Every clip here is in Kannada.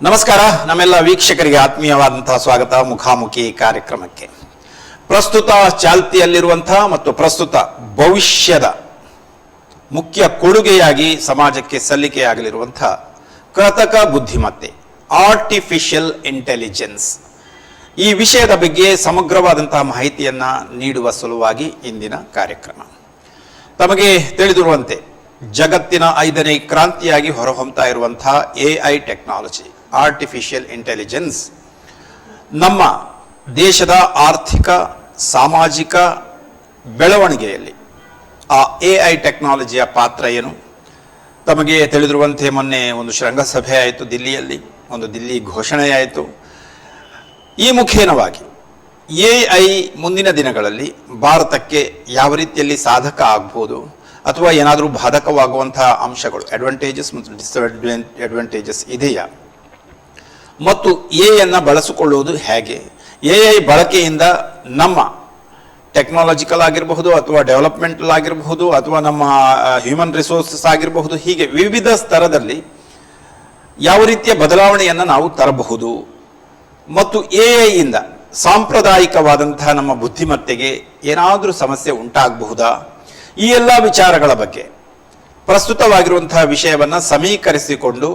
ನಮಸ್ಕಾರ. ನಮ್ಮೆಲ್ಲ ವೀಕ್ಷಕರಿಗೆ ಆತ್ಮೀಯವಾದಂತಹ ಸ್ವಾಗತ ಮುಖಾಮುಖಿ ಕಾರ್ಯಕ್ರಮಕ್ಕೆ. ಪ್ರಸ್ತುತ ಚಾಲ್ತಿಯಲ್ಲಿರುವಂತಹ ಮತ್ತು ಪ್ರಸ್ತುತ ಭವಿಷ್ಯದ ಮುಖ್ಯ ಕೊಡುಗೆಯಾಗಿ ಸಮಾಜಕ್ಕೆ ಸಲ್ಲಿಕೆಯಾಗಲಿರುವಂತಹ ಕೃತಕ ಬುದ್ಧಿಮತ್ತೆ, ಆರ್ಟಿಫಿಷಿಯಲ್ ಇಂಟೆಲಿಜೆನ್ಸ್, ಈ ವಿಷಯದ ಬಗ್ಗೆ ಸಮಗ್ರವಾದಂತಹ ಮಾಹಿತಿಯನ್ನ ನೀಡುವ ಸಲುವಾಗಿ ಇಂದಿನ ಕಾರ್ಯಕ್ರಮ. ತಮಗೆ ತಿಳಿದಿರುವಂತೆ ಜಗತ್ತಿನ 5ನೇ ಕ್ರಾಂತಿಯಾಗಿ ಹೊರಹೊಮ್ಮತಾ ಇರುವಂತಹ AI ಟೆಕ್ನಾಲಜಿ, ಆರ್ಟಿಫಿಷಿಯಲ್ ಇಂಟೆಲಿಜೆನ್ಸ್ ನಮ್ಮ ದೇಶದ ಆರ್ಥಿಕ ಸಾಮಾಜಿಕ ಬೆಳವಣಿಗೆಯಲ್ಲಿ ಆ AI ಟೆಕ್ನಾಲಜಿಯ ಪಾತ್ರ ಏನು? ತಮಗೆ ತಿಳಿದಿರುವಂತೆ ಮೊನ್ನೆ ಒಂದು ಶೃಂಗಸಭೆ ಆಯಿತು ದಿಲ್ಲಿಯಲ್ಲಿ, ಒಂದು ದಿಲ್ಲಿ ಘೋಷಣೆಯಾಯಿತು. ಈ ಮುಖೇನವಾಗಿ AI ಮುಂದಿನ ದಿನಗಳಲ್ಲಿ ಭಾರತಕ್ಕೆ ಯಾವ ರೀತಿಯಲ್ಲಿ ಸಾಧಕ ಆಗ್ಬೋದು ಅಥವಾ ಏನಾದರೂ ಬಾಧಕವಾಗುವಂತಹ ಅಂಶಗಳು, ಅಡ್ವಾಂಟೇಜಸ್ ಮತ್ತು ಡಿಸ್ಅಡ್ವಾಂಟೇಜಸ್ ಇದೆಯಾ, ಮತ್ತು ಎಯನ್ನು ಬಳಸಿಕೊಳ್ಳುವುದು ಹೇಗೆ, AI ಬಳಕೆಯಿಂದ ನಮ್ಮ ಟೆಕ್ನಾಲಜಿಕಲ್ ಆಗಿರಬಹುದು ಅಥವಾ ಡೆವಲಪ್ಮೆಂಟಲ್ ಆಗಿರಬಹುದು ಅಥವಾ ನಮ್ಮ ಹ್ಯೂಮನ್ ರಿಸೋರ್ಸಸ್ ಆಗಿರಬಹುದು, ಹೀಗೆ ವಿವಿಧ ಸ್ತರದಲ್ಲಿ ಯಾವ ರೀತಿಯ ಬದಲಾವಣೆಯನ್ನು ನಾವು ತರಬಹುದು, ಮತ್ತು AI ಇಂದ ಸಾಂಪ್ರದಾಯಿಕವಾದಂತಹ ನಮ್ಮ ಬುದ್ಧಿಮತ್ತೆಗೆ ಏನಾದರೂ ಸಮಸ್ಯೆ ಉಂಟಾಗಬಹುದಾ, ಈ ಎಲ್ಲ ವಿಚಾರಗಳ ಬಗ್ಗೆ ಪ್ರಸ್ತುತವಾಗಿರುವಂತಹ ವಿಷಯವನ್ನು ಸಮೀಕರಿಸಿಕೊಂಡು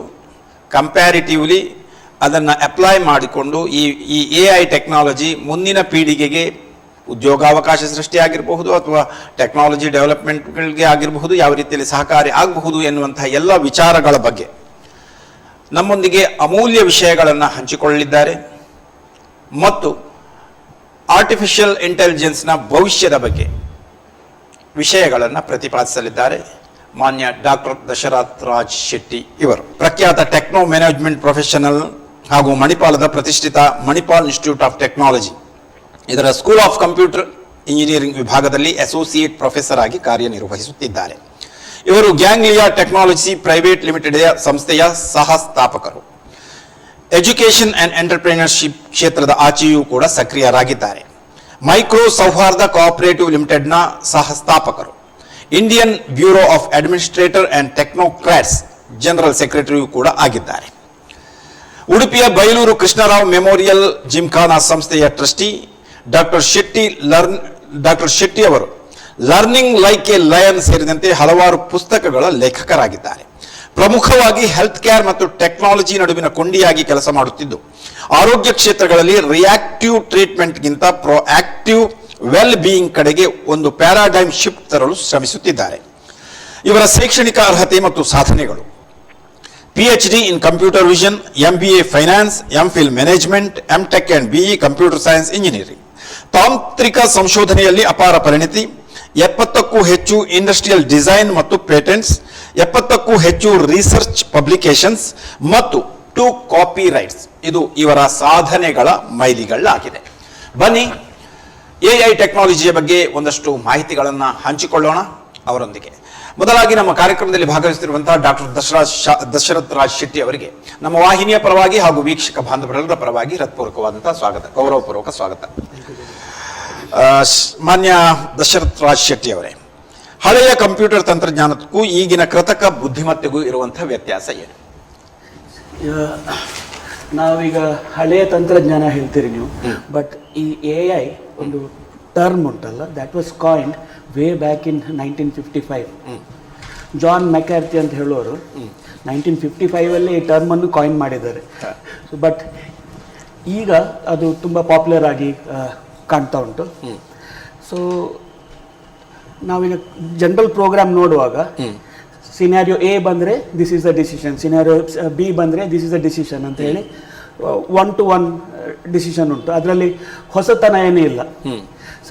ಕಂಪ್ಯಾರಿಟಿವ್ಲಿ ಅದನ್ನು ಅಪ್ಲೈ ಮಾಡಿಕೊಂಡು ಈ AI ಟೆಕ್ನಾಲಜಿ ಮುಂದಿನ ಪೀಳಿಗೆಗೆ ಉದ್ಯೋಗಾವಕಾಶ ಸೃಷ್ಟಿಯಾಗಿರಬಹುದು ಅಥವಾ ಟೆಕ್ನಾಲಜಿ ಡೆವಲಪ್ಮೆಂಟ್ಗಳಿಗೆ ಆಗಿರಬಹುದು, ಯಾವ ರೀತಿಯಲ್ಲಿ ಸಹಕಾರಿ ಆಗಬಹುದು ಎನ್ನುವಂತಹ ಎಲ್ಲ ವಿಚಾರಗಳ ಬಗ್ಗೆ ನಮ್ಮೊಂದಿಗೆ ಅಮೂಲ್ಯ ವಿಷಯಗಳನ್ನು ಹಂಚಿಕೊಳ್ಳಲಿದ್ದಾರೆ ಮತ್ತು ಆರ್ಟಿಫಿಷಿಯಲ್ ಇಂಟೆಲಿಜೆನ್ಸ್ನ ಭವಿಷ್ಯದ ಬಗ್ಗೆ ವಿಷಯಗಳನ್ನು ಪ್ರತಿಪಾದಿಸಲಿದ್ದಾರೆ ಮಾನ್ಯ ಡಾಕ್ಟರ್ ದಶರಥ್ ರಾಜ್ ಶೆಟ್ಟಿ ಇವರು. ಪ್ರಖ್ಯಾತ ಟೆಕ್ನೋ ಮ್ಯಾನೇಜ್ಮೆಂಟ್ ಪ್ರೊಫೆಷನಲ್ ಹಾಗೂ ಮಣಿಪಾಲದ ಪ್ರತಿಷ್ಠಿತ ಮಣಿಪಾಲ್ ಇನ್ಸ್ಟಿಟ್ಯೂಟ್ ಆಫ್ ಟೆಕ್ನಾಲಜಿ ಇದರ ಸ್ಕೂಲ್ ಆಫ್ ಕಂಪ್ಯೂಟರ್ ಇಂಜಿನಿಯರಿಂಗ್ ವಿಭಾಗದಲ್ಲಿ ಅಸೋಸಿಯೇಟ್ ಪ್ರೊಫೆಸರ್ ಆಗಿ ಕಾರ್ಯನಿರ್ವಹಿಸುತ್ತಿದ್ದಾರೆ. ಇವರು ಗ್ಯಾಂಗ್ಲಿಯಾ ಟೆಕ್ನಾಲಜಿ ಪ್ರೈವೇಟ್ ಲಿಮಿಟೆಡ್ ಸಂಸ್ಥೆಯ ಸಹ ಸ್ಥಾಪಕರು. ಎಜುಕೇಷನ್ ಅಂಡ್ ಎಂಟರ್ಪ್ರಿನರ್ಶಿಪ್ ಕ್ಷೇತ್ರದ ಆಚೆಯೂ ಕೂಡ ಸಕ್ರಿಯರಾಗಿದ್ದಾರೆ. ಮೈಕ್ರೋ ಸೌಹಾರ್ದ ಕೋಆಪರೇಟಿವ್ ಲಿಮಿಟೆಡ್ನ ಸಹ ಸ್ಥಾಪಕರು. Indian bureau of administrator and technocrats general ಸೆಕ್ರೆಟರಿಯೂ ಕೂಡ ಆಗಿದ್ದಾರೆ. ಉಡುಪಿಯ ಬೈಲೂರು ಕೃಷ್ಣರಾವ್ ಮೆಮೋರಿಯಲ್ ಜಿಮ್ಖಾನಾ ಸಂಸ್ಥೆಯ ಟ್ರಸ್ಟಿ ಡಾಕ್ಟರ್ ಶೆಟ್ಟಿ ಅವರು ಲರ್ನಿಂಗ್ ಲೈಕ್ ಎ ಲಯನ್ ಸೇರಿದಂತೆ ಹಲವಾರು ಪುಸ್ತಕಗಳ ಲೇಖಕರಾಗಿದ್ದಾರೆ. ಪ್ರಮುಖವಾಗಿ ಹೆಲ್ತ್ ಕೇರ್ ಮತ್ತು ಟೆಕ್ನಾಲಜಿ ನಡುವಿನ ಕೊಂಡಿಯಾಗಿ ಕೆಲಸ ಮಾಡುತ್ತಿದ್ದು ಆರೋಗ್ಯ ಕ್ಷೇತ್ರಗಳಲ್ಲಿ ರಿಯಾಕ್ಟಿವ್ ಟ್ರೀಟ್ಮೆಂಟ್ಗಿಂತ ಪ್ರೊಆಕ್ಟಿವ್ ವೆಲ್ ಬೀಯಿಂಗ್ ಕಡೆಗೆ ಒಂದು ಪ್ಯಾರಾಡೈಮ್ ಶಿಫ್ಟ್ ತರಲು ಶ್ರಮಿಸುತ್ತಿದ್ದಾರೆ. ಇವರ ಶೈಕ್ಷಣಿಕ ಅರ್ಹತೆ ಮತ್ತು ಸಾಧನೆಗಳು: PhD in computer vision, MBA finance, MPhil management, MTech and BE computer science engineering. ತಾಂತ್ರಿಕ ಸಂಶೋಧನೆಯಲ್ಲಿ ಅಪಾರ ಪರಿಣಿತಿ, 70ಕ್ಕೂ ಹೆಚ್ಚು ಇಂಡಸ್ಟ್ರಿಯಲ್ ಡಿಸೈನ್ ಮತ್ತು ಪೇಟೆಂಟ್ಸ್, 70ಕ್ಕೂ ಹೆಚ್ಚು ರಿಸರ್ಚ್ ಪಬ್ಲಿಕೇಶನ್ಸ್ ಮತ್ತು 2 ಕಾಪಿ ರೈಟ್ಸ್. ಇದು ಇವರ ಸಾಧನೆಗಳ ಮೈಲಿಗಲ್ಲಾಗಿದೆ. ಬನ್ನಿ AI ಟೆಕ್ನಾಲಜಿಯ ಬಗ್ಗೆ ಒಂದಷ್ಟು ಮಾಹಿತಿಗಳನ್ನು ಹಂಚಿಕೊಳ್ಳೋಣ ಅವರೊಂದಿಗೆ. ಮೊದಲಾಗಿ ನಮ್ಮ ಕಾರ್ಯಕ್ರಮದಲ್ಲಿ ಭಾಗವಹಿಸುತ್ತಿರುವಂತಹ ಡಾಕ್ಟರ್ ದಶರಥ್ ರಾಜ್ ಶೆಟ್ಟಿ ಅವರಿಗೆ ನಮ್ಮ ವಾಹಿನಿಯ ಪರವಾಗಿ ಹಾಗೂ ವೀಕ್ಷಕ ಬಾಂಧವರೆಲ್ಲರ ಪರವಾಗಿ ಹೃತ್ಪೂರ್ವಕವಾದಂತಹ ಸ್ವಾಗತ, ಗೌರವಪೂರ್ವಕ ಸ್ವಾಗತ. ಮಾನ್ಯ ದಶರಥ್ ರಾಜ್ ಶೆಟ್ಟಿ ಅವರೇ, ಹಳೆಯ ಕಂಪ್ಯೂಟರ್ ತಂತ್ರಜ್ಞಾನಕ್ಕೂ ಈಗಿನ ಕೃತಕ ಬುದ್ಧಿಮತ್ತೆಗೂ ಇರುವಂತಹ ವ್ಯತ್ಯಾಸ ಏನು? ನಾವೀಗ ಹಳೆಯ ತಂತ್ರಜ್ಞಾನ ಹೇಳ್ತೀರಿ ನೀವು, ಬಟ್ ಈ AI ಒಂದು ಟರ್ಮ್ ಉಂಟಲ್ಲ, that was coined way back in 1955. John McCarthy ಅಂತ ಹೇಳೋರು 1955 ಈ ಟರ್ಮನ್ನು ಕಾಯಿನ್ ಮಾಡಿದ್ದಾರೆ. ಬಟ್ ಈಗ ಅದು ತುಂಬ ಪಾಪ್ಯುಲರ್ ಆಗಿ ಕಾಣ್ತಾ ಉಂಟು. ಸೊ ನಾವೀಗ ಜನರಲ್ ಪ್ರೋಗ್ರಾಮ್ ನೋಡುವಾಗ ಸಿನಾರಿಯೋ A ಬಂದರೆ this is the decision, scenario B ಬಂದರೆ ದಿಸ್ ಈಸ್ ದ ಡಿಸಿಷನ್ ಅಂತ ಹೇಳಿ 1-to-1 ಡಿಸಿಷನ್ ಉಂಟು. ಅದರಲ್ಲಿ ಹೊಸತನ ಏನೂ ಇಲ್ಲ.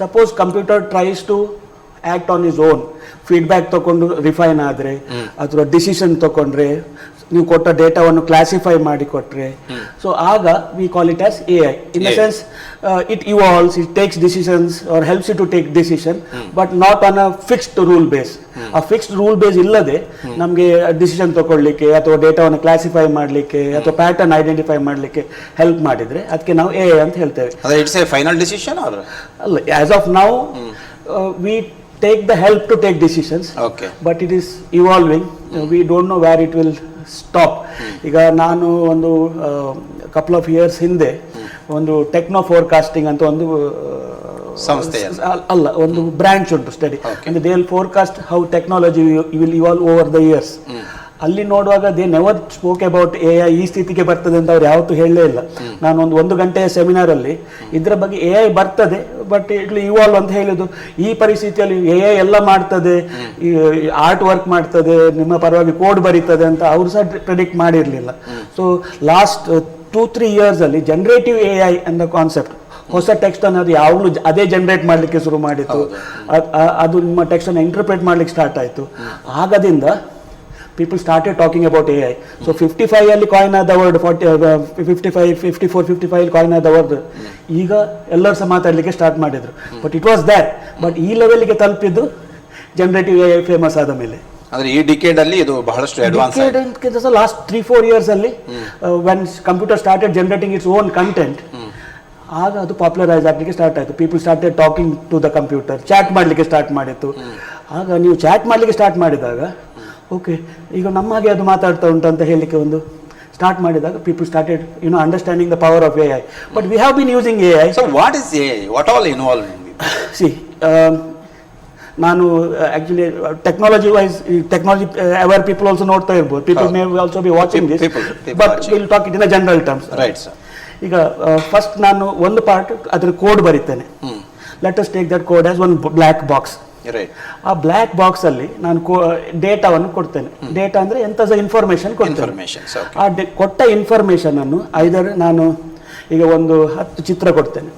Suppose computer tries to act on is own, feedback ತಗೊಂಡು ರಿಫೈನ್ ಆದರೆ ಅಥವಾ ಡಿಸಿಷನ್ ತಗೊಂಡ್ರೆ, ನೀವು ಕೊಟ್ಟ ಡೇಟಾವನ್ನು ಕ್ಲಾಸಿಫೈ ಮಾಡಿ ಕೊಟ್ಟರೆ, ಸೊ ಆಗ we call it as AI. In the sense it evolves, it takes decisions or helps you to take decision, but not on a fixed rule base. ಆ ಫಿಕ್ಸ್ಡ್ ರೂಲ್ ಬೇಸ್ ಇಲ್ಲದೆ ನಮಗೆ ಡಿಸಿಷನ್ ತಗೊಳ್ಳಿಕ್ಕೆ ಅಥವಾ ಡೇಟಾವನ್ನು ಕ್ಲಾಸಿಫೈ ಮಾಡಲಿಕ್ಕೆ ಅಥವಾ ಪ್ಯಾಟರ್ನ್ ಐಡೆಂಟಿಫೈ ಮಾಡಲಿಕ್ಕೆ ಹೆಲ್ಪ್ ಮಾಡಿದರೆ ಅದಕ್ಕೆ ನಾವು AI ಅಂತ ಹೇಳ್ತೇವೆ. ಇಟ್ಸ್ ಎ ಫೈನಲ್ ಡಿಸಿಷನ್ ಅಲ್ಲ, as of now we take the help to take decisions, okay, but it is evolving. We don't know where it will stop. ಈಗ ನಾನು ಒಂದು ಕಪಲ್ ಆಫ್ ಇಯರ್ಸ್ ಹಿಂದೆ ಒಂದು ಟೆಕ್ನೋ ಫೋರ್ಕಾಸ್ಟಿಂಗ್ ಅಂತ ಒಂದು ಸಂಸ್ಥೆ ಅಲ್ಲ, ಒಂದು ಬ್ರಾಂಚ್ ಉಂಟು ಸ್ಟಡಿ, ಅಂದ್ರೆ they will forecast how technology will evolve over the years. ಅಲ್ಲಿ ನೋಡುವಾಗ they never spoke about AI ಈ ಸ್ಥಿತಿಗೆ ಬರ್ತದೆ ಅಂತ ಅವ್ರು ಯಾವತ್ತೂ ಹೇಳಲೇ ಇಲ್ಲ. ನಾನು ಒಂದು ಗಂಟೆಯ ಸೆಮಿನಾರಲ್ಲಿ ಇದ್ರ ಬಗ್ಗೆ AI ಬರ್ತದೆ ಬಟ್ ಇಟ್ ಇವಾಲ್ವ್ ಅಂತ ಹೇಳಿದ್ದು. ಈ ಪರಿಸ್ಥಿತಿಯಲ್ಲಿ AI ಎಲ್ಲ ಮಾಡ್ತದೆ, ಆರ್ಟ್ ವರ್ಕ್ ಮಾಡ್ತದೆ, ನಿಮ್ಮ ಪರವಾಗಿ ಕೋಡ್ ಬರೀತದೆ ಅಂತ ಅವ್ರು ಸಹ ಪ್ರೆಡಿಕ್ಟ್ ಮಾಡಿರಲಿಲ್ಲ. ಸೊ ಲಾಸ್ಟ್ 2-3 years ಅಲ್ಲಿ ಜನರೇಟಿವ್ AI ಅನ್ನೋ ಕಾನ್ಸೆಪ್ಟ್, ಹೊಸ ಟೆಕ್ಸ್ಟ್ ಅನ್ನೋದು ಯಾವಾಗಲೂ ಅದೇ ಜನರೇಟ್ ಮಾಡಲಿಕ್ಕೆ ಶುರು ಮಾಡಿತ್ತು. ಅದು ನಿಮ್ಮ ಟೆಕ್ಸ್ಟ್ ಅನ್ನು ಇಂಟರ್ಪ್ರೇಟ್ ಮಾಡ್ಲಿಕ್ಕೆ ಸ್ಟಾರ್ಟ್ ಆಯಿತು. ಆಗದಿಂದ people started talking about AI. So 55 ಅಲ್ಲಿ ಕಾಯಿನ್ ಆದ ವರ್ಡ್, 54-55 ಕಾಯಿನ್ ಆದ ವರ್ಡ್ ಈಗ ಎಲ್ಲರೂ ಸಹ ಮಾತಾಡಲಿಕ್ಕೆ ಸ್ಟಾರ್ಟ್ ಮಾಡಿದ್ರು. But it was that. But ಈ ಲೆವೆಲ್ಗೆ ತಲುಪಿದ್ದು ಜನರೇಟಿವ್ AI ಫೇಮಸ್ ಆದ ಮೇಲೆ. ಅಂದ್ರೆ ಈ ಡಿಕೇಡ್ ಅಲ್ಲಿ ಇದು ಬಹಳಷ್ಟು ಅಡ್ವಾನ್ಸ್ ಆಗಿದೆ. ಲಾಸ್ಟ್ 3-4 years ಅಲ್ಲಿ when computer started generating its own content, ಆಗ ಅದು ಪಾಪ್ಯುಲರೈಸ್ ಆಗಲಿಕ್ಕೆ ಸ್ಟಾರ್ಟ್ ಆಯಿತು. People started talking to the computer, chat ಮಾಡಲಿಕ್ಕೆ ಸ್ಟಾರ್ಟ್ ಮಾಡಿತ್ತು. ಆಗ ನೀವು ಚಾಟ್ ಮಾಡಲಿಕ್ಕೆ ಸ್ಟಾರ್ಟ್ ಮಾಡಿದಾಗ ಓಕೆ ಈಗ ನಮ್ಮ ಹಾಗೆ ಅದು ಮಾತಾಡ್ತಾ ಉಂಟು ಅಂತ ಹೇಳಲಿಕ್ಕೆ ಒಂದು ಸ್ಟಾರ್ಟ್ ಮಾಡಿದಾಗ people started understanding the power of AI. But we have been using AI. So what is AI? What all involve? See, ನಾನು actually technology wise, technology aware people also ನೋಡ್ತಾ ಇರ್ಬೋದು. People may also be watching this, but will talk it in a general terms. Right sir. ಈಗ ಫಸ್ಟ್ ನಾನು ಒಂದು ಪಾರ್ಟ್ ಅದರ ಕೋಡ್ ಬರೀತೇನೆ. Let us take that code as one black box. ಆ ಬ್ಲ್ಯಾಕ್ ಬಾಕ್ಸ್ ಅಲ್ಲಿ ನಾನು ಡೇಟಾವನ್ನು ಕೊಡ್ತೇನೆ. ಡೇಟಾ ಅಂದ್ರೆ ಎಂತ ಇನ್ಫಾರ್ಮೇಶನ್ ಕೊಡ್ತೇನೆ. ಆ ಕೊಟ್ಟ ಇನ್ಫಾರ್ಮೇಶನ್ ಅನ್ನು ಐದರ್ ನಾನು ಈಗ ಒಂದು 10 ಚಿತ್ರ ಕೊಡ್ತೇನೆ.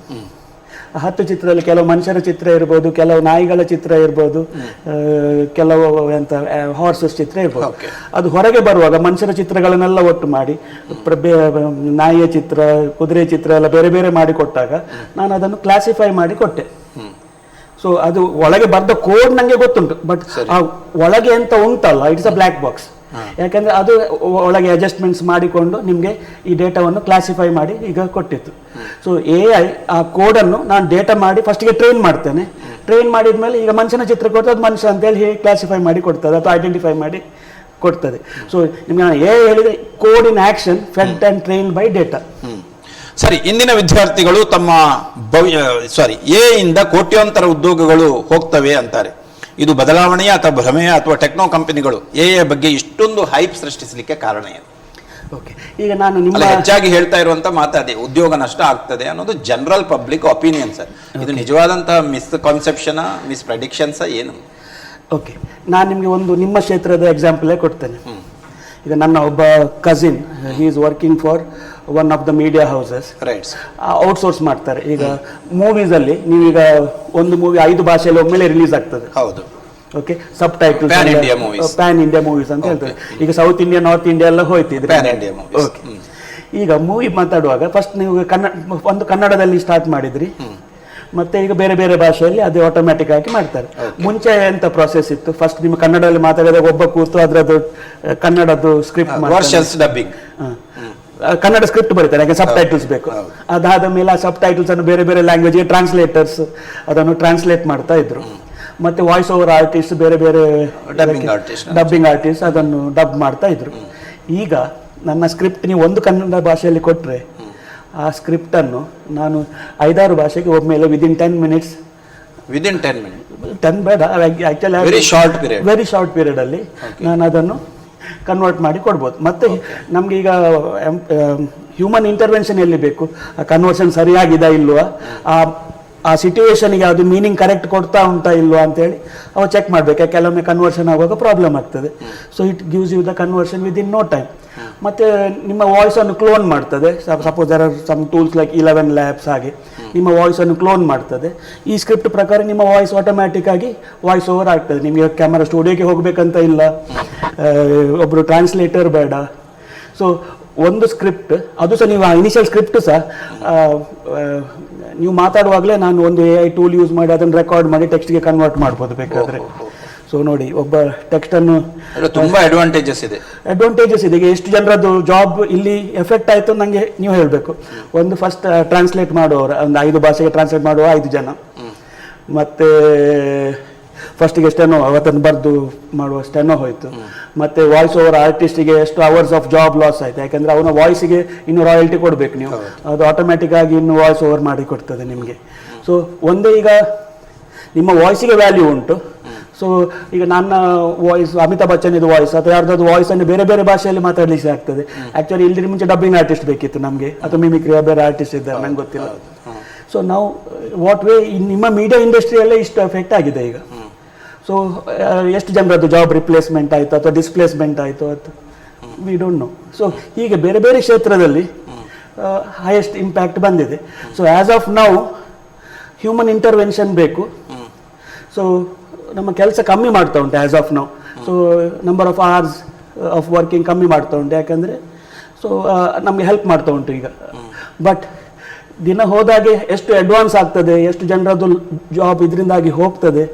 10 ಚಿತ್ರದಲ್ಲಿ ಕೆಲವು ಮನುಷ್ಯರ ಚಿತ್ರ ಇರ್ಬೋದು, ಕೆಲವು ನಾಯಿಗಳ ಚಿತ್ರ ಇರ್ಬೋದು, ಕೆಲವು ಎಂತ ಹಾರ್ಸಸ್ ಚಿತ್ರ ಇರ್ಬೋದು. ಅದು ಹೊರಗೆ ಬರುವಾಗ ಮನುಷ್ಯರ ಚಿತ್ರಗಳನ್ನೆಲ್ಲ ಒಟ್ಟು ಮಾಡಿ ನಾಯಿಯ ಚಿತ್ರ, ಕುದುರೆ ಚಿತ್ರ ಎಲ್ಲ ಬೇರೆ ಬೇರೆ ಮಾಡಿ ಕೊಟ್ಟಾಗ ನಾನು ಅದನ್ನು ಕ್ಲಾಸಿಫೈ ಮಾಡಿ ಕೊಟ್ಟೆ. ಸೊ ಅದು ಒಳಗೆ ಬರ್ದ ಕೋಡ್ ನಂಗೆ ಗೊತ್ತುಂಟು, ಬಟ್ ಆ ಒಳಗೆ ಎಂತ ಉಂಟಲ್ಲ ಇಟ್ಸ್ ಅ ಬ್ಲ್ಯಾಕ್ ಬಾಕ್ಸ್. ಯಾಕಂದ್ರೆ ಅದು ಒಳಗೆ ಅಡ್ಜಸ್ಟ್ಮೆಂಟ್ಸ್ ಮಾಡಿಕೊಂಡು ನಿಮಗೆ ಈ ಡೇಟಾವನ್ನು ಕ್ಲಾಸಿಫೈ ಮಾಡಿ ಈಗ ಕೊಟ್ಟಿತ್ತು. ಸೊ AI ಆ ಕೋಡನ್ನು ನಾನು ಡೇಟಾ ಮಾಡಿ ಫಸ್ಟಿಗೆ ಟ್ರೈನ್ ಮಾಡ್ತೇನೆ. ಟ್ರೈನ್ ಮಾಡಿದ್ಮೇಲೆ ಈಗ ಮನುಷ್ಯನ ಚಿತ್ರ ಕೊಟ್ಟು ಅದು ಮನುಷ್ಯ ಅಂತೇಳಿ ಕ್ಲಾಸಿಫೈ ಮಾಡಿ ಕೊಡ್ತದೆ ಅಥವಾ ಐಡೆಂಟಿಫೈ ಮಾಡಿ ಕೊಡ್ತದೆ. ಸೊ ನಿಮ್ಗೆ AI ಹೇಳಿದ್ರೆ code in action Fed and train by data. ಸರಿ, ಇಂದಿನ ವಿದ್ಯಾರ್ಥಿಗಳು ತಮ್ಮ AI ಇಂದ ಕೋಟ್ಯಾಂತರ ಉದ್ಯೋಗಗಳು ಹೋಗ್ತವೆ ಅಂತಾರೆ. ಇದು ಬದಲಾವಣೆಯ ಅಥವಾ ಭ್ರಮೆಯ ಅಥವಾ ಟೆಕ್ನೋ ಕಂಪನಿಗಳು AI ಬಗ್ಗೆ ಇಷ್ಟೊಂದು ಹೈಪ್ ಸೃಷ್ಟಿಸಲಿಕ್ಕೆ ಕಾರಣ ಏನು? ಓಕೆ, ಈಗ ನಾನು ನಿಮ್ಮ ಹೆಚ್ಚಾಗಿ ಹೇಳ್ತಾ ಇರುವಂತ ಮಾತಾಡಿ ಉದ್ಯೋಗ ನಷ್ಟ ಆಗ್ತದೆ ಅನ್ನೋದು ಜನರಲ್ ಪಬ್ಲಿಕ್ ಒಪಿನಿಯನ್ ಸರ್. ಇದು ನಿಜವಾದಂತಹ ಮಿಸ್ ಕಾನ್ಸೆಪ್ಷನ್, ಮಿಸ್ ಪ್ರೆಡಿಕ್ಷನ್ಸ್ ಏನು? ಓಕೆ, ನಾನು ನಿಮಗೆ ಒಂದು ನಿಮ್ಮ ಕ್ಷೇತ್ರದ ಎಕ್ಸಾಂಪಲೇ ಕೊಡ್ತೇನೆ. ಈಗ ನನ್ನ ಒಬ್ಬ cousin, he is working for one of the media houses. Outsource ಮಾಡ್ತಾರೆ. ಈಗ ಮೂವೀಸ್ ಅಲ್ಲಿ ನೀವೀಗ ಒಂದು ಮೂವಿ 5 ಭಾಷೆಯಲ್ಲಿ ಒಮ್ಮೆಲೆ ರಿಲೀಸ್ ಆಗ್ತದೆ. ಹೌದು. ಓಕೆ, ಸಬ್ ಟೈಟಲ್ಸ್ ಪ್ಯಾನ್ ಇಂಡಿಯಾ ಮೂವೀಸ್ ಅಂತ ಹೇಳ್ತಾರೆ. ಈಗ ಸೌತ್ ಇಂಡಿಯಾ, ನಾರ್ತ್ ಇಂಡಿಯಾ ಎಲ್ಲ ಹೋಯ್ತಿದ್ರೆ. ಓಕೆ, ಈಗ ಮೂವಿ ಮಾತಾಡುವಾಗ ಫಸ್ಟ್ ನೀವು ಒಂದು ಕನ್ನಡದಲ್ಲಿ ಸ್ಟಾರ್ಟ್ ಮಾಡಿದ್ರಿ, ಮತ್ತೆ ಈಗ ಬೇರೆ ಬೇರೆ ಭಾಷೆಯಲ್ಲಿ ಅದೇ ಆಟೋಮ್ಯಾಟಿಕ್ ಆಗಿ ಮಾಡ್ತಾರೆ. ಮುಂಚೆ ಎಂತ ಪ್ರಾಸೆಸ್ ಇತ್ತು? ಫಸ್ಟ್ ನಿಮ್ಮ ಕನ್ನಡದಲ್ಲಿ ಮಾತಾಡಿದಾಗ ಒಬ್ಬ ಕೂತು ಅದ್ರದ್ದು ಕನ್ನಡದ್ದು ಸ್ಕ್ರಿಪ್ಟ್ ಡಬ್ಬಿಂಗ್, ಕನ್ನಡ ಸ್ಕ್ರಿಪ್ಟ್ ಬರೀತಾರೆ, ಯಾಕೆ ಸಬ್ ಟೈಟಲ್ಸ್ ಬೇಕು. ಅದಾದ ಮೇಲೆ ಆ ಸಬ್ ಟೈಟಲ್ಸ್ ಅನ್ನು ಬೇರೆ ಬೇರೆ ಲ್ಯಾಂಗ್ವೇಜ್ ಟ್ರಾನ್ಸ್ಲೇಟರ್ಸ್ ಅದನ್ನು ಟ್ರಾನ್ಸ್ಲೇಟ್ ಮಾಡ್ತಾ ಇದ್ರು. ಮತ್ತೆ ವಾಯ್ಸ್ ಓವರ್ ಆರ್ಟಿಸ್ಟ್, ಬೇರೆ ಬೇರೆ ಡಬ್ಬಿಂಗ್ ಆರ್ಟಿಸ್ಟ್ ಅದನ್ನು ಡಬ್ ಮಾಡ್ತಾ ಇದ್ರು. ಈಗ ನನ್ನ ಸ್ಕ್ರಿಪ್ಟ್ ನೀವು ಒಂದು ಕನ್ನಡ ಭಾಷೆಯಲ್ಲಿ ಕೊಟ್ಟರೆ ಆ ಸ್ಕ್ರಿಪ್ಟ್ ಅನ್ನು ನಾನು 5-6 ಭಾಷೆಗೆ ಒಮ್ಮೆಲೆ ವಿದಿನ್ 10 minutes, 10 ಬೇಡ, ಆಕ್ಚುಲಿ ವೆರಿ ಶಾರ್ಟ್ ಪೀರಿಯಡ್ ಅಲ್ಲಿ ನಾನು ಅದನ್ನು ಕನ್ವರ್ಟ್ ಮಾಡಿ ಕೊಡ್ಬೋದು. ಮತ್ತೆ ನಮ್ಗೆ ಈಗ ಹ್ಯೂಮನ್ ಇಂಟರ್ವೆನ್ಷನ್ ಎಲ್ಲಿ ಬೇಕು, ಆ ಕನ್ವರ್ಷನ್ ಸರಿಯಾಗಿದಾ ಇಲ್ವಾ, ಆ ಸಿಚುವೇಶನ್ಗೆ ಅದು ಮೀನಿಂಗ್ ಕರೆಕ್ಟ್ ಕೊಡ್ತಾ ಉಂಟಾ ಇಲ್ವಾ ಅಂತೇಳಿ ಅವು ಚೆಕ್ ಮಾಡಬೇಕು. ಕೆಲವೊಮ್ಮೆ ಕನ್ವರ್ಷನ್ ಆಗುವಾಗ ಪ್ರಾಬ್ಲಮ್ ಆಗ್ತದೆ. So it gives you the conversion within no time. ಮತ್ತು ನಿಮ್ಮ ವಾಯ್ಸನ್ನು ಕ್ಲೋನ್ ಮಾಡ್ತದೆ. Suppose there are some tools like 11 labs, ಹಾಗೆ ನಿಮ್ಮ ವಾಯ್ಸನ್ನು ಕ್ಲೋನ್ ಮಾಡ್ತದೆ. ಈ ಸ್ಕ್ರಿಪ್ಟ್ ಪ್ರಕಾರ ನಿಮ್ಮ ವಾಯ್ಸ್ ಆಟೋಮ್ಯಾಟಿಕ್ ಆಗಿ ವಾಯ್ಸ್ ಓವರ್ ಆಗ್ತದೆ. ನಿಮಗೆ ಕ್ಯಾಮರಾ ಸ್ಟುಡಿಯೋಗೆ ಹೋಗಬೇಕಂತ ಇಲ್ಲ, ಒಬ್ಬರು ಟ್ರಾನ್ಸ್ಲೇಟರ್ ಬೇಡ. ಸೊ ಒಂದು ಸ್ಕ್ರಿಪ್ಟ್, ಅದು ಸಹ ನೀವು ಇನಿಷಿಯಲ್ ಸ್ಕ್ರಿಪ್ಟ್ ಸಹ ನೀವು ಮಾತಾಡುವಾಗಲೇ ನಾನು ಒಂದು AI ಟೂಲ್ ಯೂಸ್ ಮಾಡಿ ಅದನ್ನು ರೆಕಾರ್ಡ್ ಮಾಡಿ ಟೆಕ್ಸ್ಟ್ಗೆ ಕನ್ವರ್ಟ್ ಮಾಡ್ಬೋದು ಬೇಕಾದರೆ. ಸೊ ನೋಡಿ, ಒಬ್ಬ ಟೆಕ್ಸ್ಟನ್ನು ತುಂಬಾ ಅಡ್ವಾಂಟೇಜಸ್ ಇದೆ. ಈಗ ಎಷ್ಟು ಜನರದ್ದು ಜಾಬ್ ಇಲ್ಲಿ ಎಫೆಕ್ಟ್ ಆಯಿತು ನನಗೆ ನೀವು ಹೇಳಬೇಕು. ಒಂದು ಫಸ್ಟ್ ಟ್ರಾನ್ಸ್ಲೇಟ್ ಮಾಡುವವರು, ಒಂದು 5 ಭಾಷೆಗೆ ಟ್ರಾನ್ಸ್ಲೇಟ್ ಮಾಡುವ 5 ಜನ, ಮತ್ತು ಫಸ್ಟಿಗೆ ಸ್ಟೆನೋ ಅವತ್ತನ್ನು ಬರೆದು ಮಾಡುವ ಸ್ಟೆನೋ ಹೋಯಿತು. ಮತ್ತು ವಾಯ್ಸ್ ಓವರ್ ಆರ್ಟಿಸ್ಟಿಗೆ ಎಷ್ಟು ಅವರ್ಸ್ ಆಫ್ ಜಾಬ್ ಲಾಸ್ ಆಯಿತು, ಯಾಕೆಂದರೆ ಅವನ ವಾಯ್ಸಿಗೆ ಇನ್ನು ರಾಯಲ್ಟಿ ಕೊಡಬೇಕು ನೀವು, ಅದು ಆಟೋಮ್ಯಾಟಿಕ್ ಆಗಿ ಇನ್ನು ವಾಯ್ಸ್ ಓವರ್ ಮಾಡಿ ಕೊಡ್ತದೆ ನಿಮಗೆ. ಸೊ ಒಂದೇ ಈಗ ನಿಮ್ಮ ವಾಯ್ಸಿಗೆ ವ್ಯಾಲ್ಯೂ ಉಂಟು. ಸೊ ಈಗ ನನ್ನ ವಾಯ್ಸ್ ಅಮಿತಾಬ್ ಬಚ್ಚನ್ ಇದು ವಾಯ್ಸ್ ಅಥವಾ ಯಾರ್ದಾದ್ರು ವಾಯ್ಸನ್ನು ಬೇರೆ ಬೇರೆ ಭಾಷೆಯಲ್ಲಿ ಮಾತಾಡಲಿಕ್ಕೆ ಆಗ್ತದೆ. ಆ್ಯಕ್ಚುಲಿ ಇಲ್ದಿರ ಮುಂಚೆ ಡಬ್ಬಿಂಗ್ ಆರ್ಟಿಸ್ಟ್ ಬೇಕಿತ್ತು ನಮಗೆ, ಅಥವಾ ಮಿಮಿಕ್ರಿ ಬೇರೆ ಆರ್ಟಿಸ್ಟ್ ಇದ್ದಾರೆ, ನಂಗೆ ಗೊತ್ತಿಲ್ಲ. ಸೊ ನಾವು ವಾಟ್ ವೇ ನಿಮ್ಮ ಮೀಡಿಯಾ ಇಂಡಸ್ಟ್ರಿಯಲ್ಲೇ ಇಷ್ಟು ಎಫೆಕ್ಟ್ ಆಗಿದೆ ಈಗ. ಸೊ ಎಷ್ಟು ಜನರದ್ದು ಜಾಬ್ ರಿಪ್ಲೇಸ್ಮೆಂಟ್ ಆಯಿತು ಅಥವಾ ಡಿಸ್ಪ್ಲೇಸ್ಮೆಂಟ್ ಆಯಿತು ಅಥವಾ ವಿ ಡೋಂಟ್ ನೋ. ಸೊ ಹೀಗೆ ಬೇರೆ ಬೇರೆ ಕ್ಷೇತ್ರದಲ್ಲಿ ಹೈಯೆಸ್ಟ್ ಇಂಪ್ಯಾಕ್ಟ್ ಬಂದಿದೆ. So as of now human intervention ಬೇಕು. ಸೊ ನಮ್ಮ ಕೆಲಸ ಕಮ್ಮಿ ಮಾಡ್ತಾ ಉಂಟು as of now. So number of hours of working ಕಮ್ಮಿ ಮಾಡ್ತಾ ಉಂಟು, ಯಾಕಂದರೆ ಸೊ ನಮಗೆ ಹೆಲ್ಪ್ ಮಾಡ್ತಾ ಉಂಟು ಈಗ. ಬಟ್ ದಿನ ಹೋದಾಗೆ ಎಷ್ಟು ಅಡ್ವಾನ್ಸ್ ಆಗ್ತದೆ, ಎಷ್ಟು ಜನರದ್ದು ಜಾಬ್ ಇದರಿಂದಾಗಿ ಹೋಗ್ತದೆ,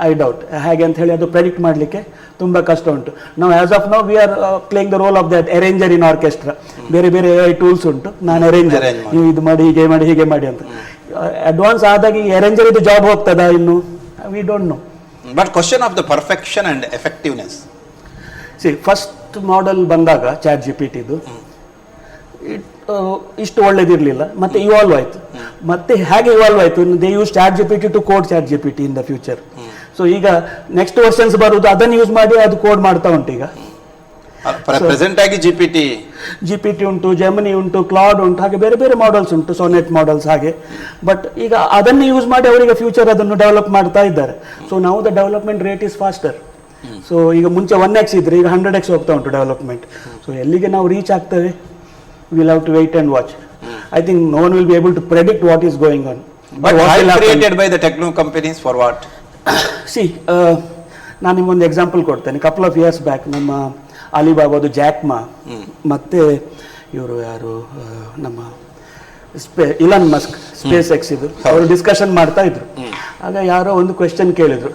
ಐ ಡೌಟ್. ಹೇಗೆ ಅಂತ ಹೇಳಿ ಅದು ಪ್ರೆಡಿಕ್ಟ್ ಮಾಡಲಿಕ್ಕೆ ತುಂಬ ಕಷ್ಟ ಉಂಟು. ನಾವು as of now we are playing the role of that arranger in orchestra. ಬೇರೆ ಬೇರೆ AI ಟೂಲ್ಸ್ ಉಂಟು, ನಾನು ಅರೇಂಜರ್, ನೀವು ಇದು ಮಾಡಿ ಹೀಗೆ ಮಾಡಿ ಹೀಗೆ ಮಾಡಿ ಅಂತ. ಅಡ್ವಾನ್ಸ್ ಆದಾಗ ಈ ಅರೇಂಜರ್ ಇದು ಜಾಬ್ ಹೋಗ್ತದಾ ಇನ್ನು, V don't no. But question of the perfection and effectiveness. C first model ಬಂದಾಗ ಚಾಟ್ GPT ಇಷ್ಟು ಒಳ್ಳೇದಿರಲಿಲ್ಲ, ಮತ್ತೆ ಇವಾಲ್ವ್ ಆಯಿತು. ಮತ್ತೆ ಹೇಗೆ ಇವಾಲ್ವ್ ಆಯಿತು, they use chat GPT to code chat GPT in the future. So ಈಗ ನೆಕ್ಸ್ಟ್ ವರ್ಷನ್ಸ್ ಬರುವುದು ಅದನ್ನು ಯೂಸ್ ಮಾಡಿ ಅದು ಕೋಡ್ ಮಾಡ್ತಾ ಉಂಟು ಈಗ. ಪ್ರೆಸೆಂಟ್ ಆಗಿ GPT ಉಂಟು, ಜೆಮಿನಿ ಉಂಟು, ಕ್ಲಾಡ್ ಉಂಟು, ಹಾಗೆ ಬೇರೆ ಬೇರೆ ಮಾಡೆಲ್ಸ್ ಉಂಟು, ಸೋನೆಟ್ ಮಾಡೆಲ್ಸ್ ಹಾಗೆ. ಬಟ್ ಈಗ ಅದನ್ನು ಯೂಸ್ ಮಾಡಿ ಅವರಿಗೆ ಫ್ಯೂಚರ್ ಅದನ್ನು ಡೆವಲಪ್ ಮಾಡ್ತಾ ಇದ್ದಾರೆ. ಸೊ ನಾವು the development rate is faster. So ಈಗ ಮುಂಚೆ 1x ಇದ್ರೆ ಈಗ 100x ಹೋಗ್ತಾ ಉಂಟು ಡೆವಲಪ್ಮೆಂಟ್. ಸೊ ಎಲ್ಲಿಗೆ ನಾವು reach ಆಗ್ತೇವೆ, we'll have to wait and watch. I think no one will be able to predict what is going on. But hype created by the techno companies for what? See, ನಾನು ನಿಮಗೊಂದು ಎಕ್ಸಾಂಪಲ್ ಕೊಡ್ತೇನೆ. ಕಪಲ್ ಆಫ್ ಇಯರ್ಸ್ ಬ್ಯಾಕ್ ನಮ್ಮ ಅಲಿಬಾಬಾದು ಜಾಕ್ಮಾ ಮತ್ತೆ ಇವರು ಯಾರು ನಮ್ಮ ಇಲಾನ್ ಮಸ್ಕ್ ಸ್ಪೇಸ್ ಎಕ್ಸ್ ಇದು ಅವರು ಡಿಸ್ಕಷನ್ ಮಾಡ್ತಾ ಇದ್ರು. ಆಗ ಯಾರೋ ಒಂದು ಕ್ವೆಶ್ಚನ್ ಕೇಳಿದ್ರು,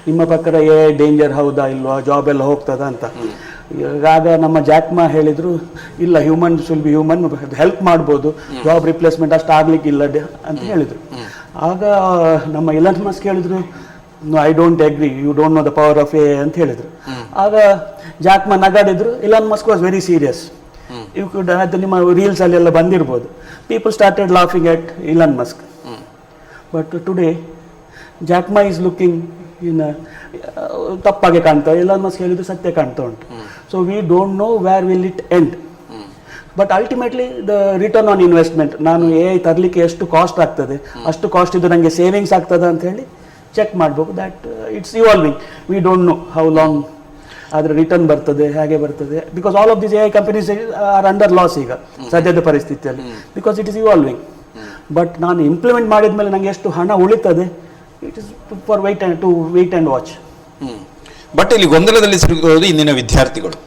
ನಿಮ್ಮ ಪ್ರಕಾರ AI ಡೇಂಜರ್ ಹೌದಾ ಇಲ್ವಾ, ಜಾಬ್ ಎಲ್ಲ ಹೋಗ್ತದಾ ಅಂತ. ಆಗ ನಮ್ಮ ಜಾಕ್ಮಾ ಹೇಳಿದ್ರು, ಇಲ್ಲ, human will be human, help ಮಾಡ್ಬೋದು, ಜಾಬ್ ರಿಪ್ಲೇಸ್ಮೆಂಟ್ ಅಷ್ಟು ಆಗ್ಲಿಕ್ಕಿಲ್ಲ ಅಂತ ಹೇಳಿದ್ರು. ಆಗ ನಮ್ಮ ಇಲಾನ್ ಮಸ್ಕ್ ಹೇಳಿದ್ರು, no I don't agree, you don't know the power of AI ಅಂತ ಹೇಳಿದ್ರು. ಆಗ ಜಾಕ್ಮಾ ನಗಾಡಿದ್ರು, Elon Musk was very serious. You could, ಅದು ನಿಮ್ಮ ರೀಲ್ಸ್ ಅಲ್ಲೆಲ್ಲ ಬಂದಿರ್ಬೋದು. People started laughing at Elon Musk. But today Jack Ma is looking in ತಪ್ಪಾಗೆ ಕಾಣ್ತಾ, ಇಲಾನ್ ಮಸ್ಕ್ ಹೇಳಿದ್ದು ಸತ್ಯ ಕಾಣ್ತಾ ಉಂಟು. So we don't no where will it end. But ultimately the return on investment, ನಾನು AI ತರಲಿಕ್ಕೆ ಎಷ್ಟು ಕಾಸ್ಟ್ ಆಗ್ತದೆ, ಅಷ್ಟು ಕಾಸ್ಟ್ ಇದು ನನಗೆ ಸೇವಿಂಗ್ಸ್ ಆಗ್ತದೆ ಅಂತ ಹೇಳಿ ಚೆಕ್ ಮಾಡಬೇಕು. That it's evolving. We don't know how long ಆದರೆ ರಿಟರ್ನ್ ಬರ್ತದೆ, ಹೇಗೆ ಬರ್ತದೆ. Because all of this AI companies are under loss ಈಗ ಸದ್ಯದ ಪರಿಸ್ಥಿತಿಯಲ್ಲಿ, because it is evolving. But ನಾನು ಇಂಪ್ಲಿಮೆಂಟ್ ಮಾಡಿದ ಮೇಲೆ ನನಗೆ ಎಷ್ಟು ಹಣ ಉಳಿತದೆ, it is for wait and watch. But ಇಲ್ಲಿ ಗೊಂದಲದಲ್ಲಿ ಸಿಲುಕಿರೋದು ಇಂದಿನ ವಿದ್ಯಾರ್ಥಿಗಳು.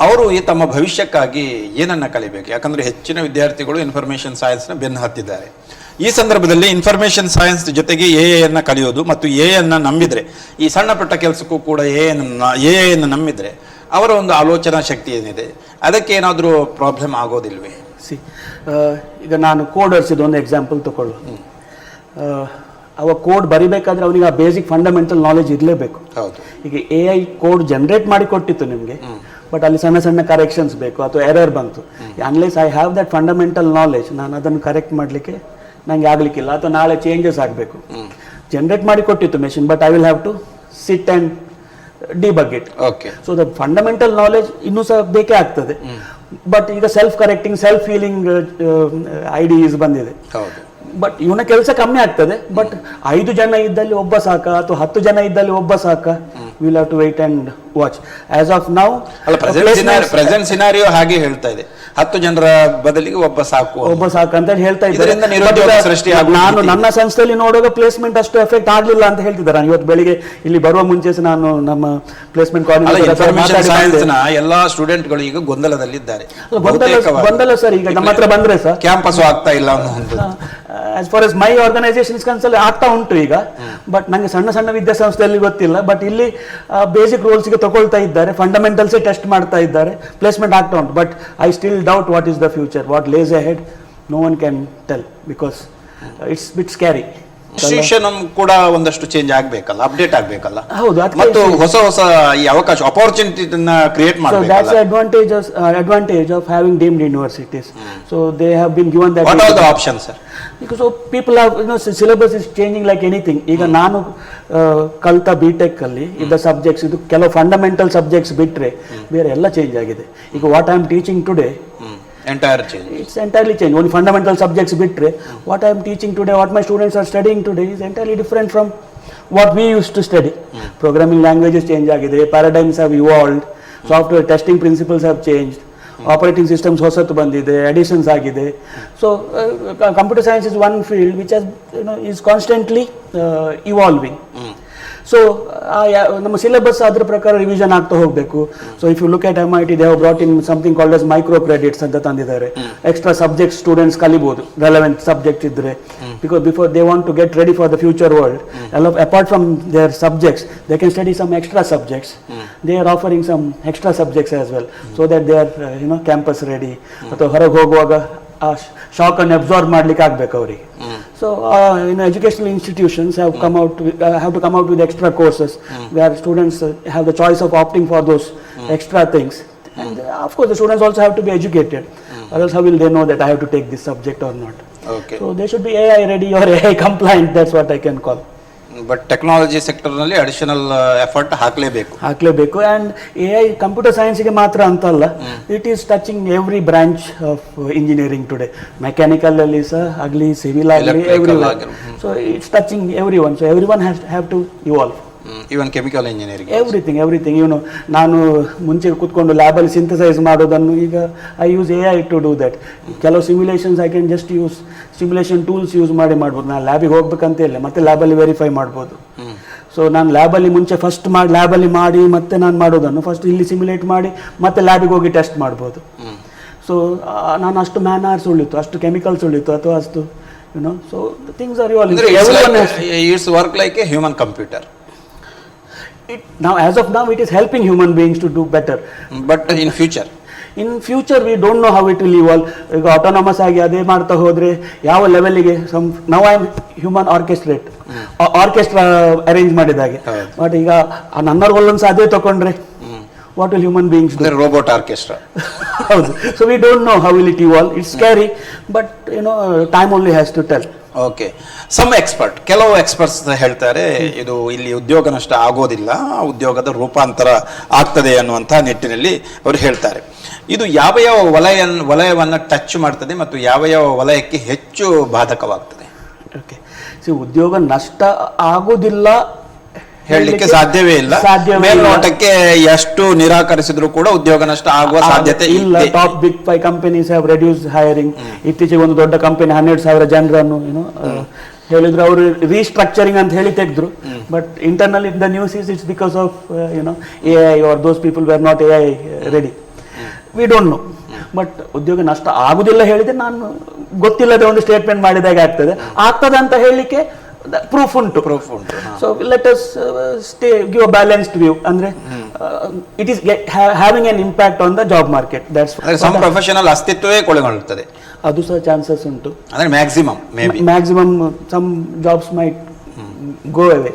ಅವರು ತಮ್ಮ ಭವಿಷ್ಯಕ್ಕಾಗಿ ಏನನ್ನ ಕಲಿಬೇಕು? ಯಾಕಂದ್ರೆ ಹೆಚ್ಚಿನ ವಿದ್ಯಾರ್ಥಿಗಳು ಇನ್ಫಾರ್ಮೇಷನ್ ಸೈನ್ಸ್ನ ಬೆನ್ನು ಹತ್ತಿದ್ದಾರೆ. ಈ ಸಂದರ್ಭದಲ್ಲಿ ಇನ್ಫಾರ್ಮೇಷನ್ ಸೈನ್ಸ್ ಜೊತೆಗೆ AI ಅನ್ನ ಕಲಿಯೋದು ಮತ್ತು AI ಅನ್ನ ನಂಬಿದ್ರೆ, ಈ ಸಣ್ಣ ಪುಟ್ಟ ಕೆಲಸಕ್ಕೂ ಕೂಡ AI ಅನ್ನು ನಂಬಿದ್ರೆ ಅವರ ಒಂದು ಆಲೋಚನಾ ಶಕ್ತಿ ಏನಿದೆ ಅದಕ್ಕೆ ಏನಾದರೂ ಪ್ರಾಬ್ಲಮ್ ಆಗೋದಿಲ್ವೇ? ಈಗ ನಾನು ಕೋಡರ್ಸ್ ಇದೊಂದು ಎಕ್ಸಾಂಪಲ್ ತಗೊಳ್ಳು. ಅವ ಕೋಡ್ ಬರಿಬೇಕಾದ್ರೆ ಅವನಿಗೆ ಆ ಬೇಸಿಕ್ ಫಂಡಮೆಂಟಲ್ ನಾಲೆಜ್ ಇರಲೇಬೇಕು. ಈಗ AI ಕೋಡ್ ಜನರೇಟ್ ಮಾಡಿ ಕೊಟ್ಟಿತ್ತು ನಿಮಗೆ, ಬಟ್ ಅಲ್ಲಿ ಸಣ್ಣ ಸಣ್ಣ ಕರೆಕ್ಷನ್ಸ್ ಬೇಕು ಅಥವಾ ಎರರ್ ಬಂತು. Unless I have that fundamental knowledge, ನಾನು ಅದನ್ನು ಕರೆಕ್ಟ್ ಮಾಡಲಿಕ್ಕೆ ನನಗೆ ಆಗಲಿಕ್ಕಿಲ್ಲ, ಅಥವಾ ನಾಳೆ ಚೇಂಜಸ್ ಆಗಬೇಕು. ಜನರೇಟ್ ಮಾಡಿ ಕೊಟ್ಟಿತ್ತು machine, but I will have to sit and debug it. So the fundamental knowledge ಇನ್ನೂ ಸಹ ಬೇಕೇ ಆಗ್ತದೆ. ಬಟ್ ಈಗ self correcting, self healing IDEs ಬಂದಿದೆ. ಬಟ್ ಇವನ ಕೆಲಸ ಕಮ್ಮಿ ಆಗ್ತದೆ. ಬಟ್ 5 ಜನ ಇದ್ದಲ್ಲಿ ಒಬ್ಬ ಸಾಕ ಅಥವಾ 10 ಜನ ಇದ್ದಲ್ಲಿ ಒಬ್ಬ ಸಾಕ, will have to wait and watch. As of now present scenario ಹಾಗೆ ಹೇಳ್ತಾ ಇದೆ, 10 ಜನರ ಬದಲಿಗೆ ಒಬ್ಬ ಸಾಕು ಅಂತ ಹೇಳ್ತಾ ಇದ್ದಾರೆ. ನಾನು ನನ್ನ ಸಂಸ್ಥೆಯಲ್ಲಿ ನೋಡುವಾಗ ಪ್ಲೇಸ್ಮೆಂಟ್ ಅಷ್ಟು ಎಫೆಕ್ಟ್ ಆಗ್ಲಿಲ್ಲ ಅಂತ ಹೇಳ್ತಿದ್ದಾರೆ. ನಾನು ಇವತ್ತು ಬೆಳಿಗ್ಗೆ ಇಲ್ಲಿ ಬರುವ ಮುಂಚೆ ನಾನು ನಮ್ಮ ಪ್ಲೇಸ್ಮೆಂಟ್ ಎಲ್ಲಾ ಸ್ಟೂಡೆಂಟ್ಗಳು ಈಗ ಗೊಂದಲದಲ್ಲಿದ್ದಾರೆ. ಗೊಂದಲ ಸರ್, ಈಗ ನಮ್ಮ ಹತ್ರ ಬಂದ್ರೆ ಸರ್ ಕ್ಯಾಂಪಸ್ ಆಗ್ತಾ ಇಲ್ಲ ಅನ್ನೋ as far as my organisation ಕನ್ಸಲ್ಲಿ ಆಗ್ತಾ ಉಂಟು ಈಗ. ಬಟ್ ನಂಗೆ ಸಣ್ಣ ಸಣ್ಣ ವಿದ್ಯಾಸಂಸ್ಥೆಯಲ್ಲಿ ಗೊತ್ತಿಲ್ಲ. ಬಟ್ ಇಲ್ಲಿ ಬೇಸಿಕ್ ರೋಲ್ಸ್ಗೆ ತಗೊಳ್ತಾ ಇದ್ದಾರೆ, ಫಂಡಮೆಂಟಲ್ಸೇ ಟೆಸ್ಟ್ ಮಾಡ್ತಾ ಇದ್ದಾರೆ, ಪ್ಲೇಸ್ಮೆಂಟ್ ಆಗ್ತಾ ಉಂಟು. But I still doubt what is the future, what lays ahead, no one can tell, because it's bit scary. Institution ಕೂಡ ಒಂದಷ್ಟು ಚೇಂಜ್ ಆಗ್ಬೇಕಲ್ಲ, ಅಪ್ಡೇಟ್ ಆಗ್ಬೇಕಲ್ಲ. ಹೌದು, ಮತ್ತು ಹೊಸ ಹೊಸ ಈ ಅವಕಾಶ ಅಪಾರ್ಚುನಿಟಿನ ಕ್ರಿಯೇಟ್ So that's ಮಾಡಬೇಕಲ್ಲ. the advantage of having deemed universities. So they have been given that. What are the options sir? Because so people have, syllabus is changing like anything. ಈಗ ನಾನು ಕಲ್ತ BTech ಅಲ್ಲಿ ಇದ್ದ ಸಬ್ಜೆಕ್ಟ್ಸ್ ಇದು ಕೆಲವು ಫಂಡಮೆಂಟಲ್ ಸಬ್ಜೆಕ್ಟ್ಸ್ ಬಿಟ್ರೆ ಬೇರೆ ಎಲ್ಲ ಚೇಂಜ್ ಆಗಿದೆ. ಈಗ what I am teaching today, entire change. it's entirely changed. Only fundamental subjects bitre, what I am teaching today, what my students are studying today is entirely different from what we used to study. Programming languages change agide, paradigms have evolved, software testing principles have changed, operating systems ಹೊಸತು ಬಂದಿದೆ, additions ಆಗಿದೆ. So computer science is one field which has, is constantly evolving. So ನಮ್ಮ ಸಿಲೆಬಸ್ ಅದ್ರ ಪ್ರಕಾರ ರಿವಿಷನ್ ಆಗ್ತಾ ಹೋಗಬೇಕು. So if you look at MIT, they have brought in something called as micro credits ಅಂತ ತಂದಿದ್ದಾರೆ. ಎಕ್ಸ್ಟ್ರಾ ಸಬ್ಜೆಕ್ಟ್ ಸ್ಟೂಡೆಂಟ್ಸ್ ಕಲಿಬಹುದು ರೆಲೆವೆಂಟ್ ಸಬ್ಜೆಕ್ಟ್ ಇದ್ರೆ, because before they want to get ready for the future world. ಎಲ್ಲ apart from their subjects they can study some extra subjects. They are offering some extra subjects as well, so that they R campus ready. ಅಥವಾ ಹೊರಗೆ ಹೋಗುವಾಗ ಆ ಶಾಕ್ ಅನ್ನು ಅಬ್ಸಾರ್ಬ್ ಮಾಡ್ಲಿಕ್ಕೆ ಆಗ್ಬೇಕು ಅವರಿಗೆ. So educational institutions have have to come out with extra courses where students have the choice of opting for those extra things. And of course the students also have to be educated, or else how will they know that I have to take this subject or not? Okay. So they should be AI ready or AI compliant. That's what I can call. But technology sector ನಲ್ಲಿ ಅಡಿಷನಲ್ ಎಫರ್ಟ್ ಹಾಕಲೇಬೇಕು. And AI ಕಂಪ್ಯೂಟರ್ ಸೈನ್ಸ್ಗೆ ಮಾತ್ರ ಅಂತಲ್ಲ, it is touching every branch of engineering today. Mechanical ಅಲ್ಲಿ ಸಹ ಆಗಲಿ, ಸಿವಿಲ್ ಆಗಲಿ, everyone. So it's touching everyone. So everyone have to evolve. Even chemical engineering, everything. ನಾನು ಮುಂಚೆ ಕೂತ್ಕೊಂಡು ಲ್ಯಾಬಲ್ಲಿ ಸಿಂಥಸೈಸ್ ಮಾಡೋದನ್ನು ಈಗ I use AI to do that. ಕೆಲವು simulations I can just use simulation tools use ಮಾಡ್ಬೋದು. ನಾನು ಲ್ಯಾಬಿಗೆ ಹೋಗ್ಬೇಕಂತ ಇಲ್ಲ, ಮತ್ತೆ ಲ್ಯಾಬಲ್ಲಿ ವೆರಿಫೈ ಮಾಡ್ಬೋದು. ಸೊ ನಾನು ಲ್ಯಾಬಲ್ಲಿ ಮುಂಚೆ ಫಸ್ಟ್ ಲ್ಯಾಬಲ್ಲಿ ಮಾಡಿ ಮತ್ತೆ ನಾನು ಮಾಡೋದನ್ನು ಫಸ್ಟ್ ಇಲ್ಲಿ ಸಿಮ್ಯುಲೇಟ್ ಮಾಡಿ ಮತ್ತೆ ಲ್ಯಾಬಿಗೆ ಹೋಗಿ ಟೆಸ್ಟ್ ಮಾಡ್ಬೋದು. ಸೊ ನಾನು ಅಷ್ಟು ಮ್ಯಾನ್ ಅವರ್ಸ್ ಉಳಿತು, ಅಷ್ಟು ಕೆಮಿಕಲ್ಸ್ ಉಳಿತು, ಅಥವಾ ಅಷ್ಟು so things are it's work like A human computer. Now as of now it is helping human beings to do better, but in future we don't know how it will evolve. ಈಗ ಆಟೋನಮಸ್ ಆಗಿ ಅದೇ ಮಾಡ್ತಾ ಹೋದ್ರೆ ಯಾವ ಲೆವೆಲ್ಗೆ ನಾವು ಐ ಹ್ಯೂಮನ್ ಆರ್ಕೆಸ್ಟ್ರಾ ಅರೇಂಜ್ ಮಾಡಿದಾಗೆ. ಬಟ್ ಈಗ ನನ್ನವ್ರ ಒಂದೊಂದ್ಸ ಅದೇ ತಗೊಂಡ್ರೆ what will human beings do? Robot orchestra. So we don't know how will it evolve. It's scary, but time only has to tell. Okay, some ಕೆಲವು ಎಕ್ಸ್ಪರ್ಟ್ಸ್ ಹೇಳ್ತಾರೆ ಇದು ಇಲ್ಲಿ ಉದ್ಯೋಗ ನಷ್ಟ ಆಗೋದಿಲ್ಲ, ಉದ್ಯೋಗದ ರೂಪಾಂತರ ಆಗ್ತದೆ ಅನ್ನುವಂಥ ನಿಟ್ಟಿನಲ್ಲಿ ಅವರು ಹೇಳ್ತಾರೆ. ಇದು ಯಾವ ಯಾವ ವಲಯವನ್ನು ಟಚ್ ಮಾಡ್ತದೆ ಮತ್ತು ಯಾವ ಯಾವ ವಲಯಕ್ಕೆ ಹೆಚ್ಚು ಬಾಧಕವಾಗ್ತದೆ? ಓಕೆ, ಉದ್ಯೋಗ ನಷ್ಟ ಆಗೋದಿಲ್ಲ ಹೇಳಲಿಕ್ಕೆ ಸಾಧ್ಯವೇ ಇಲ್ಲ. ಮೇಲ್ನೋಟಕ್ಕೆ ಎಷ್ಟು ನಿರಾಕರಿಸಿದ್ರು ಕೂಡ ಉದ್ಯೋಗ ನಷ್ಟ ಆಗುವ ಸಾಧ್ಯತೆ ಇಲ್ಲ. Top big 5 companies have reduce hiring. ಇತ್ತೀಚೆಗೆ ಒಂದು ದೊಡ್ಡ ಕಂಪನಿ 12,000 ಜನರನ್ನು ಹೇಳಿದ್ರು, ಅವರು ರೀಸ್ಟ್ರಕ್ಚರಿಂಗ್ ಅಂತ ಹೇಳಿ ತೆಗೆದ್ರು. But internal the news it's because of AI or those people were not AI ready. We don't know. But ಉದ್ಯೋಗ ನಷ್ಟ ಆಗುದಿಲ್ಲ ಹೇಳಿದ್ರೆ ನಾನು ಗೊತ್ತಿಲ್ಲದೆ ಒಂದು ಸ್ಟೇಟ್ಮೆಂಟ್ ಮಾಡಿದಾಗ ಆಗ್ತದೆ ಅಂತ ಹೇಳಲಿಕ್ಕೆ ಪ್ರೂಫ್ ಉಂಟು. So let us give a balanced view. ಅಂದ್ರೆ it is having an impact on the job market. That's some professional ಅಸ್ತಿತ್ವವೇ ಕೊಳೆಗೊಳ್ಳುತ್ತದೆ. ಅದು ಸಹ ಚಾನ್ಸಸ್ ಉಂಟು. ಅಂದ್ರೆ maximum some jobs might go away.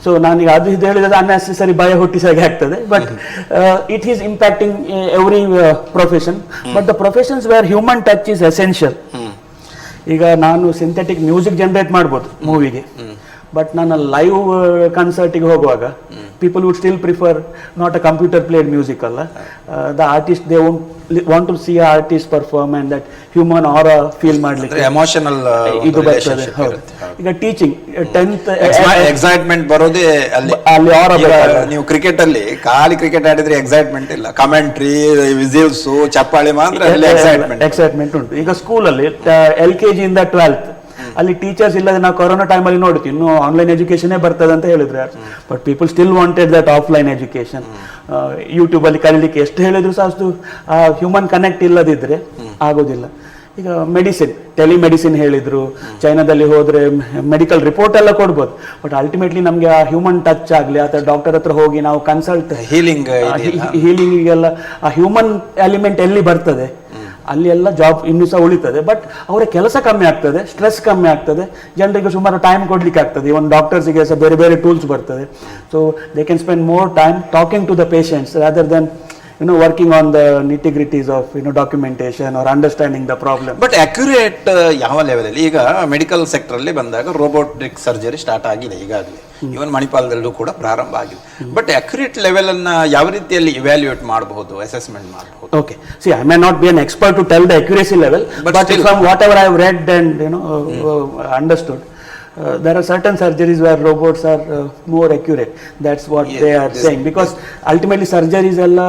So ನಾನೀಗ ಅದು ಇದು ಹೇಳಿದ್ರೆ ಅನ್ನೆಸೆಸರಿ ಭಯ ಹುಟ್ಟಿಸಾಗೆ ಆಗ್ತದೆ. But it is impacting every profession. But the professions where human touch is essential. ಈಗ ನಾನು ಸಿಂಥೆಟಿಕ್ ಮ್ಯೂಸಿಕ್ ಜನರೇಟ್ ಮಾಡ್ಬೋದು ಮೂವಿಗೆ, ಬಟ್ ನಾನು ಲೈವ್ ಕನ್ಸರ್ಟಿಗೆ ಹೋಗುವಾಗ people would still prefer not a computer played music ಅಲ್ಲ, the artist they want to see artist perform and that human ಆರ ಫೀಲ್ ಮಾಡ್ಲಿಕ್ಕೆ ಎಮೋಷನಲ್ ಇದು ಬರ್ತದೆ. ಈಗ ಟೀಚಿಂಗ್ 10th ಎಕ್ಸೈಟ್ಮೆಂಟ್ ಬರೋದೇ ಅಲ್ಲಿ. ನೀವು ಕ್ರಿಕೆಟ್ ಅಲ್ಲಿ ಖಾಲಿ ಕ್ರಿಕೆಟ್ ಆಡಿದ್ರೆ ಎಕ್ಸೈಟ್ಮೆಂಟ್ ಇಲ್ಲ, ಕಮೆಂಟ್ರಿ, ವಿಸಿಲ್ಸ್, ಚಪ್ಪಾಳಿ ಮಾತ್ರ ಎಕ್ಸೈಟ್ಮೆಂಟ್ ಉಂಟು. ಈಗ ಸ್ಕೂಲಲ್ಲಿ LKG ಇಂದ 12th ಅಲ್ಲಿ ಟೀಚರ್ಸ್ ಇಲ್ಲದೆ ನಾವು ಕೊರೋನಾ ಟೈಮಲ್ಲಿ ನೋಡ್ತೀವಿ, ಇನ್ನು ಆನ್ಲೈನ್ ಎಜುಕೇಶನ್ ಬರ್ತದೆ ಅಂತ ಹೇಳಿದ್ರೆ. But people still wanted that offline education. YouTube ಅಲ್ಲಿ ಕಲಿಲಿಕ್ಕೆ ಎಷ್ಟು ಹೇಳಿದ್ರು ಸಹ ಅಷ್ಟು ಹ್ಯೂಮನ್ ಕನೆಕ್ಟ್ ಇಲ್ಲದಿದ್ರೆ ಆಗೋದಿಲ್ಲ. ಈಗ ಟೆಲಿಮೆಡಿಸಿನ್ ಹೇಳಿದ್ರು, ಚೈನಾದಲ್ಲಿ ಹೋದ್ರೆ ಮೆಡಿಕಲ್ ರಿಪೋರ್ಟ್ ಎಲ್ಲ ಕೊಡ್ಬೋದು. ಬಟ್ ಅಲ್ಟಿಮೇಟ್ಲಿ ನಮ್ಗೆ ಆ ಹ್ಯೂಮನ್ ಟಚ್ ಆಗಲಿ ಅಥವಾ ಡಾಕ್ಟರ್ ಹತ್ರ ಹೋಗಿ ನಾವು ಕನ್ಸಲ್ಟ್ ಹೀಲಿಂಗಿಗೆಲ್ಲ ಆ ಹ್ಯೂಮನ್ ಎಲಿಮೆಂಟ್ ಎಲ್ಲಿ ಬರ್ತದೆ ಅಲ್ಲಿ ಎಲ್ಲ ಜಾಬ್ ಇನ್ನೂ ಸಹ ಉಳಿತದೆ, ಬಟ್ ಅವರ ಕೆಲಸ ಕಮ್ಮಿ ಆಗ್ತದೆ, ಸ್ಟ್ರೆಸ್ ಕಮ್ಮಿ ಆಗ್ತದೆ, ಜನರಿಗೆ ಸುಮಾರು ಟೈಮ್ ಕೊಡ್ಲಿಕ್ಕೆ ಆಗ್ತದೆ. ಇವನ್ ಡಾಕ್ಟರ್ಸಿಗೆ ಸಹ ಬೇರೆ ಬೇರೆ ಟೂಲ್ಸ್ ಬರ್ತದೆ. So they can spend more time talking to the patients rather than working on the nitty-gritties of documentation or understanding the problem. But accurate ಯಾವ ಲೆವೆಲಲ್ಲಿ? ಈಗ ಮೆಡಿಕಲ್ ಸೆಕ್ಟರಲ್ಲಿ ಬಂದಾಗ ರೋಬೋಟಿಕ್ ಸರ್ಜರಿ ಸ್ಟಾರ್ಟ್ ಆಗಿದೆ ಈಗಾಗಲೇ, ಇವನ್ ಮಣಿಪಾಲದಲ್ಲೂ ಕೂಡ ಪ್ರಾರಂಭ ಆಗಿದೆ. ಬಟ್ ಅಕ್ಯುರೇಟ್ ಲೆವೆಲ್ ಅನ್ನ ಯಾವ ರೀತಿಯಲ್ಲಿ ಇವ್ಯಾಲ್ಯೂಯೇಟ್ ಮಾಡಬಹುದು, ಅಸೆಸ್ಮೆಂಟ್ ಮಾಡಬಹುದು? Okay, see, I may not be an expert to tell the accuracy level, but still, from whatever I have read and understood, there are certain surgeries where robots are more accurate. That's what they are saying, because ultimately surgeries ಎಲ್ಲ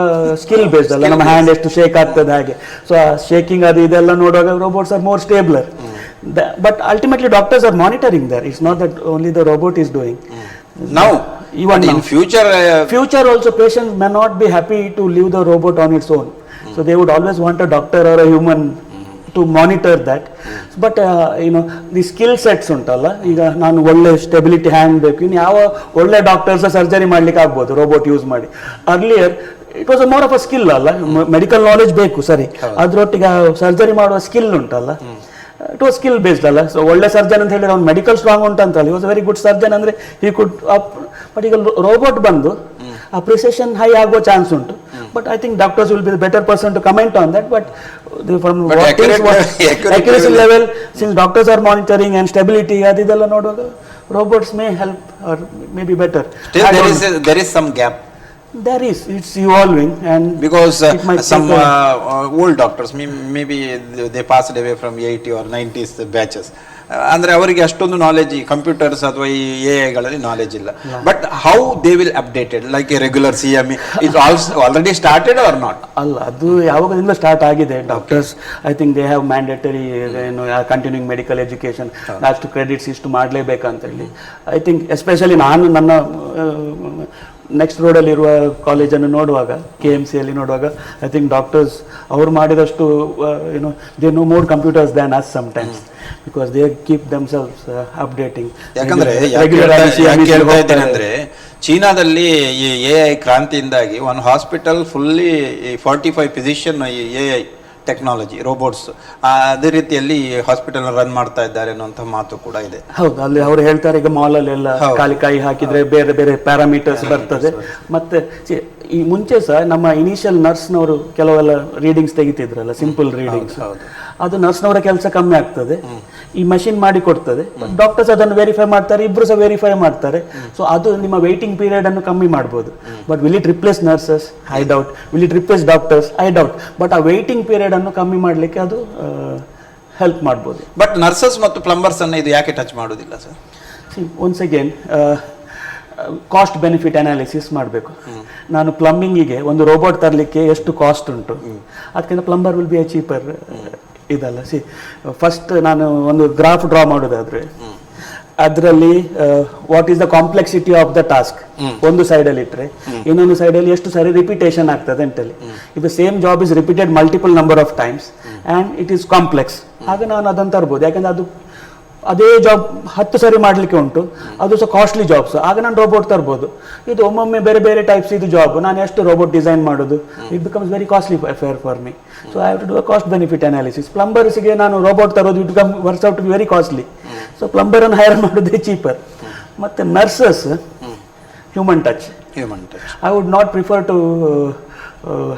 skill based ಅಲ್ಲ, ನಮ್ಮ ಹ್ಯಾಂಡ್ ಎಷ್ಟು ಶೇಕ್ ಆಗ್ತದೆ ಹಾಗೆ. ಸೊ ಶೇಕಿಂಗ್ ಅದು ಇದೆಲ್ಲ ನೋಡುವಾಗ robots are more stabler. But ultimately doctors are monitoring there. It's not that only the robot is doing. Now, even in future also patients may not be happy to leave the robot on its own. So they would always want a doctor or a human to monitor that. But the skill sets ಉಂಟಲ್ಲ, ಈಗ ನಾನು ಒಳ್ಳೆ ಸ್ಟೆಬಿಲಿಟಿ ಹ್ಯಾಂಡ್ ಬೇಕು, ಇನ್ನು ಯಾವ ಒಳ್ಳೆ ಡಾಕ್ಟರ್ಸ್ ಸರ್ಜರಿ ಮಾಡ್ಲಿಕ್ಕೆ ಆಗ್ಬೋದು ರೋಬೋಟ್ ಯೂಸ್ ಮಾಡಿ. Earlier it was more of a skill ಅಲ್ಲ, ಮೆಡಿಕಲ್ ನಾಲೆಜ್ ಬೇಕು ಸರಿ, ಅದ್ರೊಟ್ಟಿಗೆ ಸರ್ಜರಿ ಮಾಡುವ ಸ್ಕಿಲ್ ಉಂಟಲ್ಲ, ಇಟ್ ವಾಸ್ ಸ್ಕಿಲ್ ಬೇಸ್ಡ್ ಅಲ್ಲ. ಸೊ ಒಳ್ಳೆ ಸರ್ಜನ್ ಅಂತ ಹೇಳಿದ್ರೆ ಅವ್ನು ಮೆಡಿಕಲ್ ಸ್ಟ್ರಾಂಗ್ ಉಂಟಂತಲ್ಲ, ಈ ವಾಸ್ ವೆರಿ ಗುಡ್ ಸರ್ಜನ್ ಅಂದ್ರೆ ಹಿ ಕುಡ್ ಅಪ್. ಬಟ್ ಈಗ ರೋಬೋಟ್ ಬಂದು ಆ ಪ್ರಿಸಿಷನ್ ಹೈ ಆಗುವ ಚಾನ್ಸ್ ಉಂಟು. But I think doctors will be the better person to comment on that. But from accuracy level, since doctors are monitoring and stability, adidella noduvaga robots may help or maybe better. Still there is some gap. There is, it's evolving, and because some old doctors maybe they passed away from 80 or 90s batches. ಅಂದ್ರೆ ಅವರಿಗೆ ಅಷ್ಟೊಂದು ನಾಲೆಜ್ ಈ ಕಂಪ್ಯೂಟರ್ಸ್ ಅಥವಾ ಈ ಎಐಗಳಲ್ಲಿ ನಾಲೆಜ್ ಇಲ್ಲ. But how they will updated like a regular CME is already started or not? ಅಲ್ಲ, ಅದು ಯಾವಾಗದಿಂದ ಸ್ಟಾರ್ಟ್ ಆಗಿದೆ. Doctors I think they have mandatory continuing medical education, ಅಷ್ಟು ಕ್ರೆಡಿಟ್ಸ್ ಇಷ್ಟು ಮಾಡಲೇಬೇಕಂತ ಹೇಳಿ. ಐ ಥಿಂಕ್ ಎಸ್ಪೆಷಲಿ ನಾನು ನನ್ನ ನೆಕ್ಸ್ಟ್ ರೋಡಲ್ಲಿರುವ ಕಾಲೇಜನ್ನು ನೋಡುವಾಗ, KMCಯಲ್ಲಿ ನೋಡುವಾಗ, ಐ ಥಿಂಕ್ ಡಾಕ್ಟರ್ಸ್ ಅವ್ರು ಮಾಡಿದಷ್ಟು they know more computers than us sometimes, because they keep themselves updating. ಯಾಕಂದ್ರೆ ಅಂದ್ರೆ ಚೀನಾದಲ್ಲಿ ಈ AI ಕ್ರಾಂತಿಯಿಂದಾಗಿ ಒಂದು hospital fully 45 physician AI technology robots ಅದೇ ರೀತಿಯಲ್ಲಿ ಹಾಸ್ಪಿಟಲ್ ರನ್ ಮಾಡ್ತಾ ಇದ್ದಾರೆ ಅನ್ನುವಂಥ ಮಾತು ಕೂಡ ಇದೆ. ಹೌದು, ಅಲ್ಲಿ ಅವರು ಹೇಳ್ತಾರೆ ಈಗ ಮಾಲ್ ಅಲ್ಲಿ ಎಲ್ಲ ಖಾಲಿ ಕೈ ಹಾಕಿದ್ರೆ ಬೇರೆ ಬೇರೆ ಪ್ಯಾರಾಮೀಟರ್ಸ್ ಬರ್ತದೆ. ಮತ್ತೆ ಈ ಮುಂಚೆ ಸಹ ನಮ್ಮ ಇನಿಷಿಯಲ್ ನರ್ಸ್ನವರು ಕೆಲವೆಲ್ಲ ರೀಡಿಂಗ್ಸ್ ತೆಗಿತಿದ್ರಲ್ಲ, ಸಿಂಪಲ್ ರೀಡಿಂಗ್ಸ್, ಅದು ನರ್ಸ್ನವರ ಕೆಲಸ ಕಮ್ಮಿ ಆಗ್ತದೆ, ಈ ಮಷಿನ್ ಮಾಡಿ ಕೊಡ್ತದೆ. ಡಾಕ್ಟರ್ಸ್ ಅದನ್ನು ವೆರಿಫೈ ಮಾಡ್ತಾರೆ, ಇಬ್ರು ಸಹ ವೆರಿಫೈ ಮಾಡ್ತಾರೆ. ಸೊ ಅದು ನಿಮ್ಮ ವೇಟಿಂಗ್ ಪೀರಿಯಡ್ ಅನ್ನು ಕಮ್ಮಿ ಮಾಡ್ಬೋದು. But will it replace nurses? I doubt. Will it replace doctors? I doubt. But ಆ ವೇಟಿಂಗ್ ಪೀರಿಯಡ್ ಅನ್ನು ಕಮ್ಮಿ ಮಾಡಲಿಕ್ಕೆ ಅದು ಹೆಲ್ಪ್ ಮಾಡ್ಬೋದು. ಬಟ್ ನರ್ಸಸ್ ಮತ್ತು ಪ್ಲಂಬರ್ಸ್ ಅನ್ನು ಇದು ಯಾಕೆ ಟಚ್ ಮಾಡೋದಿಲ್ಲ sir? Once again cost benefit analysis ಮಾಡಬೇಕು. ನಾನು ಪ್ಲಂಬಿಂಗಿಗೆ ಒಂದು ರೋಬೋಟ್ ತರಲಿಕ್ಕೆ ಎಷ್ಟು ಕಾಸ್ಟ್ ಉಂಟು, ಅದಕ್ಕಿಂತ plumber will be A cheaper ಇದಲ್ಲ. ಫಸ್ಟ್ ನಾನು ಒಂದು ಗ್ರಾಫ್ ಡ್ರಾ ಮಾಡೋದಾದ್ರೆ ಅದರಲ್ಲಿ what is the complexity of the task ಒಂದು ಸೈಡಲ್ಲಿ ಇಟ್ಟರೆ, ಇನ್ನೊಂದು ಸೈಡಲ್ಲಿ ಎಷ್ಟು ಸಾರಿ ರಿಪಿಟೇಷನ್ ಆಗ್ತದೆ ಅಂತೇಳಿ. ಇದು same job is repeated multiple number of times and it is complex. ಆಗ ನಾನು ಅದನ್ನು ತರ್ಬೋದು, ಯಾಕಂದ್ರೆ ಅದು ಅದೇ ಜಾಬ್ 10 ಸರಿ ಮಾಡಲಿಕ್ಕೆ ಉಂಟು, ಅದು ಸಹ ಕಾಸ್ಟ್ಲಿ ಜಾಬ್ಸ್. ಆಗ ನಾನು ರೋಬೋಟ್ ತರ್ಬೋದು. ಇದು ಒಮ್ಮೊಮ್ಮೆ ಬೇರೆ ಬೇರೆ ಟೈಪ್ಸ್ ಇದು ಜಾಬ್, ನಾನು ಎಷ್ಟು ರೋಬೋಟ್ ಡಿಸೈನ್ ಮಾಡೋದು, it becomes very costly affair for me. So I have to do a cost benefit analysis. ಪ್ಲಂಬರ್ಸ್ಗೆ ನಾನು ರೋಬೋಟ್ ತರೋದು it come works out to be very costly. So ಪ್ಲಂಬರನ್ನು ಹೈರ್ ಮಾಡೋದೇ ಚೀಪರ್. ಮತ್ತು nurses human touch. I would not prefer to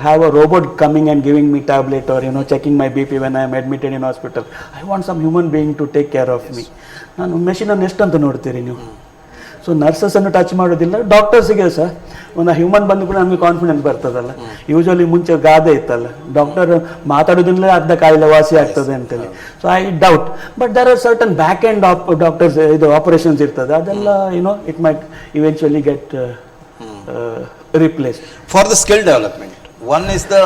have a robot coming and giving me tablet or checking my BP when I am admitted in hospital. I want some human being to take care of me. ನಾನು ಮೆಷಿನನ್ನು ಎಷ್ಟಂತ ನೋಡ್ತೀರಿ ನೀವು? ಸೊ ನರ್ಸಸನ್ನು ಟಚ್ ಮಾಡೋದಿಲ್ಲ. ಡಾಕ್ಟರ್ಸಿಗೆ ಸಹ ಒಂದು ಹ್ಯೂಮನ್ ಬಂದು ಕೂಡ ನಮಗೆ ಕಾನ್ಫಿಡೆನ್ಸ್ ಬರ್ತದಲ್ಲ. ಯೂಶಲಿ ಮುಂಚೆ ಗಾದೆ ಇತ್ತಲ್ಲ, ಡಾಕ್ಟರ್ ಮಾತಾಡೋದ್ರಿಂದಲೇ ಅರ್ಧ ಕಾಯಿಲೆ ವಾಸಿ ಆಗ್ತದೆ ಅಂತೇಳಿ. So I doubt. But there are certain back end doctors ಇದು ಆಪರೇಷನ್ಸ್ ಇರ್ತದೆ, ಅದೆಲ್ಲ it might eventually get replaced. For the skill development, one is the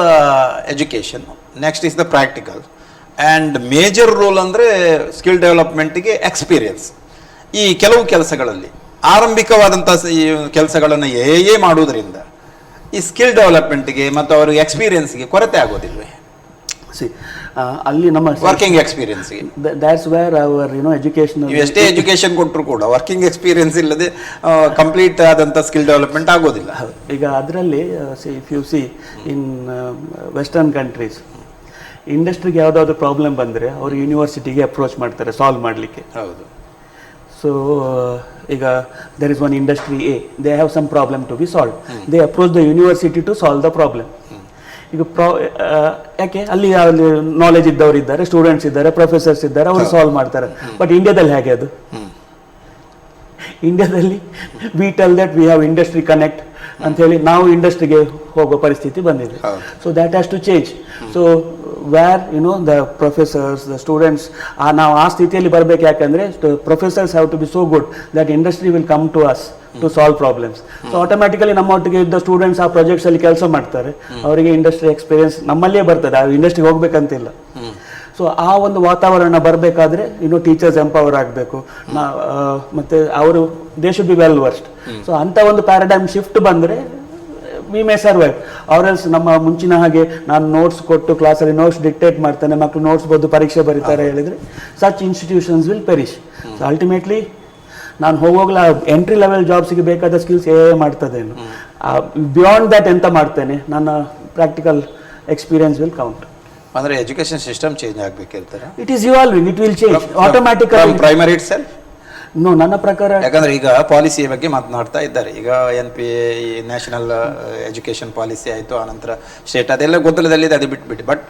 education, next is the practical, and major role ಅಂದ್ರೆ ಸ್ಕಿಲ್ ಡೆವಲಪ್ಮೆಂಟ್ಗೆ ಎಕ್ಸ್ಪೀರಿಯನ್ಸ್. ಈ ಕೆಲವು ಕೆಲಸಗಳಲ್ಲಿ ಆರಂಭಿಕವಾದಂಥ ಈ ಕೆಲಸಗಳನ್ನು ಏನೇ ಮಾಡುವುದರಿಂದ ಈ ಸ್ಕಿಲ್ ಡೆವಲಪ್ಮೆಂಟ್ಗೆ ಮತ್ತು ಅವರಿಗೆ ಎಕ್ಸ್ಪೀರಿಯನ್ಸ್ಗೆ ಕೊರತೆ ಆಗೋದಿಲ್ವೇ? ಅಲ್ಲಿ ನಮ್ಮ working experience, that's where our education, ಎಷ್ಟೇ ಎಜುಕೇಶನ್ ಕೊಟ್ಟರು ಕೂಡ ವರ್ಕಿಂಗ್ ಎಕ್ಸ್ಪೀರಿಯನ್ಸ್ ಇಲ್ಲದೆ ಕಂಪ್ಲೀಟ್ ಆದಂಥ ಸ್ಕಿಲ್ ಡೆವಲಪ್ಮೆಂಟ್ ಆಗೋದಿಲ್ಲ. ಈಗ ಅದರಲ್ಲಿ if you see in western countries ಇಂಡಸ್ಟ್ರಿಗೆ ಯಾವುದಾದ್ರು ಪ್ರಾಬ್ಲಮ್ ಬಂದರೆ ಅವರು ಯೂನಿವರ್ಸಿಟಿಗೆ ಅಪ್ರೋಚ್ ಮಾಡ್ತಾರೆ ಸಾಲ್ವ್ ಮಾಡಲಿಕ್ಕೆ. ಹೌದು. ಸೊ ಈಗ there is one industry A, they have some problem to be solve, they approach the university to solve the problem. ಈಗ ಯಾಕೆ ಅಲ್ಲಿ ನಾಲೆಜ್ ಇದ್ದವರು ಇದ್ದಾರೆ, ಸ್ಟೂಡೆಂಟ್ಸ್ ಇದ್ದಾರೆ, ಪ್ರೊಫೆಸರ್ಸ್ ಇದ್ದಾರೆ, ಅವರು ಸಾಲ್ವ್ ಮಾಡ್ತಾರೆ. ಬಟ್ ಇಂಡಿಯಾದಲ್ಲಿ ಹೇಗೆ ಅದು? ಇಂಡಿಯಾದಲ್ಲಿ we tell that we have industry connect ಅಂತ ಹೇಳಿ ನಾವು ಇಂಡಸ್ಟ್ರಿಗೆ ಹೋಗೋ ಪರಿಸ್ಥಿತಿ ಬಂದಿದೆ. So that has to change. So where the professors, the students, ನಾವು ಆ ಸ್ಥಿತಿಯಲ್ಲಿ ಬರಬೇಕು. ಯಾಕಂದರೆ professors have to be so good that industry will come to us to solve problems. So automatically ನಮ್ಮೊಟ್ಟಿಗೆ ಇದ್ದ ಸ್ಟೂಡೆಂಟ್ಸ್ ಆ ಪ್ರಾಜೆಕ್ಟ್ಸ್ ಅಲ್ಲಿ ಕೆಲಸ ಮಾಡ್ತಾರೆ, ಅವರಿಗೆ ಇಂಡಸ್ಟ್ರಿ ಎಕ್ಸ್ಪೀರಿಯನ್ಸ್ ನಮ್ಮಲ್ಲೇ ಬರ್ತದೆ, ಆ ಇಂಡಸ್ಟ್ರಿಗೆ ಹೋಗ್ಬೇಕಂತಿಲ್ಲ. ಸೊ ಆ ಒಂದು ವಾತಾವರಣ ಬರಬೇಕಾದ್ರೆ ಟೀಚರ್ಸ್ ಎಂಪವರ್ ಆಗಬೇಕು, ಮತ್ತು ಅವರು they should be well versed. So ಅಂಥ ಒಂದು ಪ್ಯಾರಾಡೈಮ್ ಶಿಫ್ಟ್ ಬಂದರೆ ವಿ ಮೇ ಸರ್ವೈವ್. ಅವರೆಲ್ಸ್ ನಮ್ಮ ಮುಂಚಿನ ಹಾಗೆ ನಾನು ನೋಟ್ಸ್ ಕೊಟ್ಟು ಕ್ಲಾಸಲ್ಲಿ ನೋಟ್ಸ್ ಡಿಕ್ಟೇಟ್ ಮಾಡ್ತಾನೆ, ಮಕ್ಕಳು ನೋಟ್ಸ್ ಬರೆದು ಪರೀಕ್ಷೆ ಬರೀತಾರೆ ಹೇಳಿದರೆ such institutions will perish. So ultimately ನಾನು ಹೋಗೋಗ್ಲ ಎಂಟ್ರಿ ಲೆವೆಲ್ ಜಾಬ್ಸಿಗೆ ಬೇಕಾದ ಸ್ಕಿಲ್ಸ್ ಮಾಡ್ತದೇನು, ಬಿಯಾಂಡ್ ದ್ಯಾಟ್ ಎಂತ ಮಾಡ್ತೇನೆ, ನನ್ನ ಪ್ರಾಕ್ಟಿಕಲ್ ಎಕ್ಸ್ಪೀರಿಯನ್ಸ್ ವಿಲ್ ಕೌಂಟ್. ಅಂದ್ರೆ ಎಜುಕೇಶನ್ ಸಿಸ್ಟಮ್ ಚೇಂಜ್ ಆಗಬೇಕಿರ್ತಾರೆ. It is evolving, it will change automatically. Primary itself no, ನನ್ನ ಪ್ರಕಾರ. ಯಾಕಂದ್ರೆ ಈಗ ಪಾಲಿಸಿಯ ಬಗ್ಗೆ ಮಾತನಾಡ್ತಾ ಇದ್ದಾರೆ. ಈಗ NPA ನ್ಯಾಷನಲ್ ಎಜುಕೇಶನ್ ಪಾಲಿಸಿ ಆಯಿತು, ಆನಂತರ ಸ್ಟೇಟ್, ಅದೆಲ್ಲ ಗೊಂದಲದಲ್ಲಿದೆ, ಅದು ಬಿಟ್ಬಿಟ್ಟು. But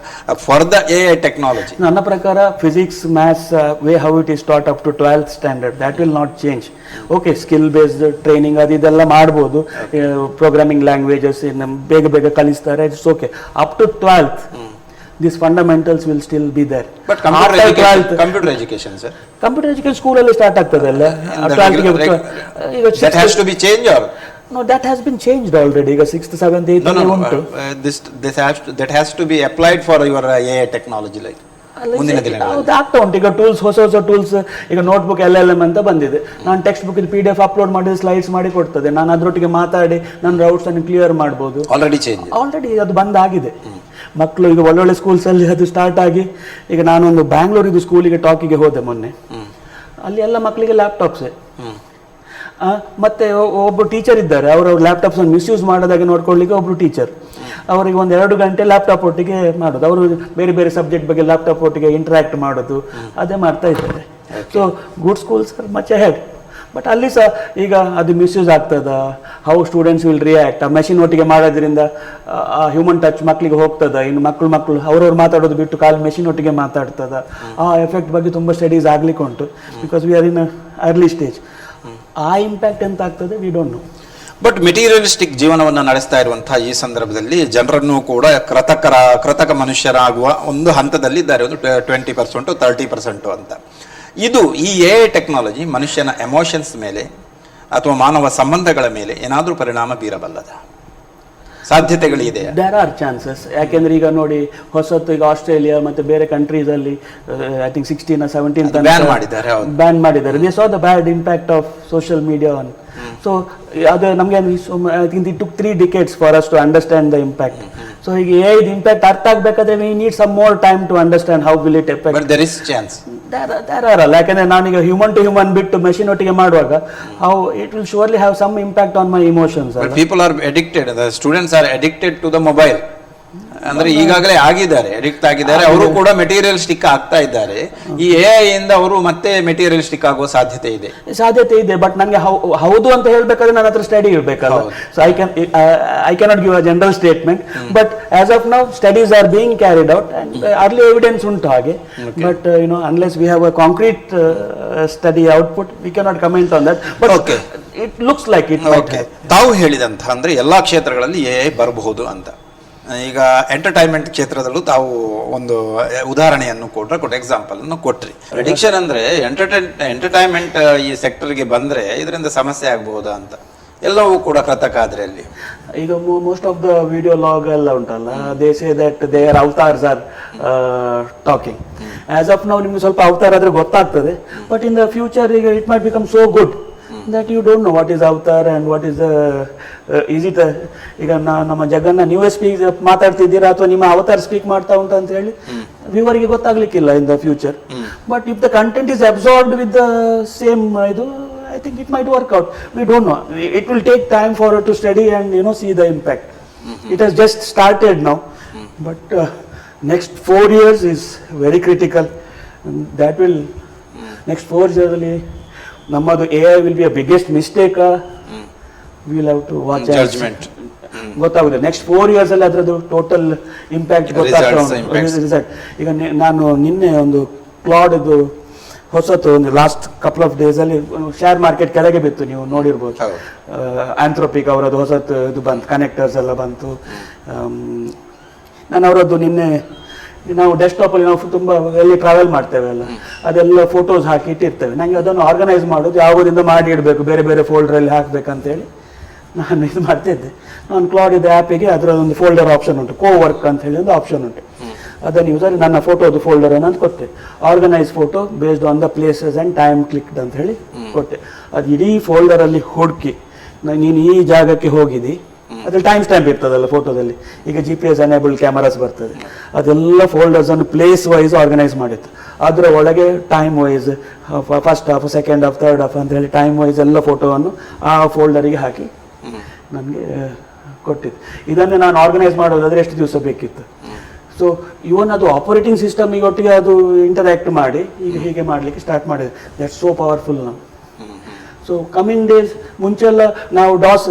for the AI technology ನನ್ನ ಪ್ರಕಾರ physics, maths, way how it is taught up to 12th standard, that will not change. Okay, skill based training ಅದು ಇದೆಲ್ಲ ಮಾಡ್ಬೋದು, ಪ್ರೋಗ್ರಾಮಿಂಗ್ ಲ್ಯಾಂಗ್ವೇಜಸ್ ಬೇಗ ಬೇಗ ಕಲಿಸ್ತಾರೆ, it's okay. Up to 12th these fundamentals will still be there. But computer education sir, computer education school alli start agtadalla, that has to be changed or no, that has been changed already. Iga 6th 7th 8th no, that has to be applied for your AI technology, like ಮುಂದಿನ ದಿನಗಳಲ್ಲಿ ಆಗ್ತಾ ಉಂಟು. ಈಗ ಟೂಲ್ಸ್, ಹೊಸ ಹೊಸ ಟೂಲ್ಸ್, ಈಗ ನೋಟ್ಬುಕ್ LLM ಅಂತ ಬಂದಿದೆ. ನಾನು ಟೆಕ್ಸ್ಟ್ ಬುಕ್ PDF ಅಪ್ಲೋಡ್ ಮಾಡಿ ಸ್ಲೈಡ್ಸ್ ಮಾಡಿ ಕೊಡ್ತದೆ, ನಾನು ಅದರೊಟ್ಟಿಗೆ ಮಾತಾಡಿ ನನ್ನ ಡೌಟ್ಸ್ ಅನ್ನು ಕ್ಲಿಯರ್ ಮಾಡ್ಬೋದು. ಆಲ್ರೆಡಿ ಅದು ಬಂದಾಗಿದೆ. ಮಕ್ಕಳು ಈಗ ಒಳ್ಳೊಳ್ಳೆ ಸ್ಕೂಲ್ಸಲ್ಲಿ ಅದು ಸ್ಟಾರ್ಟ್ ಆಗಿ, ಈಗ ನಾನೊಂದು ಬ್ಯಾಂಗ್ಳೂರಿದು ಸ್ಕೂಲಿಗೆ ಟಾಕಿಗೆ ಹೋದೆ ಮೊನ್ನೆ, ಅಲ್ಲಿ ಎಲ್ಲ ಮಕ್ಕಳಿಗೆ ಲ್ಯಾಪ್ಟಾಪ್ಸೇ. ಮತ್ತೆ ಒಬ್ಬರು ಟೀಚರ್ ಇದ್ದಾರೆ, ಅವರು ಲ್ಯಾಪ್ಟಾಪ್ಸ್ ಮಿಸ್ಯೂಸ್ ಮಾಡೋದಾಗೆ ನೋಡ್ಕೊಳ್ಳಿಕ್ಕೆ ಒಬ್ರು ಟೀಚರ್, ಅವರಿಗೆ 1-2 ಗಂಟೆ ಲ್ಯಾಪ್ಟಾಪ್ ಒಟ್ಟಿಗೆ ಮಾಡೋದು, ಅವರು ಬೇರೆ ಬೇರೆ ಸಬ್ಜೆಕ್ಟ್ ಬಗ್ಗೆ ಲ್ಯಾಪ್ಟಾಪ್ ಒಟ್ಟಿಗೆ ಇಂಟ್ರಾಕ್ಟ್ ಮಾಡೋದು, ಅದೇ ಮಾಡ್ತಾ ಇದ್ದಾರೆ. So good schools are much ahead. But ಅಲ್ಲಿ ಸಹ ಈಗ ಅದು ಮಿಸ್ಯೂಸ್ ಆಗ್ತದ, ಹೌ ಸ್ಟೂಡೆಂಟ್ಸ್ ವಿಲ್ ರಿಯಾಕ್ಟ್, ಆ ಮೆಷಿನ್ ಒಟ್ಟಿಗೆ ಮಾಡೋದ್ರಿಂದ ಹ್ಯೂಮನ್ ಟಚ್ ಮಕ್ಕಳಿಗೆ ಹೋಗ್ತದ, ಇನ್ನು ಮಕ್ಕಳು ಅವ್ರವ್ರು ಮಾತಾಡೋದು ಬಿಟ್ಟು ಕಾಲು ಮೆಷಿನ್ ಒಟ್ಟಿಗೆ ಮಾತಾಡ್ತದ, ಆ ಎಫೆಕ್ಟ್ ಬಗ್ಗೆ ತುಂಬ ಸ್ಟಡೀಸ್ ಆಗ್ಲಿಕ್ಕೆ ಉಂಟು. Because we are in early stage. ಆ ಇಂಪ್ಯಾಕ್ಟ್ ಎಂತ ಆಗ್ತದೆ V don't no. But materialistic ಜೀವನವನ್ನು ನಡೆಸ್ತಾ ಇರುವಂತಹ ಈ ಸಂದರ್ಭದಲ್ಲಿ ಜನರನ್ನು ಕೂಡ ಕೃತಕ ಮನುಷ್ಯರಾಗುವ ಒಂದು ಹಂತದಲ್ಲಿ ಇದ್ದಾರೆ, ಒಂದು 20% 30% ಅಂತ. ಇದು ಈ AI ಟೆಕ್ನಾಲಜಿ ಮನುಷ್ಯನ ಎಮೋಷನ್ಸ್ ಮೇಲೆ ಅಥವಾ ಮಾನವ ಸಂಬಂಧಗಳ ಮೇಲೆ ಏನಾದರೂ ಪರಿಣಾಮ ಬೀರಬಲ್ಲದ ಸಾಧ್ಯತೆಗಳಿದೆ? There are chances. ಯಾಕೆಂದ್ರೆ ಈಗ ನೋಡಿ, ಹೊಸತ್ತು ಈಗ ಆಸ್ಟ್ರೇಲಿಯಾ ಮತ್ತೆ ಬೇರೆ ಕಂಟ್ರೀಸ್ ಅಲ್ಲಿ ಐ ಥಿಂಕ್ 16 or 17 ಬ್ಯಾನ್ ಮಾಡಿದ್ದಾರೆ. They saw the bad impact of social media on. So ಅದು ನಮಗೆ I think it took 3 decades for us to understand the impact. So ಈಗ AI ಇಂಪ್ಯಾಕ್ಟ್ ಅರ್ಥ ಆಗಬೇಕಾದ್ರೆ we need some more time to understand how will it affect. But there is chance. There are ಅಲ್ಲ, ಯಾಕಂದ್ರೆ ನಾನೀಗ ಹ್ಯೂಮನ್ ಟು ಹ್ಯೂಮನ್ ಬಿಟ್ಟು ಮೆಷಿನ್ ಒಟ್ಟಿಗೆ ಮಾಡುವಾಗ how it will surely have some impact on my emotions. But people are addicted, the students are addicted to the mobile. ಅಂದ್ರೆ ಈಗಾಗಲೇ ಅಡಿಕ್ಟ್ ಆಗಿದ್ದಾರೆ, ಅವರು ಕೂಡ ಮೆಟೀರಿಯಲಿಸ್ಟಿಕ್ ಆಗ್ತಾ ಇದ್ದಾರೆ. ಈ AI ಇಂದ ಅವರು ಮತ್ತೆ ಮೆಟೀರಿಯಲಿಸ್ಟಿಕ್ ಆಗುವ ಸಾಧ್ಯತೆ ಇದೆ. ಬಟ್ ನನಗೆ ಹೌದು ಅಂತ ಹೇಳ್ಬೇಕಾದ್ರೆ ನನ್ನ ಹತ್ರ ಸ್ಟಡಿ ಇರಬೇಕಲ್ಲ. So I cannot give a general statement. But as of now studies are being carried out and early evidence ಉಂಟು ಹಾಗೆ. But unless we have a concrete study output V cannot comment on that. But it looks like it. ತಾವು ಹೇಳಿದಂತ ಅಂದ್ರೆ ಎಲ್ಲಾ ಕ್ಷೇತ್ರಗಳಲ್ಲಿ AI ಬರಬಹುದು ಅಂತ. ಈಗ ಎಂಟರ್ಟೈನ್ಮೆಂಟ್ ಕ್ಷೇತ್ರದಲ್ಲೂ ತಾವು ಒಂದು ಉದಾಹರಣೆಯನ್ನು ಎಕ್ಸಾಂಪಲ್ ಅನ್ನು ಕೊಟ್ರಿ. ಪ್ರೆಡಿಕ್ಷನ್ ಅಂದ್ರೆ ಎಂಟರ್ಟೈನ್ಮೆಂಟ್ ಈ ಸೆಕ್ಟರ್ಗೆ ಬಂದ್ರೆ ಇದರಿಂದ ಸಮಸ್ಯೆ ಆಗಬಹುದಾ ಅಂತ. ಎಲ್ಲವೂ ಕೂಡ ಕೃತಕ ಆದ್ರೆ ಅಲ್ಲಿ ಈಗ most of the video log ಎಲ್ಲ ಉಂಟಲ್ಲ, they say that their avatars are talking. As of ನಾವು ನಿಮ್ಗೆ ಸ್ವಲ್ಪ ಅವತಾರ ಆದ್ರೆ ಗೊತ್ತಾಗ್ತದೆ, ಬಟ್ ಇನ್ ದ ಫ್ಯೂಚರ್ ಈಗ it might become so good that you don't know what is avatar and what is is it ಈಗ ನಮ್ಮ ಜಗನ್ನ ನೀವೇ ಮಾತಾಡ್ತಿದ್ದೀರಾ ಅಥವಾ ನಿಮ್ಮ ಅವತಾರ್ ಸ್ಪೀಕ್ ಮಾಡ್ತಾ ಉಂಟು ಅಂತ ಹೇಳಿ ವ್ಯೂವರಿಗೆ ಗೊತ್ತಾಗ್ಲಿಕ್ಕಿಲ್ಲ in the future. But if the content is absorbed with the same ಇದು, I think it might work out. We don't know. It will take time for her to study and see the impact. It has just started now, but next 4 years is very critical. That will, next 4 years ಅಲ್ಲಿ ನಮ್ಮದು AI will be a biggest mistake. We will have to watch judgement ಗೊತ್ತಾಗುತ್ತೆ. ನೆಕ್ಸ್ಟ್ 4 years ಅಲ್ಲಿ ಅದರದ್ದು ಟೋಟಲ್ ಇಂಪ್ಯಾಕ್ಟ್ ಗೊತ್ತಾಗ್ತಾ ಉಂಟು. ರಿಸಲ್ಟ್ ಈಗ ನಾನು ನಿನ್ನೆ ಒಂದು ಕ್ಲಾಡ್ದು ಹೊಸತು ಒಂದು ಲಾಸ್ಟ್ ಕಪಲ್ ಆಫ್ ಡೇಸ್ ಅಲ್ಲಿ ಶೇರ್ ಮಾರ್ಕೆಟ್ ಕೆಳಗೆ ಬಿತ್ತು, ನೀವು ನೋಡಿರ್ಬೋದು. ಆಂಥ್ರೋಪಿಕ್ ಅವರದ್ದು ಹೊಸತು ಇದು ಬಂತು, ಕನೆಕ್ಟರ್ಸ್ ಎಲ್ಲ ಬಂತು. ನಾನು ಅವರದ್ದು ನಿನ್ನೆ, ನಾವು ಡೆಸ್ಕ್ಟಾಪಲ್ಲಿ ನಾವು ತುಂಬ ಎಲ್ಲಿ ಟ್ರಾವೆಲ್ ಮಾಡ್ತೇವೆ ಅಲ್ಲ, ಅದೆಲ್ಲ ಫೋಟೋಸ್ ಹಾಕಿ ಇಟ್ಟಿರ್ತೇವೆ. ನನಗೆ ಅದನ್ನು ಆರ್ಗನೈಸ್ ಮಾಡೋದು ಯಾವುದರಿಂದ ಮಾಡಿ ಇಡಬೇಕು, ಬೇರೆ ಬೇರೆ ಫೋಲ್ಡರಲ್ಲಿ ಹಾಕಬೇಕಂತೇಳಿ ನಾನು ಇದು ಮಾಡ್ತಿದ್ದೆ. ನಾನು ಕ್ಲಾಡ್ ಇದೆ ಆ್ಯಪಿಗೆ ಅದರ ಒಂದು ಫೋಲ್ಡರ್ ಆಪ್ಷನ್ ಉಂಟು, ಕೋ ವರ್ಕ್ ಅಂತ ಹೇಳಿ ಒಂದು ಆಪ್ಷನ್ ಉಂಟು. ಅದನ್ನು ಯೂಸರ್ ನನ್ನ ಫೋಟೋದು ಫೋಲ್ಡರ್ ಅಂತ ಕೊಟ್ಟೆ, organise photo based on the places and time clicked ಅಂತ ಹೇಳಿ ಕೊಟ್ಟೆ. ಅದು ಇಡೀ ಫೋಲ್ಡರಲ್ಲಿ ಹುಡುಕಿ ನೀನು ಈ ಜಾಗಕ್ಕೆ ಹೋಗಿದ್ದಿ, ಅದ್ರಲ್ಲಿ ಟೈಮ್ ಸ್ಟ್ಯಾಂಪ್ ಇರ್ತದಲ್ಲ ಫೋಟೋದಲ್ಲಿ, ಈಗ GPS ಎನೇಬಲ್ಡ್ ಕ್ಯಾಮರಾಸ್ ಬರ್ತದೆ, ಅದೆಲ್ಲ ಫೋಲ್ಡರ್ಸನ್ನು ಪ್ಲೇಸ್ ವೈಸ್ ಆರ್ಗನೈಸ್ ಮಾಡಿತ್ತು. ಅದರ ಒಳಗೆ time wise first half, second half, third half ಅಂತ ಹೇಳಿ ಟೈಮ್ ವೈಸ್ ಎಲ್ಲ ಫೋಟೋವನ್ನು ಆ ಫೋಲ್ಡರಿಗೆ ಹಾಕಿ ನನಗೆ ಕೊಟ್ಟಿದ್ದು. ಇದನ್ನೇ ನಾನು ಆರ್ಗನೈಸ್ ಮಾಡೋದಾದರೆ ಎಷ್ಟು ದಿವಸ ಬೇಕಿತ್ತು. ಸೊ ಇವನ್ ಅದು ಆಪರೇಟಿಂಗ್ ಸಿಸ್ಟಮ್ ಈಗ ಒಟ್ಟಿಗೆ ಅದು ಇಂಟರ್ಯಾಕ್ಟ್ ಮಾಡಿ ಈಗ ಹೀಗೆ ಮಾಡಲಿಕ್ಕೆ ಸ್ಟಾರ್ಟ್ ಮಾಡಿದೆ. ದಟ್ಸ್ ಸೋ ಪವರ್ಫುಲ್ ನಾವು. ಸೊ ಕಮಿಂಗ್ ಡೇಸ್ ಮುಂಚೆಲ್ಲ ನಾವು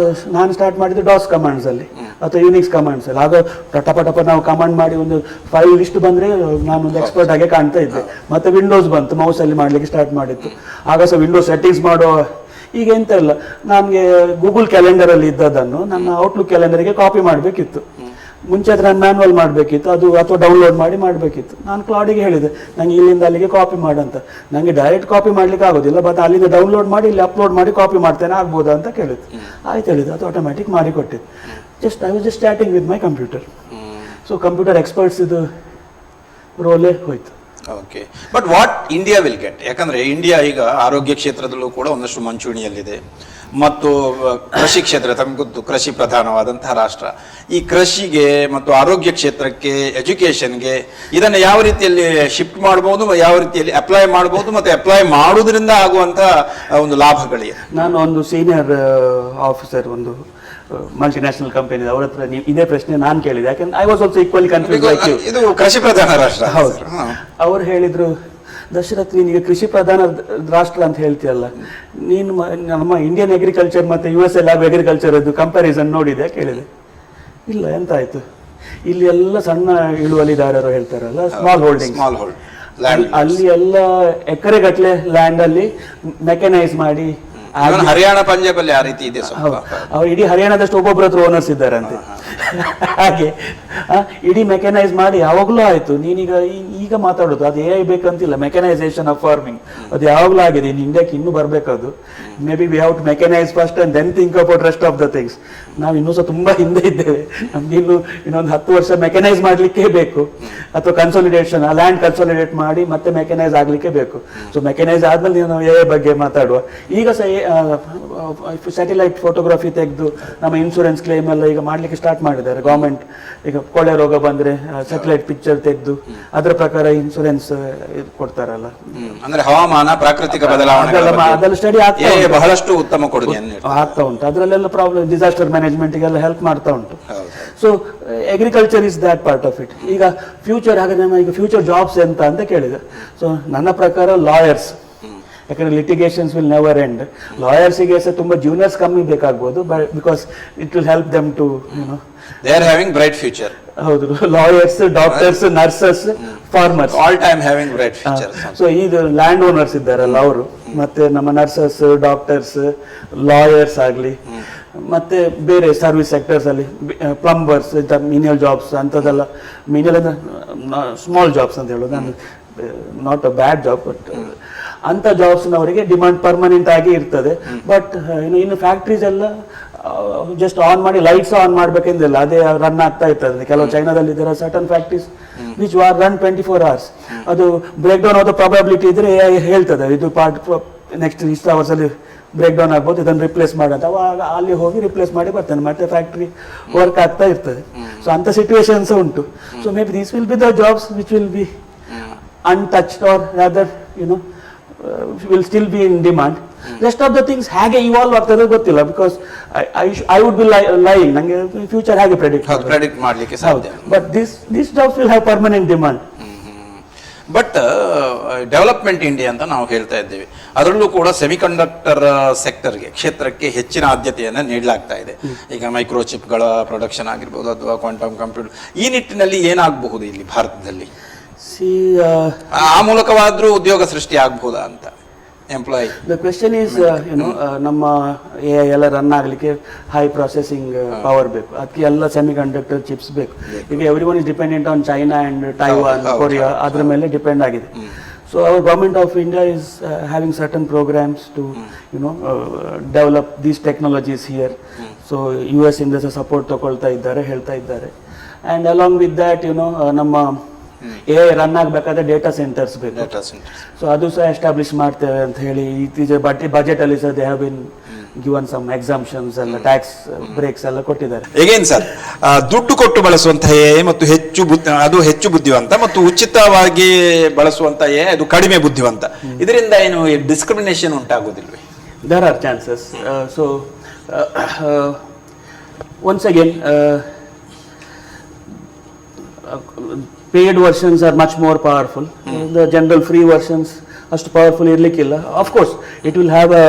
ನಾನು ಸ್ಟಾರ್ಟ್ ಮಾಡಿದ್ದು ಡಾಸ್ ಕಮಾಂಡ್ಸಲ್ಲಿ ಅಥವಾ ಯುನಿಕ್ಸ್ ಕಮಾಂಡ್ಸಲ್ಲಿ. ಆಗ ಟಪ ನಾವು ಕಮಾಂಡ್ ಮಾಡಿ ಒಂದು ಫೈಲ್ ಲಿಸ್ಟ್ ಬಂದರೆ ನಾನೊಂದು ಎಕ್ಸ್ಪರ್ಟ್ ಆಗಿ ಕಾಣ್ತಾ ಇದ್ದೆ. ಮತ್ತು ವಿಂಡೋಸ್ ಬಂತು, ಮೌಸಲ್ಲಿ ಮಾಡಲಿಕ್ಕೆ ಸ್ಟಾರ್ಟ್ ಮಾಡಿತ್ತು. ಆಗ ಸಹ ವಿಂಡೋಸ್ ಸೆಟ್ಟಿಂಗ್ಸ್ ಮಾಡೋ, ಈಗ ಎಂತ ಇಲ್ಲ, ನನಗೆ ಗೂಗಲ್ ಕ್ಯಾಲೆಂಡರಲ್ಲಿ ಇದ್ದದನ್ನು ನನ್ನ ಔಟ್ಲುಕ್ ಕ್ಯಾಲೆಂಡರಿಗೆ ಕಾಪಿ ಮಾಡಬೇಕಿತ್ತು. ಮುಂಚೆ ಅದು ನಾನು ಮ್ಯಾನ್ಯಲ್ ಮಾಡಬೇಕಿತ್ತು, ಅದು ಅಥವಾ ಡೌನ್ಲೋಡ್ ಮಾಡಿ ಮಾಡಬೇಕಿತ್ತು. ನಾನು ಕ್ಲಾಡಿಗೆ ಹೇಳಿದೆ ನನಗೆ ಇಲ್ಲಿಂದ ಅಲ್ಲಿಗೆ ಕಾಪಿ ಮಾಡಂತ. ನನಗೆ ಡೈರೆಕ್ಟ್ ಕಾಪಿ ಮಾಡಲಿಕ್ಕೆ ಆಗೋದಿಲ್ಲ, ಬಟ್ ಅಲ್ಲಿಂದ ಡೌನ್ಲೋಡ್ ಮಾಡಿ ಇಲ್ಲಿ ಅಪ್ಲೋಡ್ ಮಾಡಿ ಕಾಪಿ ಮಾಡ್ತೇನೆ, ಆಗ್ಬೋದಾ ಅಂತ ಕೇಳಿದ್ದು. ಆಯ್ತು ಹೇಳಿದ್ದು, ಅದು ಆಟೋಮ್ಯಾಟಿಕ್ ಮಾಡಿ ಕೊಟ್ಟಿದ್ದು. I was just chatting with my computer. So computer experts ಇದು ರೋಲೇ ಹೋಯ್ತು. Okay, but what India will get, ಯಾಕಂದ್ರೆ ಇಂಡಿಯಾ ಈಗ ಆರೋಗ್ಯ ಕ್ಷೇತ್ರದಲ್ಲೂ ಕೂಡ ಒಂದಷ್ಟು ಮುಂಚೂಣಿಯಲ್ಲಿದೆ, ಮತ್ತು ಕೃಷಿ ಕ್ಷೇತ್ರ ತಮಗೆ ಗೊತ್ತು, ಕೃಷಿ ಪ್ರಧಾನವಾದಂತಹ ರಾಷ್ಟ್ರ. ಈ ಕೃಷಿಗೆ ಮತ್ತು ಆರೋಗ್ಯ ಕ್ಷೇತ್ರಕ್ಕೆ, ಎಜುಕೇಷನ್ಗೆ ಇದನ್ನು ಯಾವ ರೀತಿಯಲ್ಲಿ ಶಿಫ್ಟ್ ಮಾಡಬಹುದು, ಯಾವ ರೀತಿಯಲ್ಲಿ ಅಪ್ಲೈ ಮಾಡಬಹುದು, ಮತ್ತು ಅಪ್ಲೈ ಮಾಡುವುದರಿಂದ ಆಗುವಂತ ಒಂದು ಲಾಭಗಳಿವೆ. ನಾನು ಒಂದು ಸೀನಿಯರ್ ಆಫೀಸರ್ ಒಂದು ಮಲ್ಟಿನ್ಯಾಷನಲ್ ಕಂಪನಿ, ಅವ್ರ ಹತ್ರ ಇದೇ ಪ್ರಶ್ನೆ ನಾನು ಕೇಳಿದೆ. ಯಾಕಂದ್ರೆ I was also equally confuse like you. ಇದು ಕೃಷಿ ಪ್ರಧಾನ ರಾಷ್ಟ್ರ. ಹೌದು. ಅವ್ರು ಹೇಳಿದ್ರು, ದಶರಥ್ ನೀನೀಗ ಕೃಷಿ ಪ್ರಧಾನ ರಾಷ್ಟ್ರ ಅಂತ ಹೇಳ್ತೀಯಲ್ಲ, ನೀನು ನಮ್ಮ ಇಂಡಿಯನ್ ಅಗ್ರಿಕಲ್ಚರ್ ಮತ್ತು US ಲ್ಯಾಬ್ ಅಗ್ರಿಕಲ್ಚರ್ ಅದು ಕಂಪ್ಯಾರಿಸನ್ ನೋಡಿದೆ ಕೇಳಿದೆ. ಇಲ್ಲ, ಎಂತ ಆಯ್ತು, ಇಲ್ಲಿ ಎಲ್ಲ ಸಣ್ಣ ಇಳುವಳಿದಾರರು ಹೇಳ್ತಾರಲ್ಲ, ಸ್ಮಾಲ್ ಹೋಲ್ಡಿಂಗ್, ಅಲ್ಲಿ ಎಲ್ಲ ಎಕರೆಗಟ್ಟಲೆ ಲ್ಯಾಂಡ್ ಅಲ್ಲಿ ಮೆಕನೈಸ್ ಮಾಡಿ, ಹರಿಯಾಣ ಪಂಜಾಬ್ ಅಲ್ಲಿ ಆ ರೀತಿ ಇದೆ. ಅವ್ರು ಇಡೀ ಹರಿಯಾಣದಷ್ಟು ಒಬ್ಬೊಬ್ಬರ ಹತ್ರ ಓನರ್ಸ್ ಇದ್ದಾರಂತೆ. ಹಾಗೆ ಇಡೀ ಮೆಕನೈಸ್ ಮಾಡಿ ಯಾವಾಗಲೂ ಆಯ್ತು. ನೀನೀಗ ಈಗ ಮಾತಾಡೋದು ಅದು AI ಬೇಕಂತಿಲ್ಲ, ಮೆಕನೈಸೇಷನ್ ಆಫ್ ಫಾರ್ಮಿಂಗ್ ಅದು ಯಾವಾಗಲೂ ಆಗಿದೆ. ಇನ್ನು ಇಂಡಿಯಾಕ್ಕೆ ಇನ್ನೂ ಬರಬೇಕದು. Maybe we have to mechanise first and then think about rest of the things. ನಾವು ಇನ್ನೂ ಸಹ ತುಂಬಾ ಹಿಂದೆ ಇದ್ದೇವೆ. ನಮ್ಗೆ ಇನ್ನೊಂದು 10 ವರ್ಷ ಮೆಕನೈಸ್ ಮಾಡಲಿಕ್ಕೆ ಬೇಕು, ಅಥವಾ ಕನ್ಸಾಲಿಡೇಷನ್, ಆ ಲ್ಯಾಂಡ್ ಕನ್ಸಾಲಿಡೇಟ್ ಮಾಡಿ ಮತ್ತೆ ಮೆಕನೈಸ್ ಆಗಲಿಕ್ಕೆ ಬೇಕು. ಸೊ ಮೆಕನೈಸ್ ಆದ್ಮೇಲೆ ನಾವು AI ಬಗ್ಗೆ ಮಾತಾಡುವ. ಈಗ ಸಹ ಸ್ಯಾಟಲೈಟ್ ಫೋಟೋಗ್ರಫಿ ತೆಗೆದು ನಮ್ಮ ಇನ್ಶೂರೆನ್ಸ್ ಕ್ಲೇಮ್ ಎಲ್ಲ ಈಗ ಮಾಡ್ಲಿಕ್ಕೆ ಸ್ಟಾರ್ಟ್ ಮಾಡಿದ್ದಾರೆ ಗವರ್ಮೆಂಟ್. ಈಗ ಕೊಳೆ ರೋಗ ಬಂದ್ರೆ ಸ್ಯಾಟಲೈಟ್ ಪಿಕ್ಚರ್ ತೆಗೆದು ಅದರ ಪ್ರಕಾರ ಇನ್ಶೂರೆನ್ಸ್ ಕೊಡ್ತಾರಲ್ಲ. ಅಂದ್ರೆ ಹವಾಮಾನ, ಪ್ರಾಕೃತಿಕ ಬದಲಾವಣೆ ಅದೆಲ್ಲ ಸ್ಟಡಿ ಬಹಳಷ್ಟು ಉತ್ತಮ ಕೊಡುಗೆ ಆಗ್ತಾ ಉಂಟು. ಅದರಲ್ಲೆಲ್ಲ ಪ್ರಾಬ್ಲಮ್, ಡಿಸಾಸ್ಟರ್ ಮ್ಯಾನೇಜ್ಮೆಂಟ್ಗೆಲ್ಲ ಹೆಲ್ಪ್ ಮಾಡ್ತಾ ಉಂಟು. So agriculture is that part of it. ಈಗ ಫ್ಯೂಚರ್, ಹಾಗಾದ್ರೆ ನಮ್ಮ ಈಗ ಫ್ಯೂಚರ್ ಜಾಬ್ಸ್ ಎಂತ ಅಂತ ಕೇಳಿದೆ. ಸೊ ನನ್ನ ಪ್ರಕಾರ ಲಾಯರ್ಸ್, ಯಾಕಂದ್ರೆ ಲಿಟಿಗೇಷನ್ಸ್ ವಿಲ್ ನೆವರ್ ಎಂಡ್. ಲಾಯರ್ಸಿಗೆ ಸಹ ತುಂಬ ಜೂನಿಯರ್ಸ್ ಕಮ್ಮಿ ಬೇಕಾಗ್ಬೋದು, but because it will help them to they are having bright future. ಹೌದು, lawyers, doctors, nurses, farmers, all time having bright future. So ಇದು ಲ್ಯಾಂಡ್ ಓನರ್ಸ್ ಇದ್ದಾರಲ್ಲ ಅವರು, ಮತ್ತೆ ನಮ್ಮ ನರ್ಸಸ್, ಡಾಕ್ಟರ್ಸ್, ಲಾಯರ್ಸ್ ಆಗಲಿ, ಮತ್ತೆ ಬೇರೆ ಸರ್ವಿಸ್ ಸೆಕ್ಟರ್ಸ್ ಅಲ್ಲಿ ಪ್ಲಂಬರ್ಸ್, ಮಿನಿಯಲ್ ಜಾಬ್ಸ್ ಅಂಥದ್ದೆಲ್ಲ. ಮಿನಿಯಲ್ ಅಂದ್ರೆ ಸ್ಮಾಲ್ ಜಾಬ್ಸ್ ಅಂತ ಹೇಳೋದು, ನಾನು not a bad job, but ಅಂಥ ಜಾಬ್ಸ್ನವರಿಗೆ ಡಿಮಾಂಡ್ ಪರ್ಮನೆಂಟ್ ಆಗಿ ಇರ್ತದೆ. ಬಟ್ ಇನ್ನು ಫ್ಯಾಕ್ಟ್ರೀಸ್ ಎಲ್ಲ ಜಸ್ಟ್ ಆನ್ ಮಾಡಿ ಲೈಟ್ಸ್ ಆನ್ ಮಾಡ್ಬೇಕೆಂದಿಲ್ಲ, ಅದೇ ರನ್ ಆಗ್ತಾ ಇರ್ತದೆ. ಕೆಲವು ಚೈನಾದಲ್ಲಿ ಇದ್ದಾರೆ certain factories which are run 24 hours. ಅದು ಬ್ರೇಕ್ ಡೌನ್ ಆದ ಪ್ರಾಬಬಿಲಿಟಿ ಇದ್ರೆ ಹೇಳ್ತದೆ, ಇದು ಪಾರ್ಟ್ ನೆಕ್ಸ್ಟ್ ಇಷ್ಟು ಅವರ್ಸ್ ಅಲ್ಲಿ ಬ್ರೇಕ್ ಡೌನ್ ಆಗ್ಬೋದು, ಇದನ್ನು ರಿಪ್ಲೇಸ್ ಮಾಡೋದು. ಅವಾಗ ಅಲ್ಲಿ ಹೋಗಿ ರಿಪ್ಲೇಸ್ ಮಾಡಿ ಬರ್ತಾನೆ, ಮತ್ತೆ ಫ್ಯಾಕ್ಟ್ರಿ ವರ್ಕ್ ಆಗ್ತಾ ಇರ್ತದೆ. ಸೊ ಅಂಥ ಸಿಚುವೇಶನ್ಸ್ ಉಂಟು. So may be these will be the jobs which will be untouched, or rather will still be in demand. Rest of the things ಹೇಗೆ ಇವಾಲ್ವ್ ಆಗ್ತದೆ ಗೊತ್ತಿಲ್ಲ, because I would be lying, ನನಗೆ ಫ್ಯೂಚರ್ ಹೇಗೆ ಪ್ರೆಡಿಕ್ಟ್ ಮಾಡಲಿಕ್ಕೆ ಸಾಧ್ಯ. But this jobs will have permanent demand. But development India ಅಂತ ನಾವು ಹೇಳ್ತಾ ಇದ್ದೇವೆ, ಅದರಲ್ಲೂ ಕೂಡ ಸೆಮಿಕಂಡಕ್ಟರ್ ಕ್ಷೇತ್ರಕ್ಕೆ ಹೆಚ್ಚಿನ ಆದ್ಯತೆಯನ್ನು ನೀಡಲಾಗ್ತಾ ಇದೆ. ಈಗ ಮೈಕ್ರೋಚಿಪ್ಗಳ ಪ್ರೊಡಕ್ಷನ್ ಆಗಿರ್ಬೋದು ಅಥವಾ ಕ್ವಾಂಟಮ್ ಕಂಪ್ಯೂಟರ್, ಈ ನಿಟ್ಟಿನಲ್ಲಿ ಏನಾಗಬಹುದು ಇಲ್ಲಿ ಭಾರತದಲ್ಲಿ? ಆ ಮೂಲಕವಾದ್ರೂ ಉದ್ಯೋಗ ಸೃಷ್ಟಿ ಆಗಬಹುದಾ ಅಂತ ಎಂಪ್ಲಾಯ್. ದ ಕ್ವೆಶ್ಚನ್ ಈಸ್ ನಮ್ಮ AI ಎಲ್ಲ ರನ್ ಆಗಲಿಕ್ಕೆ ಹೈ ಪ್ರೊಸೆಸಿಂಗ್ ಪವರ್ ಬೇಕು, ಅದಕ್ಕೆ ಎಲ್ಲ ಸೆಮಿ ಕಂಡಕ್ಟರ್ ಚಿಪ್ಸ್ ಬೇಕು. ಈಗ everyone is dependent on China and Taiwan, Korea, ಅದ್ರ ಮೇಲೆ ಡಿಪೆಂಡ್ ಆಗಿದೆ. So our government of India is having certain programmes to develop these technologies here. So US ಇಂದ ಸಹ ಸಪೋರ್ಟ್ ತಗೊಳ್ತಾ ಇದ್ದಾರೆ, ಹೇಳ್ತಾ ಇದ್ದಾರೆ. ಆ್ಯಂಡ್ ಅಲಾಂಗ್ ವಿತ್ ದ್ಯಾಟ್ ನಮ್ಮ AI ರನ್ ಆಗಬೇಕಾದ್ರೆ ಡೇಟಾ ಸೆಂಟರ್ಸ್ ಬೇಕು. ಸೊ ಅದು ಸಹ ಎಸ್ಟಾಬ್ಲಿಷ್ ಮಾಡ್ತೇವೆ ಅಂತ ಹೇಳಿ ಇತ್ತೀಚೆಗೆ ಬಜೆಟ್ ಅಲ್ಲಿ ಸಹ they have been given some exemptions ಎಲ್ಲ, ಟ್ಯಾಕ್ಸ್ ಬ್ರೇಕ್ಸ್ ಎಲ್ಲ ಕೊಟ್ಟಿದ್ದಾರೆ. ಹೇಗೇನು ಸರ್, ದುಡ್ಡು ಕೊಟ್ಟು ಬಳಸುವಂತಹ AI ಮತ್ತು ಅದು ಹೆಚ್ಚು ಬುದ್ಧಿವಂತ ಮತ್ತು ಉಚಿತವಾಗಿ ಬಳಸುವಂತಹ AI ಅದು ಕಡಿಮೆ ಬುದ್ಧಿವಂತ, ಇದರಿಂದ ಏನು ಡಿಸ್ಕ್ರಿಮಿನೇಷನ್ ಉಂಟಾಗೋದಿಲ್ವೇ? There are chances. So once again paid versions are much more powerful. The general free versions ಅಷ್ಟು ಪವರ್ಫುಲ್ ಇರಲಿಕ್ಕಿಲ್ಲ. Of course it will have a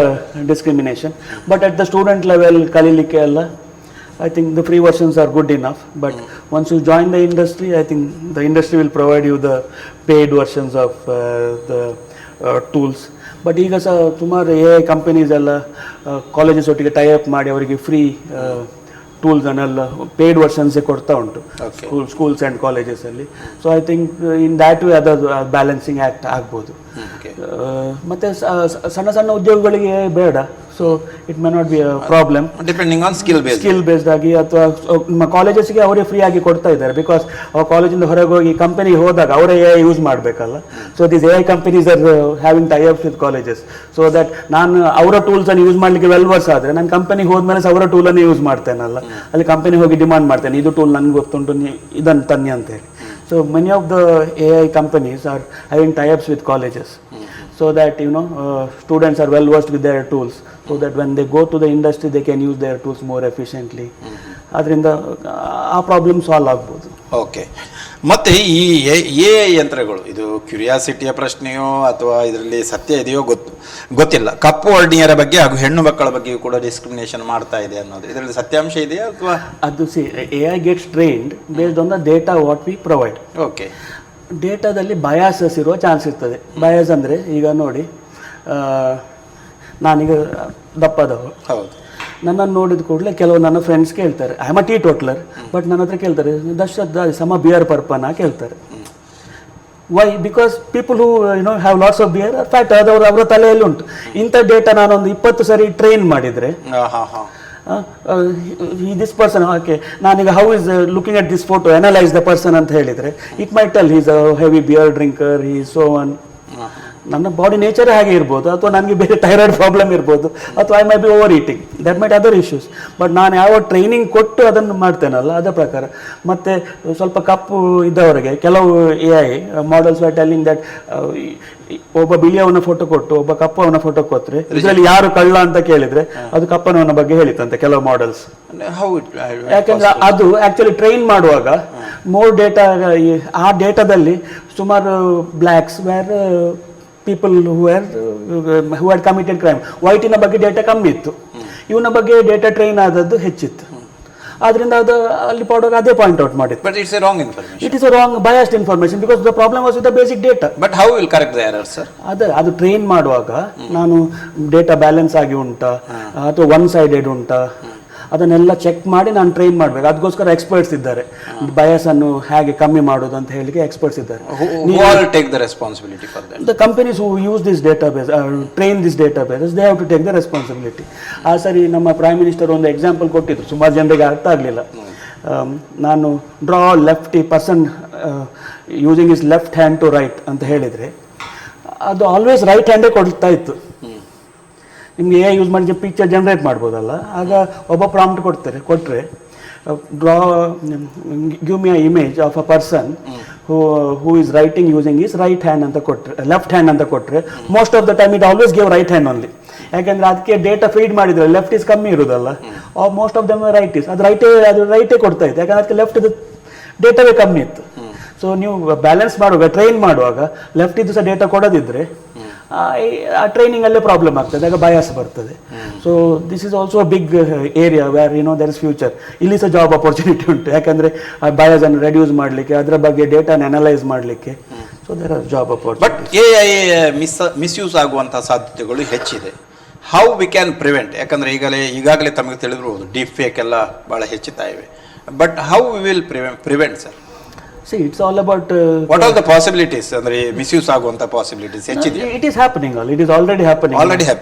discrimination, but at the student level ಕಲೀಲಿಕ್ಕೆ ಎಲ್ಲ I think the free versions are good enough. But once you join the industry, I think the industry will provide you the paid versions of the tools. But ಈಗ ಸಹ ಸುಮಾರು AI ಕಂಪನೀಸ್ ಎಲ್ಲ ಕಾಲೇಜಸ್ ಒಟ್ಟಿಗೆ ಟೈ ಅಪ್ ಮಾಡಿ ಅವರಿಗೆ ಫ್ರೀ ಟೂಲ್ಸ್ ಅನ್ನೆಲ್ಲ ಪೇಯ್ಡ್ ವರ್ಷನ್ಸೇ ಕೊಡ್ತಾ ಉಂಟು schools and ಕಾಲೇಜಸಲ್ಲಿ. So I think in that way other balancing act ಆಗ್ಬೋದು. ಮತ್ತು ಸಣ್ಣ ಸಣ್ಣ ಉದ್ಯೋಗಗಳಿಗೆ ಬೇಡ, so it may not be a problem depending on skill based ಆಗಿ. ಅಥವಾ ನಿಮ್ಮ ಕಾಲೇಜಸ್ಗೆ ಅವರೇ ಫ್ರೀ ಆಗಿ ಕೊಡ್ತಾ ಇದ್ದಾರೆ, ಬಿಕಾಸ್ ಅವ್ರ ಕಾಲೇಜಿಂದ ಹೊರಗೆ ಹೋಗಿ ಕಂಪನಿಗೆ ಹೋದಾಗ ಅವರೇ AI ಯೂಸ್ ಮಾಡಬೇಕಲ್ಲ. So this AI companies are having tie ups with colleges, so that ನಾನು ಅವರ ಟೂಲ್ಸನ್ನು ಯೂಸ್ ಮಾಡಲಿಕ್ಕೆ ವೆಲ್ ವರ್ಸ್ ಆದರೆ ನಾನು ಕಂಪನಿಗೆ ಹೋದ್ಮೇಲೆ ಅವರ ಟೂಲನ್ನು ಯೂಸ್ ಮಾಡ್ತೇನಲ್ಲ, ಅಲ್ಲಿ ಕಂಪನಿ ಹೋಗಿ ಡಿಮಾಂಡ್ ಮಾಡ್ತೇನೆ, ಇದು ಟೂಲ್ ನನಗೆ ಗೊತ್ತುಂಟು, ಇದನ್ನು ತನ್ನಿ ಅಂತ ಹೇಳಿ. So many of the AI companies are having tie ups with colleges, so that students are well versed with their tools, so that when they go to the industry they can use their tools more efficiently. ಅದರಿಂದ ಆ ಪ್ರಾಬ್ಲಮ್ ಸಾಲ್ವ್ ಆಗ್ಬೋದು. ಓಕೆ. ಮತ್ತೆ ಈ AI ಯಂತ್ರಗಳು, ಇದು ಕ್ಯೂರಿಯಾಸಿಟಿಯ ಪ್ರಶ್ನೆಯೋ ಅಥವಾ ಇದರಲ್ಲಿ ಸತ್ಯ ಇದೆಯೋ ಗೊತ್ತಿಲ್ಲ, ಕಪ್ಪು ವರ್ಣೀಯರ ಬಗ್ಗೆ ಹಾಗೂ ಹೆಣ್ಣು ಮಕ್ಕಳ ಬಗ್ಗೆಯೂ ಕೂಡ ಡಿಸ್ಕ್ರಿಮಿನೇಷನ್ ಮಾಡ್ತಾ ಇದೆ ಅನ್ನೋದು, ಇದರಲ್ಲಿ ಸತ್ಯಾಂಶ ಇದೆಯಾ ಅಥವಾ? ಅದು AI gets trained based on the data what we provide. Okay. ಡೇಟಾದಲ್ಲಿ ಬಯಾಸಸ್ ಇರುವ ಚಾನ್ಸ್ ಇರ್ತದೆ. ಬಯಾಸ್ ಅಂದರೆ ಈಗ ನೋಡಿ, ನಾನೀಗ ದಪ್ಪದವ, ಹೌದು, ನನ್ನನ್ನು ನೋಡಿದ ಕೂಡಲೇ ಕೆಲವು ನನ್ನ ಫ್ರೆಂಡ್ಸ್ ಕೇಳ್ತಾರೆ, I am a teetotaller, but ನನ್ನ ಹತ್ರ ಕೇಳ್ತಾರೆ ದಶ ಸಮ ಬಿಯರ್ ಪರ್ಪನ ಕೇಳ್ತಾರೆ. Why? Because people who have lots of beer are fat, ಅದವರು ಅವರ ತಲೆಯಲ್ಲಿ ಉಂಟು. ಇಂಥ ಡೇಟಾ ನಾನೊಂದು 20 ಸರಿ ಟ್ರೈನ್ ಮಾಡಿದರೆ ದಿಸ್ ಪರ್ಸನ್, ಓಕೆ ನಾನೀಗ how is looking at this photo, analyse the person ಅಂತ ಹೇಳಿದರೆ it might tell he's a heavy beer drinker, he so one. ನನ್ನ ಬಾಡಿ ನೇಚರೇ ಹಾಗೆ ಇರ್ಬೋದು, ಅಥವಾ ನನಗೆ ಬೇರೆ ಥೈರಾಯ್ಡ್ ಪ್ರಾಬ್ಲಮ್ ಇರ್ಬೋದು, ಅಥವಾ I may be over eating, that might other issues. ಬಟ್ ನಾನು ಯಾವ ಟ್ರೈನಿಂಗ್ ಕೊಟ್ಟು ಅದನ್ನು ಮಾಡ್ತೇನಲ್ಲ ಅದರ ಪ್ರಕಾರ. ಮತ್ತು ಸ್ವಲ್ಪ ಕಪ್ಪು ಇದ್ದವರಿಗೆ ಕೆಲವು AI models are telling that ಒಬ್ಬ ಬಿಳಿಯವನ ಫೋಟೋ ಕೊಟ್ಟು ಒಬ್ಬ ಕಪ್ಪವನ ಫೋಟೋ ಕೊಟ್ಟರೆ ಇದರಲ್ಲಿ ಯಾರು ಕಳ್ಳ ಅಂತ ಕೇಳಿದ್ರೆ ಅದು ಕಪ್ಪನವನ ಬಗ್ಗೆ ಹೇಳಿತಂತೆ ಕೆಲವು ಮಾಡೆಲ್ಸ್. ಯಾಕೆಂದ್ರೆ ಅದು ಆಕ್ಚುಲಿ ಟ್ರೈನ್ ಮಾಡುವಾಗ ಮೋರ್ ಡೇಟಾ, ಆ ಡೇಟಾದಲ್ಲಿ ಸುಮಾರು blacks were people who had committed crime, ವೈಟಿನ ಬಗ್ಗೆ ಡೇಟಾ ಕಮ್ಮಿ ಇತ್ತು, ಇವನ ಬಗ್ಗೆ ಡೇಟಾ ಟ್ರೈನ್ ಆದದ್ದು ಹೆಚ್ಚಿತ್ತು. ಆದ್ರಿಂದ ಅದು ಅಲ್ಲಿ ಪಾಡುವಾಗ ಅದೇ ಪಾಯಿಂಟ್ ಔಟ್ ಮಾಡಿತ್ತು. But it's a wrong information. It is a wrong biased information because the problem was with the basic data. But how will correct the error, sir? ಅದು ಟ್ರೈನ್ ಮಾಡುವಾಗ ನಾನು ಡೇಟಾ ಬ್ಯಾಲೆನ್ಸ್ ಆಗಿ ಉಂಟಾ ಅಥವಾ ಒನ್ ಸೈಡೆಡ್ ಉಂಟಾ ಅದನ್ನೆಲ್ಲ ಚೆಕ್ ಮಾಡಿ ನಾನು ಟ್ರೈನ್ ಮಾಡಬೇಕು. ಅದಕ್ಕೋಸ್ಕರ ಎಕ್ಸ್ಪರ್ಟ್ಸ್ ಇದ್ದಾರೆ, ಬಯಾಸ್ ಅನ್ನು ಹೇಗೆ ಕಮ್ಮಿ ಮಾಡೋದು ಅಂತ ಹೇಳಿಕ್ಕೆ ಎಕ್ಸ್ಪರ್ಟ್ಸ್ ಇದ್ದಾರೆ. Who will take the responsibility for that? The companies who use this database, train this database, they have to take the responsibility. ಆ ಸರಿ ನಮ್ಮ ಪ್ರೈಮ್ ಮಿನಿಸ್ಟರ್ ಒಂದು ಎಕ್ಸಾಂಪಲ್ ಕೊಟ್ಟಿದ್ರು, ಸುಮಾರು ಜನರಿಗೆ ಅರ್ಥ ಆಗಲಿಲ್ಲ. ನಾನು draw lefty person using is left hand to write ಅಂತ ಹೇಳಿದರೆ ಅದು ಆಲ್ವೇಸ್ ರೈಟ್ ಹ್ಯಾಂಡೇ ಕೊಡ್ತಾ ಇತ್ತು. ನಿಮಗೆ ಯೂಸ್ ಮಾಡಿ ಪಿಕ್ಚರ್ ಜನರೇಟ್ ಮಾಡ್ಬೋದಲ್ಲ, ಆಗ ಒಬ್ಬ ಪ್ರಾಂಪ್ಟ್ ಕೊಟ್ಟರೆ draw give me a image of a person who is writing using his right hand ಅಂತ ಕೊಟ್ಟರೆ, ಲೆಫ್ಟ್ ಹ್ಯಾಂಡ್ ಅಂತ ಕೊಟ್ಟರೆ most of the time it always give right hand only. ಯಾಕೆಂದ್ರೆ ಅದಕ್ಕೆ ಡೇಟಾ ಫೀಡ್ ಮಾಡಿದ್ರೆ ಲೆಫ್ಟ್ ಇಸ್ ಕಮ್ಮಿ ಇರುದಲ್ಲ, most of them right is, ಅದು ರೈಟೇ ಕೊಡ್ತಾ ಇತ್ತು, ಯಾಕಂದ್ರೆ ಅದಕ್ಕೆ ಲೆಫ್ಟ್ ಡೇಟಾವೇ ಕಮ್ಮಿ ಇತ್ತು. ಸೊ ನೀವು ಬ್ಯಾಲೆನ್ಸ್ ಮಾಡುವಾಗ, ಟ್ರೈನ್ ಮಾಡುವಾಗ ಲೆಫ್ಟ್ ಇದ್ದು ಸಹ ಡೇಟಾ ಕೊಡೋದಿದ್ರೆ ಆ ಟ್ರೈನಿಂಗ್ ಅಲ್ಲೇ ಪ್ರಾಬ್ಲಮ್ ಆಗ್ತದೆ, ಆಗ ಬಯಾಸ್ ಬರ್ತದೆ. So this is also a big area where there is future. ಇಲ್ಲಿ ಸಹ ಜಾಬ್ ಅಪರ್ಚುನಿಟಿ ಉಂಟು, ಯಾಕಂದ್ರೆ ಆ ಬಯಾಸ್ ಅನ್ನು ರೆಡ್ಯೂಸ್ ಮಾಡಲಿಕ್ಕೆ, ಅದರ ಬಗ್ಗೆ ಡೇಟಾನ ಅನಲೈಸ್ ಮಾಡಲಿಕ್ಕೆ. So there are job opportunity. But AI misuse ಆಗುವಂತಹ ಸಾಧ್ಯತೆಗಳು ಹೆಚ್ಚಿದೆ. How we can prevent? ಯಾಕಂದ್ರೆ ಈಗಾಗಲೇ ತಮಗೆ ತಿಳಿದಿರಬಹುದು ಡೀಪ್ ಫೇಕ್ ಎಲ್ಲ ಬಹಳ ಹೆಚ್ಚುತ್ತಾ ಇವೆ. But how we will prevent sir? See, it's all about what are the possibilities? ಅಂದ್ರೆ ಮಿಸ್ಯೂಸ್ ಆಗುವಂತ ಪಾಸಿಬಿಲಿಟೀಸ್ ಹೆಚ್ಚಿದೆ. It is happening. It is already happening.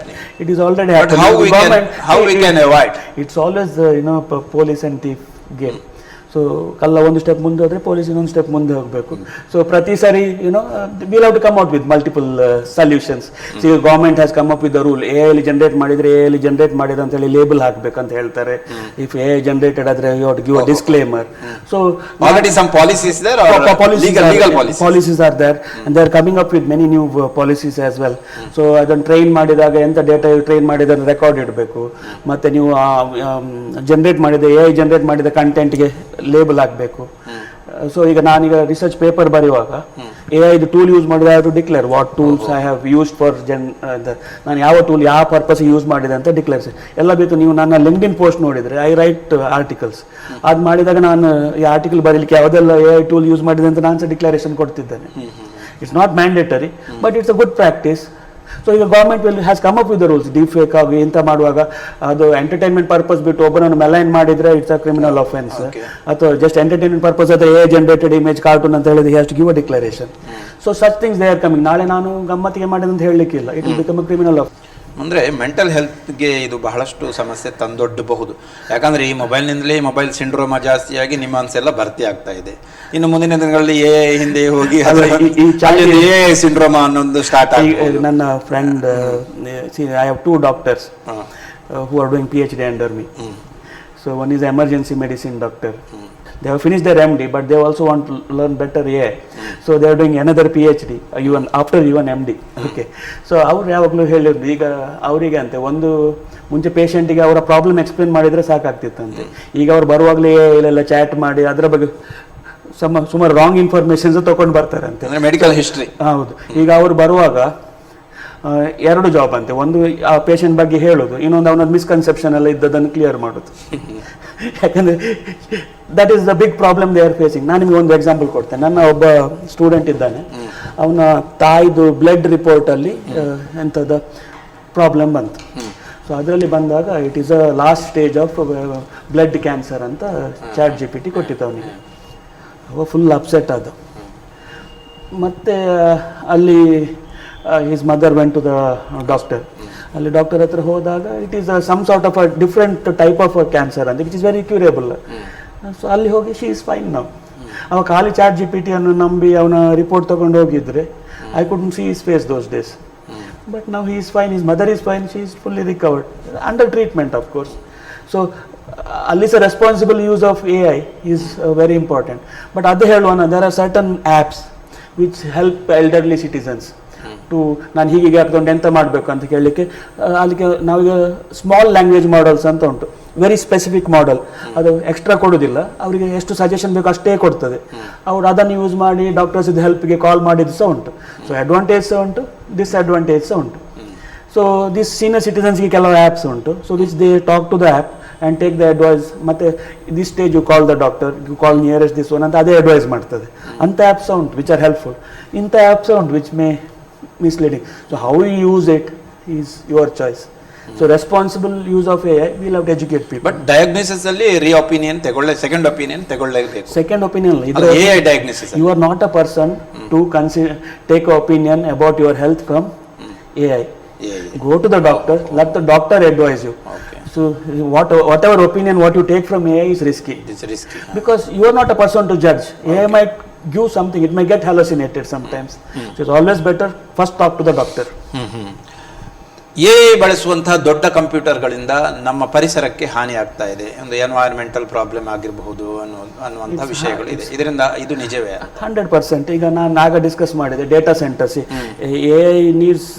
It is already But happening. how we can avoid? It's always police and thief game. So ಕಲ್ಲ ಒಂದು ಸ್ಟೆಪ್ ಮುಂದೆ ಹೋದರೆ ಪೊಲೀಸ್ ಇನ್ನೊಂದು ಸ್ಟೆಪ್ ಮುಂದೆ ಹೋಗಬೇಕು. ಸೊ ಪ್ರತಿ ಸಾರಿ will have to come out with multiple solutions. See government has come up with the rule, AI generate ಮಾಡಿದ್ರೆ AI ಜನರೇಟ್ ಮಾಡಿದೆ ಅಂತ ಹೇಳಿ ಲೇಬಲ್ ಹಾಕಬೇಕಂತ ಹೇಳ್ತಾರೆ. ಇಫ್ AI ಜನರೇಟೆಡ್ ಆದ್ರೆ you have to give a disclaimer. So already some policies there or legal policies are there, and they are coming up with many new policies as well. So ಅದನ್ನು ಟ್ರೈನ್ ಮಾಡಿದಾಗ ಎಂತ ಡೇಟಾ ಟ್ರೈನ್ ಮಾಡಿದ ರೆಕಾರ್ಡ್ ಇಡಬೇಕು, ಮತ್ತೆ ನೀವು ಜನರೇಟ್ ಮಾಡಿದ AI ಜನರೇಟ್ ಮಾಡಿದ ಕಂಟೆಂಟ್ಗೆ ಲೇಬಲ್ ಹಾಕಬೇಕು. ಸೊ ಈಗ ನಾನೀಗ ರಿಸರ್ಚ್ ಪೇಪರ್ ಬರೆಯುವಾಗ AI ಟೂಲ್ ಯೂಸ್ ಮಾಡಿದ್ರೆ ಅದು declare what tools I have used for ನಾನು ಯಾವ ಟೂಲ್ ಯಾವ ಪರ್ಪಸ್ ಯೂಸ್ ಮಾಡಿದೆ ಅಂತ ಡಿಕ್ಲೇರ್ ಎಲ್ಲ ಬೇಕು. ನೀವು ನನ್ನ ಲಿಂಕ್ಡ್ಇನ್ ಪೋಸ್ಟ್ ನೋಡಿದ್ರೆ ಐ ರೈಟ್ ಆರ್ಟಿಕಲ್ಸ್, ಅದು ಮಾಡಿದಾಗ ನಾನು ಈ ಆರ್ಟಿಕಲ್ ಬರೀಲಿಕ್ಕೆ ಯಾವುದೆಲ್ಲ AI ಟೂಲ್ ಯೂಸ್ ಮಾಡಿದೆ ಅಂತ ನಾನು ಸಹ ಡಿಕ್ಲರೇಷನ್ ಕೊಡ್ತಿದ್ದೇನೆ. It's not mandatory but it's a good practice. So ಈಗ government has come up with the rules. Deep fake ಆಗಿ ಇಂಥ ಮಾಡುವಾಗ ಅದು ಎಂಟರ್ಟೈನ್ಮೆಂಟ್ ಪರ್ಪಸ್ ಬಿಟ್ಟು ಒಬ್ಬನನ್ನು ಮೆಲೈನ್ ಮಾಡಿದ್ರೆ ಇಟ್ಸ್ ಅ ಕ್ರಿಮಿನಲ್ ಅಫೆನ್ಸ್. ಅಥವಾ ಜಸ್ಟ್ ಎಂಟರ್ಟೈನ್ಮೆಂಟ್ ಪರ್ಪಸ್ ಆದರೆ AI ಜನರೇಟೆಡ್ ಇಮೇಜ್ ಕಾರ್ಟೂನ್ ಅಂತ ಹೇಳಿದ್ರೆ has to give a declaration. So such things they are coming. ನಾಳೆ ನಾನು ಗಮ್ಮತ್ತಿಗೆ ಮಾಡಿದೆ ಅಂತ ಹೇಳಲಿಕ್ಕಿಲ್ಲ, it will become a criminal offence. ಅಂದರೆ ಮೆಂಟಲ್ ಹೆಲ್ತ್ಗೆ ಇದು ಬಹಳಷ್ಟು ಸಮಸ್ಯೆ ತಂದೊಡ್ಡಬಹುದು. ಯಾಕಂದರೆ ಈ ಮೊಬೈಲ್ನಿಂದಲೇ ಮೊಬೈಲ್ ಸಿಂಡ್ರೋಮ ಜಾಸ್ತಿಯಾಗಿ ನಿಮ್ಮಾನ್ಸ್ ಎಲ್ಲ ಭರ್ತಿ ಆಗ್ತಾ ಇದೆ. ಇನ್ನು ಮುಂದಿನ ದಿನಗಳಲ್ಲಿ AI ಹಿಂದೆ ಹೋಗಿ AI ಸಿಂಡ್ರೋಮ ಅನ್ನೊಂದು ಸ್ಟಾರ್ಟ್ ಆಗಿದೆ. ನನ್ನ friend, I have 2 doctors who are doing PhD under me. So one is emergency medicine doctor. They have finished their MD, but they also want to learn better AI. So they are doing another PhD even after even MD. Okay. So ಅವ್ರು ಯಾವಾಗಲೂ ಹೇಳಿದ್ರು, ಈಗ ಅವರಿಗೆ ಅಂತೆ ಒಂದು ಮುಂಚೆ ಪೇಷಂಟಿಗೆ ಅವರ ಪ್ರಾಬ್ಲಮ್ ಎಕ್ಸ್ಪ್ಲೇನ್ ಮಾಡಿದರೆ ಸಾಕಾಗ್ತಿತ್ತಂತೆ. ಈಗ ಅವ್ರು ಬರುವಾಗಲೇ ಇಲ್ಲೆಲ್ಲ ಚಾಟ್ ಮಾಡಿ ಅದರ ಬಗ್ಗೆ ಸುಮಾರು ರಾಂಗ್ ಇನ್ಫಾರ್ಮೇಷನ್ಸ್ ತೊಗೊಂಡು ಬರ್ತಾರಂತೆ, ಮೆಡಿಕಲ್ ಹಿಸ್ಟ್ರಿ. ಹೌದು. ಈಗ ಅವ್ರು ಬರುವಾಗ 2 ಜಾಬ್ ಅಂತೆ. ಒಂದು ಆ ಪೇಷಂಟ್ ಬಗ್ಗೆ ಹೇಳೋದು, ಇನ್ನೊಂದು ಅವನ ಮಿಸ್ಕನ್ಸೆಪ್ಷನ್ ಎಲ್ಲ ಇದ್ದದನ್ನು ಕ್ಲಿಯರ್ ಮಾಡೋದು. ಯಾಕಂದರೆ that is the big problem they are facing. ನಾನು ನಿಮಗೆ ಒಂದು ಎಕ್ಸಾಂಪಲ್ ಕೊಡ್ತೇನೆ. ನನ್ನ ಒಬ್ಬ ಸ್ಟೂಡೆಂಟ್ ಇದ್ದಾನೆ, ಅವನ ತಾಯಿದು ಬ್ಲಡ್ ರಿಪೋರ್ಟಲ್ಲಿ ಎಂಥದ್ದು ಪ್ರಾಬ್ಲಮ್ ಬಂತು. ಸೊ ಅದರಲ್ಲಿ ಬಂದಾಗ it is a last stage of blood cancer ಅಂತ ChatGPT ಕೊಟ್ಟಿತ್ತು ಅವನಿಗೆ. ಅವ ಫುಲ್ ಅಪ್ಸೆಟ್ ಆದ. ಮತ್ತು ಅಲ್ಲಿ his mother went to the doctor. ಅಲ್ಲಿ ಡಾಕ್ಟರ್ ಹತ್ರ ಹೋದಾಗ it is some sort of a different type of cancer ಅಂತ, which is very curable. So ಅಲ್ಲಿ ಹೋಗಿ ಶಿ ಈಸ್ ಫೈನ್ ನೌ. ಅವ ಖಾಲಿ ChatGPT ಅನ್ನು ನಂಬಿ ಅವನ ರಿಪೋರ್ಟ್ ತೊಗೊಂಡು ಹೋಗಿದ್ರೆ I couldn't see his face those days. But now he is fine, his mother is fine, she is fully recovered under treatment of course. So ಅಲ್ಲಿ ಸಹ responsible use of AI is very important. But ಅದು ಹೇಳುವ there are certain apps which help elderly citizens to ನಾನು ಹೀಗೆ ಹಾಕ್ಕೊಂಡು ಎಂತ ಮಾಡಬೇಕು ಅಂತ ಕೇಳಲಿಕ್ಕೆ. ಅದಕ್ಕೆ ನಾವೀಗ ಸ್ಮಾಲ್ ಲ್ಯಾಂಗ್ವೇಜ್ ಮಾಡಲ್ಸ್ ಅಂತ ಉಂಟು, ವೆರಿ ಸ್ಪೆಸಿಫಿಕ್ ಮಾಡಲ್. ಅದು ಎಕ್ಸ್ಟ್ರಾ ಕೊಡೋದಿಲ್ಲ, ಅವರಿಗೆ ಎಷ್ಟು ಸಜೆಷನ್ ಬೇಕು ಅಷ್ಟೇ ಕೊಡ್ತದೆ. ಅವರು ಅದನ್ನು ಯೂಸ್ ಮಾಡಿ ಡಾಕ್ಟರ್ಸ್ ಇದು ಹೆಲ್ಪ್ಗೆ ಕಾಲ್ ಮಾಡಿದ್ದು ಸಹ ಉಂಟು. ಸೊ ಅಡ್ವಾಂಟೇಜ್ ಸಹ ಉಂಟು, ಡಿಸ್ಅಡ್ವಾಂಟೇಜ್ ಸಹ ಉಂಟು. ಸೊ ದಿಸ್ ಸೀನಿಯರ್ ಸಿಟಿಸನ್ಸ್ಗೆ ಕೆಲವು ಆ್ಯಪ್ಸ್ ಉಂಟು. So which they talk to the app and take the advice. ಮತ್ತು this stage you call the doctor, you call nearest this one ಅಂತ ಅದೇ ಅಡ್ವೈಸ್ ಮಾಡ್ತದೆ. ಅಂಥ ಆ್ಯಪ್ಸ್ ಉಂಟು ವಿಚ್ ಆರ್ ಹೆಲ್ಪ್ಫುಲ್. ಇಂಥ ಆ್ಯಪ್ಸ್ ಉಂಟು which may misleading. So how you use it is your choice. So responsible use of AI, we'll have to educate people. But diagnosis ಅಲ್ಲಿ re-opinion ತಗೊಳ್ಳೆ, second opinion ತಗೊಳ್ಳೇಬೇಕು. Second opinion AI diagnosis. You are not a person to consider take opinion about your health from AI. Go to the doctor, let the doctor advise you. Okay. So whatever opinion what you take from AI is risky. It's risky. Because you are not a person to judge. AI might give something, it may get hallucinated sometimes. So it's always better first talk to the doctor. ಬಳಸುವಂತಹ ದೊಡ್ಡ ಕಂಪ್ಯೂಟರ್ಗಳಿಂದ ನಮ್ಮ ಪರಿಸರಕ್ಕೆ ಹಾನಿ ಆಗ್ತಾ ಇದೆ, ಒಂದು ಎನ್ವೈರನ್ಮೆಂಟಲ್ ಪ್ರಾಬ್ಲಮ್ ಆಗಿರಬಹುದು ಅನ್ನುವಂಥ ವಿಷಯಗಳು ಇದೆ. ಇದರಿಂದ ಇದು ನಿಜವೇ? 100%. ಈಗ ನಾನು ಆಗ ಡಿಸ್ಕಸ್ ಮಾಡಿದೆ data centres. AI needs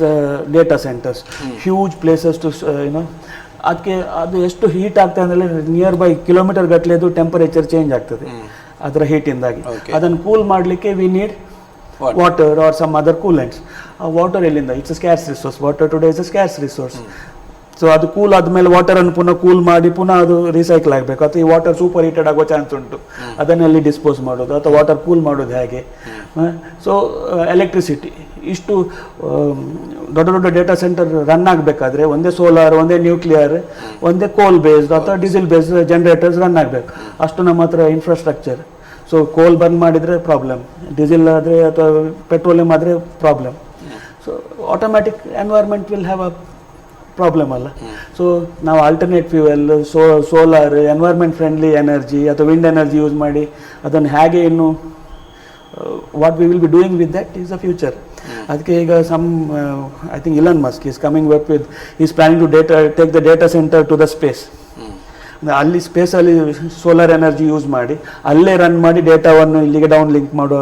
data centres, huge places to you know. ಅದಕ್ಕೆ ಅದು ಎಷ್ಟು ಹೀಟ್ ಆಗ್ತದೆ ಅಂದರೆ ನಿಯರ್ ಬೈ ಕಿಲೋಮೀಟರ್ ಗಟ್ಟಲೆದು ಟೆಂಪರೇಚರ್ ಚೇಂಜ್ ಆಗ್ತದೆ ಅದರ ಹೀಟಿಂದಾಗಿ. ಅದನ್ನು ಕೂಲ್ ಮಾಡಲಿಕ್ಕೆ we need water or some other coolants. ಆ ವಾಟರ್ ಎಲ್ಲಿಂದ? It's a scarce resource. Water today is a scarce resource. So ಅದು ಕೂಲ್ ಆದಮೇಲೆ ವಾಟರನ್ನು ಪುನಃ ಕೂಲ್ ಮಾಡಿ ಪುನಃ ಅದು ರೀಸೈಕಲ್ ಆಗಬೇಕು. ಅಥವಾ ಈ ವಾಟರ್ ಸೂಪರ್ ಹೀಟೆಡ್ ಆಗೋ ಚಾನ್ಸ್ ಉಂಟು, ಅದನ್ನೆಲ್ಲಿ ಡಿಸ್ಪೋಸ್ ಮಾಡೋದು ಅಥವಾ ವಾಟರ್ ಕೂಲ್ ಮಾಡೋದು ಹೇಗೆ? ಸೊ ಎಲೆಕ್ಟ್ರಿಸಿಟಿ ಇಷ್ಟು ದೊಡ್ಡ ದೊಡ್ಡ ಡೇಟಾ ಸೆಂಟರ್ ರನ್ ಆಗಬೇಕಾದ್ರೆ ಒಂದೇ ಸೋಲಾರ್, ಒಂದೇ ನ್ಯೂಕ್ಲಿಯರ್, ಒಂದೇ ಕೋಲ್ ಬೇಸ್ಡ್ ಅಥವಾ ಡೀಸೆಲ್ ಬೇಸ್ಡ್ ಜನರೇಟರ್ಸ್ ರನ್ ಆಗಬೇಕು. ಅಷ್ಟು ನಮ್ಮ ಹತ್ರ ಇನ್ಫ್ರಾಸ್ಟ್ರಕ್ಚರ್. ಸೊ ಕೋಲ್ ಬರ್ನ್ ಮಾಡಿದರೆ ಪ್ರಾಬ್ಲಮ್, ಡೀಸೆಲ್ ಆದರೆ ಅಥವಾ ಪೆಟ್ರೋಲಿಯಂ ಆದರೆ problem. So automatic environment will have a problem ಅಲ್ಲ. ಸೊ ನಾವು alternate fuel, solar, environment friendly energy ಅಥವಾ ವಿಂಡ್ ಎನರ್ಜಿ ಯೂಸ್ ಮಾಡಿ ಅದನ್ನು ಹೇಗೆ ಇನ್ನು what we will be doing with that is the future. ಅದಕ್ಕೆ ಈಗ I think Elon Musk is coming up with is planning to take the data centre to the space. ಅಲ್ಲಿ ಸ್ಪೇಸಲ್ಲಿ ಸೋಲಾರ್ ಎನರ್ಜಿ ಯೂಸ್ ಮಾಡಿ ಅಲ್ಲೇ ರನ್ ಮಾಡಿ ಡೇಟಾವನ್ನು ಇಲ್ಲಿಗೆ ಡೌನ್ ಲಿಂಕ್ ಮಾಡೋ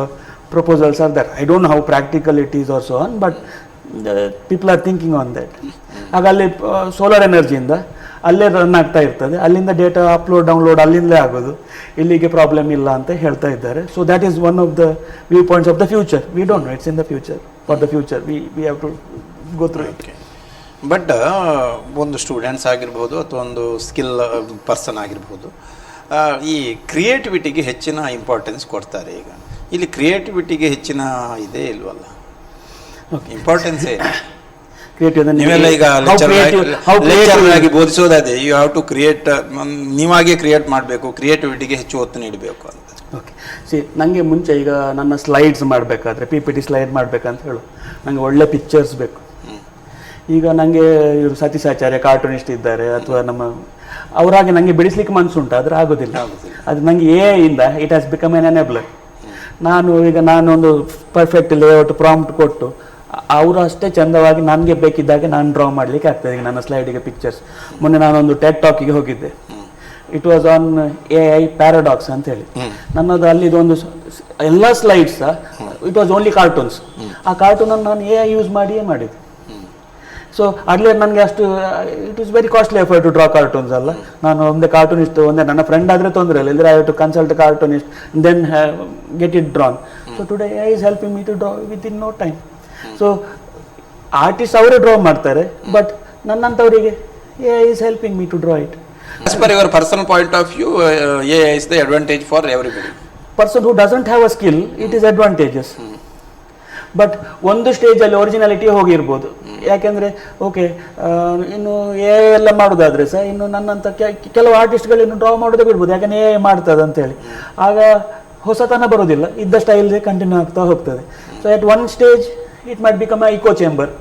proposals are there. I don't know how practical it is or so on, but people are thinking on that. ಆಗ ಅಲ್ಲಿ ಸೋಲಾರ್ ಎನರ್ಜಿಯಿಂದ ಅಲ್ಲೇ ರನ್ ಆಗ್ತಾ ಇರ್ತದೆ, ಅಲ್ಲಿಂದ ಡೇಟಾ ಅಪ್ಲೋಡ್ ಡೌನ್ಲೋಡ್ ಅಲ್ಲಿಂದಲೇ ಆಗೋದು, ಇಲ್ಲಿಗೆ ಪ್ರಾಬ್ಲಮ್ ಇಲ್ಲ ಅಂತ ಹೇಳ್ತಾ ಇದ್ದಾರೆ. So that is one of the viewpoints of the future. We don't know, it's in the future. For the future we have to go through it. But ಒಂದು ಸ್ಟೂಡೆಂಟ್ಸ್ ಆಗಿರ್ಬೋದು ಅಥವಾ ಒಂದು ಸ್ಕಿಲ್ ಪರ್ಸನ್ ಆಗಿರ್ಬೋದು, ಈ ಕ್ರಿಯೇಟಿವಿಟಿಗೆ ಹೆಚ್ಚಿನ ಇಂಪಾರ್ಟೆನ್ಸ್ ಕೊಡ್ತಾರೆ. ಈಗ ಇಲ್ಲಿ ಕ್ರಿಯೇಟಿವಿಟಿಗೆ ಹೆಚ್ಚಿನ ಇದೇ ಇಲ್ವಲ್ಲ, ಇಂಪಾರ್ಟೆನ್ಸೇ ನೀವೆಲ್ಲ ಈಗ ಲೆಕ್ಚರ್ ಆಗಿ ಬೋಧಿಸೋದಾದ್ರೆ ಯು ಹ್ಯಾವ್ ಟು ಕ್ರಿಯೇಟ್, ನೀವಾಗೇ ಕ್ರಿಯೇಟ್ ಮಾಡಬೇಕು, ಕ್ರಿಯೇಟಿವಿಟಿಗೆ ಹೆಚ್ಚು ಒತ್ತು ನೀಡಬೇಕು ಅಂತ. ಓಕೆ, ನನಗೆ ಮುಂಚೆ ಈಗ ನನ್ನ ಸ್ಲೈಡ್ಸ್ ಮಾಡಬೇಕಾದ್ರೆ PPT ಸ್ಲೈಡ್ ಮಾಡಬೇಕಂತ ಹೇಳು, ನನಗೆ ಒಳ್ಳೆ ಪಿಕ್ಚರ್ಸ್ ಬೇಕು. ಈಗ ನನಗೆ ಇವರು ಸತೀಶ್ ಆಚಾರ್ಯ ಕಾರ್ಟೂನಿಸ್ಟ್ ಇದ್ದಾರೆ ಅಥವಾ ನಮ್ಮ ಅವರಾಗಿ ನನಗೆ ಬಿಡಿಸ್ಲಿಕ್ಕೆ ಮನಸ್ಸುಂಟು, ಆದರೆ ಆಗೋದಿಲ್ಲ. ಅದು ನನಗೆ AI ಇಂದ ಇಟ್ ಹ್ಯಾಸ್ ಬಿಕಮ್ ಎನ್ ಎನೇಬಲರ್. ನಾನೊಂದು ಪರ್ಫೆಕ್ಟ್ ಲೇಔಟ್ ಪ್ರಾಂಪ್ಟ್ ಕೊಟ್ಟು ಅವರು ಅಷ್ಟೇ ಚಂದವಾಗಿ ನನಗೆ ಬೇಕಿದ್ದಾಗೆ ನಾನು ಡ್ರಾ ಮಾಡಲಿಕ್ಕೆ ಆಗ್ತದೆ ಈಗ ನನ್ನ ಸ್ಲೈಡಿಗೆ ಪಿಕ್ಚರ್ಸ್. ಮೊನ್ನೆ ನಾನೊಂದು ಟೆಡ್ ಟಾಕಿಗೆ ಹೋಗಿದ್ದೆ. It was on AI paradox ಅಂತ ಹೇಳಿ. ನನ್ನದು ಅಲ್ಲಿದೊಂದು ಎಲ್ಲ slides it was only cartoons. ಆ ಕಾರ್ಟೂನನ್ನು ನಾನು AI ಯೂಸ್ ಮಾಡಿಯೇ ಮಾಡಿದೆ. ಸೊ ಅಲ್ಲೇ ನನಗೆ ಅಷ್ಟು it is very costly effort to draw cartoons ಅಲ್ಲ. ನಾನು ಒಂದೇ ಕಾರ್ಟೂನಿಸ್ಟ್, ಒಂದೇ ನನ್ನ ಫ್ರೆಂಡ್ ಆದರೆ ತೊಂದರೆ ಇಲ್ಲ, ಇಲ್ಲದ್ರೆ I have to consult cartoonist then get it drawn. So today AI is helping me to draw within no time. So artist ಅವರೇ ಡ್ರಾ ಮಾಡ್ತಾರೆ, ಬಟ್ ನನ್ನಂಥವರಿಗೆ AI is helping me to draw it. As per your personal point of view, AI is the advantage for everybody. Person who doesn't have a skill, it is advantageous. But ಒಂದು ಸ್ಟೇಜಲ್ಲಿ ಒರಿಜಿನಾಲಿಟಿ ಹೋಗಿರ್ಬೋದು. ಯಾಕೆಂದರೆ ಓಕೆ, ಇನ್ನು AI ಎಲ್ಲ ಮಾಡೋದಾದರೆ ಸಹ ಇನ್ನು ನನ್ನಂಥ ಕೆಲವು ಆರ್ಟಿಸ್ಟ್ಗಳು ಇನ್ನು ಡ್ರಾ ಮಾಡೋದೇ ಬಿಡ್ಬೋದು, ಯಾಕಂದರೆ AI ಮಾಡ್ತದೆ ಅಂತೇಳಿ. ಆಗ ಹೊಸತನ ಬರೋದಿಲ್ಲ, ಇದ್ದ ಸ್ಟೈಲ್ದೇ ಕಂಟಿನ್ಯೂ ಆಗ್ತಾ ಹೋಗ್ತದೆ. So at one stage it might become a echo chamber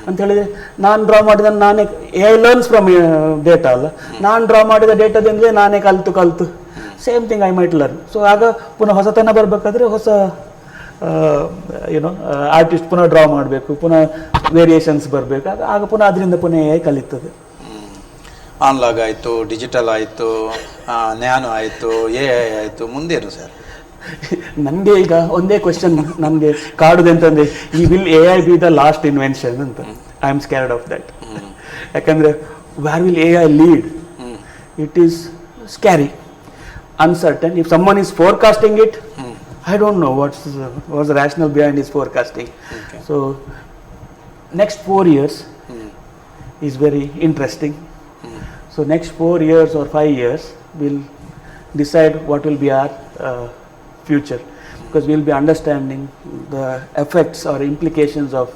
ಅಂತ ಹೇಳಿದರೆ, ನಾನು ಡ್ರಾ ಮಾಡಿದ ನಾನೇ AI ಲರ್ನ್ಸ್ ಫ್ರಮ್ ಡೇಟಾ ಅಲ್ಲ, ನಾನು ಡ್ರಾ ಮಾಡಿದ ಡೇಟಾದಿಂದಲೇ ನಾನೇ ಕಲಿತು same thing I might learn. So ಆಗ ಪುನಃ ಹೊಸತನ ಬರಬೇಕಾದ್ರೆ ಹೊಸ ಆರ್ಟಿಸ್ಟ್ ಪುನಃ ಡ್ರಾ ಮಾಡಬೇಕು, ಪುನಃ ವೇರಿಯೇಷನ್ಸ್ ಬರಬೇಕು, ಆಗ ಪುನಃ ಅದರಿಂದ ಪುನಃ AI ಕಲಿತದೆ. ಆನ್ಲಾಗ್ ಆಯಿತು, ಡಿಜಿಟಲ್ ಆಯಿತು, ನ್ಯಾನೋ ಆಯಿತು, AI ಆಯಿತು, ಮುಂದೇನು ಸರ್? ನನಗೆ ಈಗ ಒಂದೇ ಕ್ವೆಶನ್ ನನಗೆ ಕಾಡುದು ಅಂತಂದರೆ, ಈ will AI be the last invention ಅಂತ. I am scared of that. ಯಾಕಂದರೆ where will AI lead? It is scary, uncertain. If someone is forecasting it, I don't know what's the rationale behind his forecasting. Okay. So next 4 years is very interesting. So next 4 years or 5 years will decide what will be our future, because we'll be understanding the effects or implications of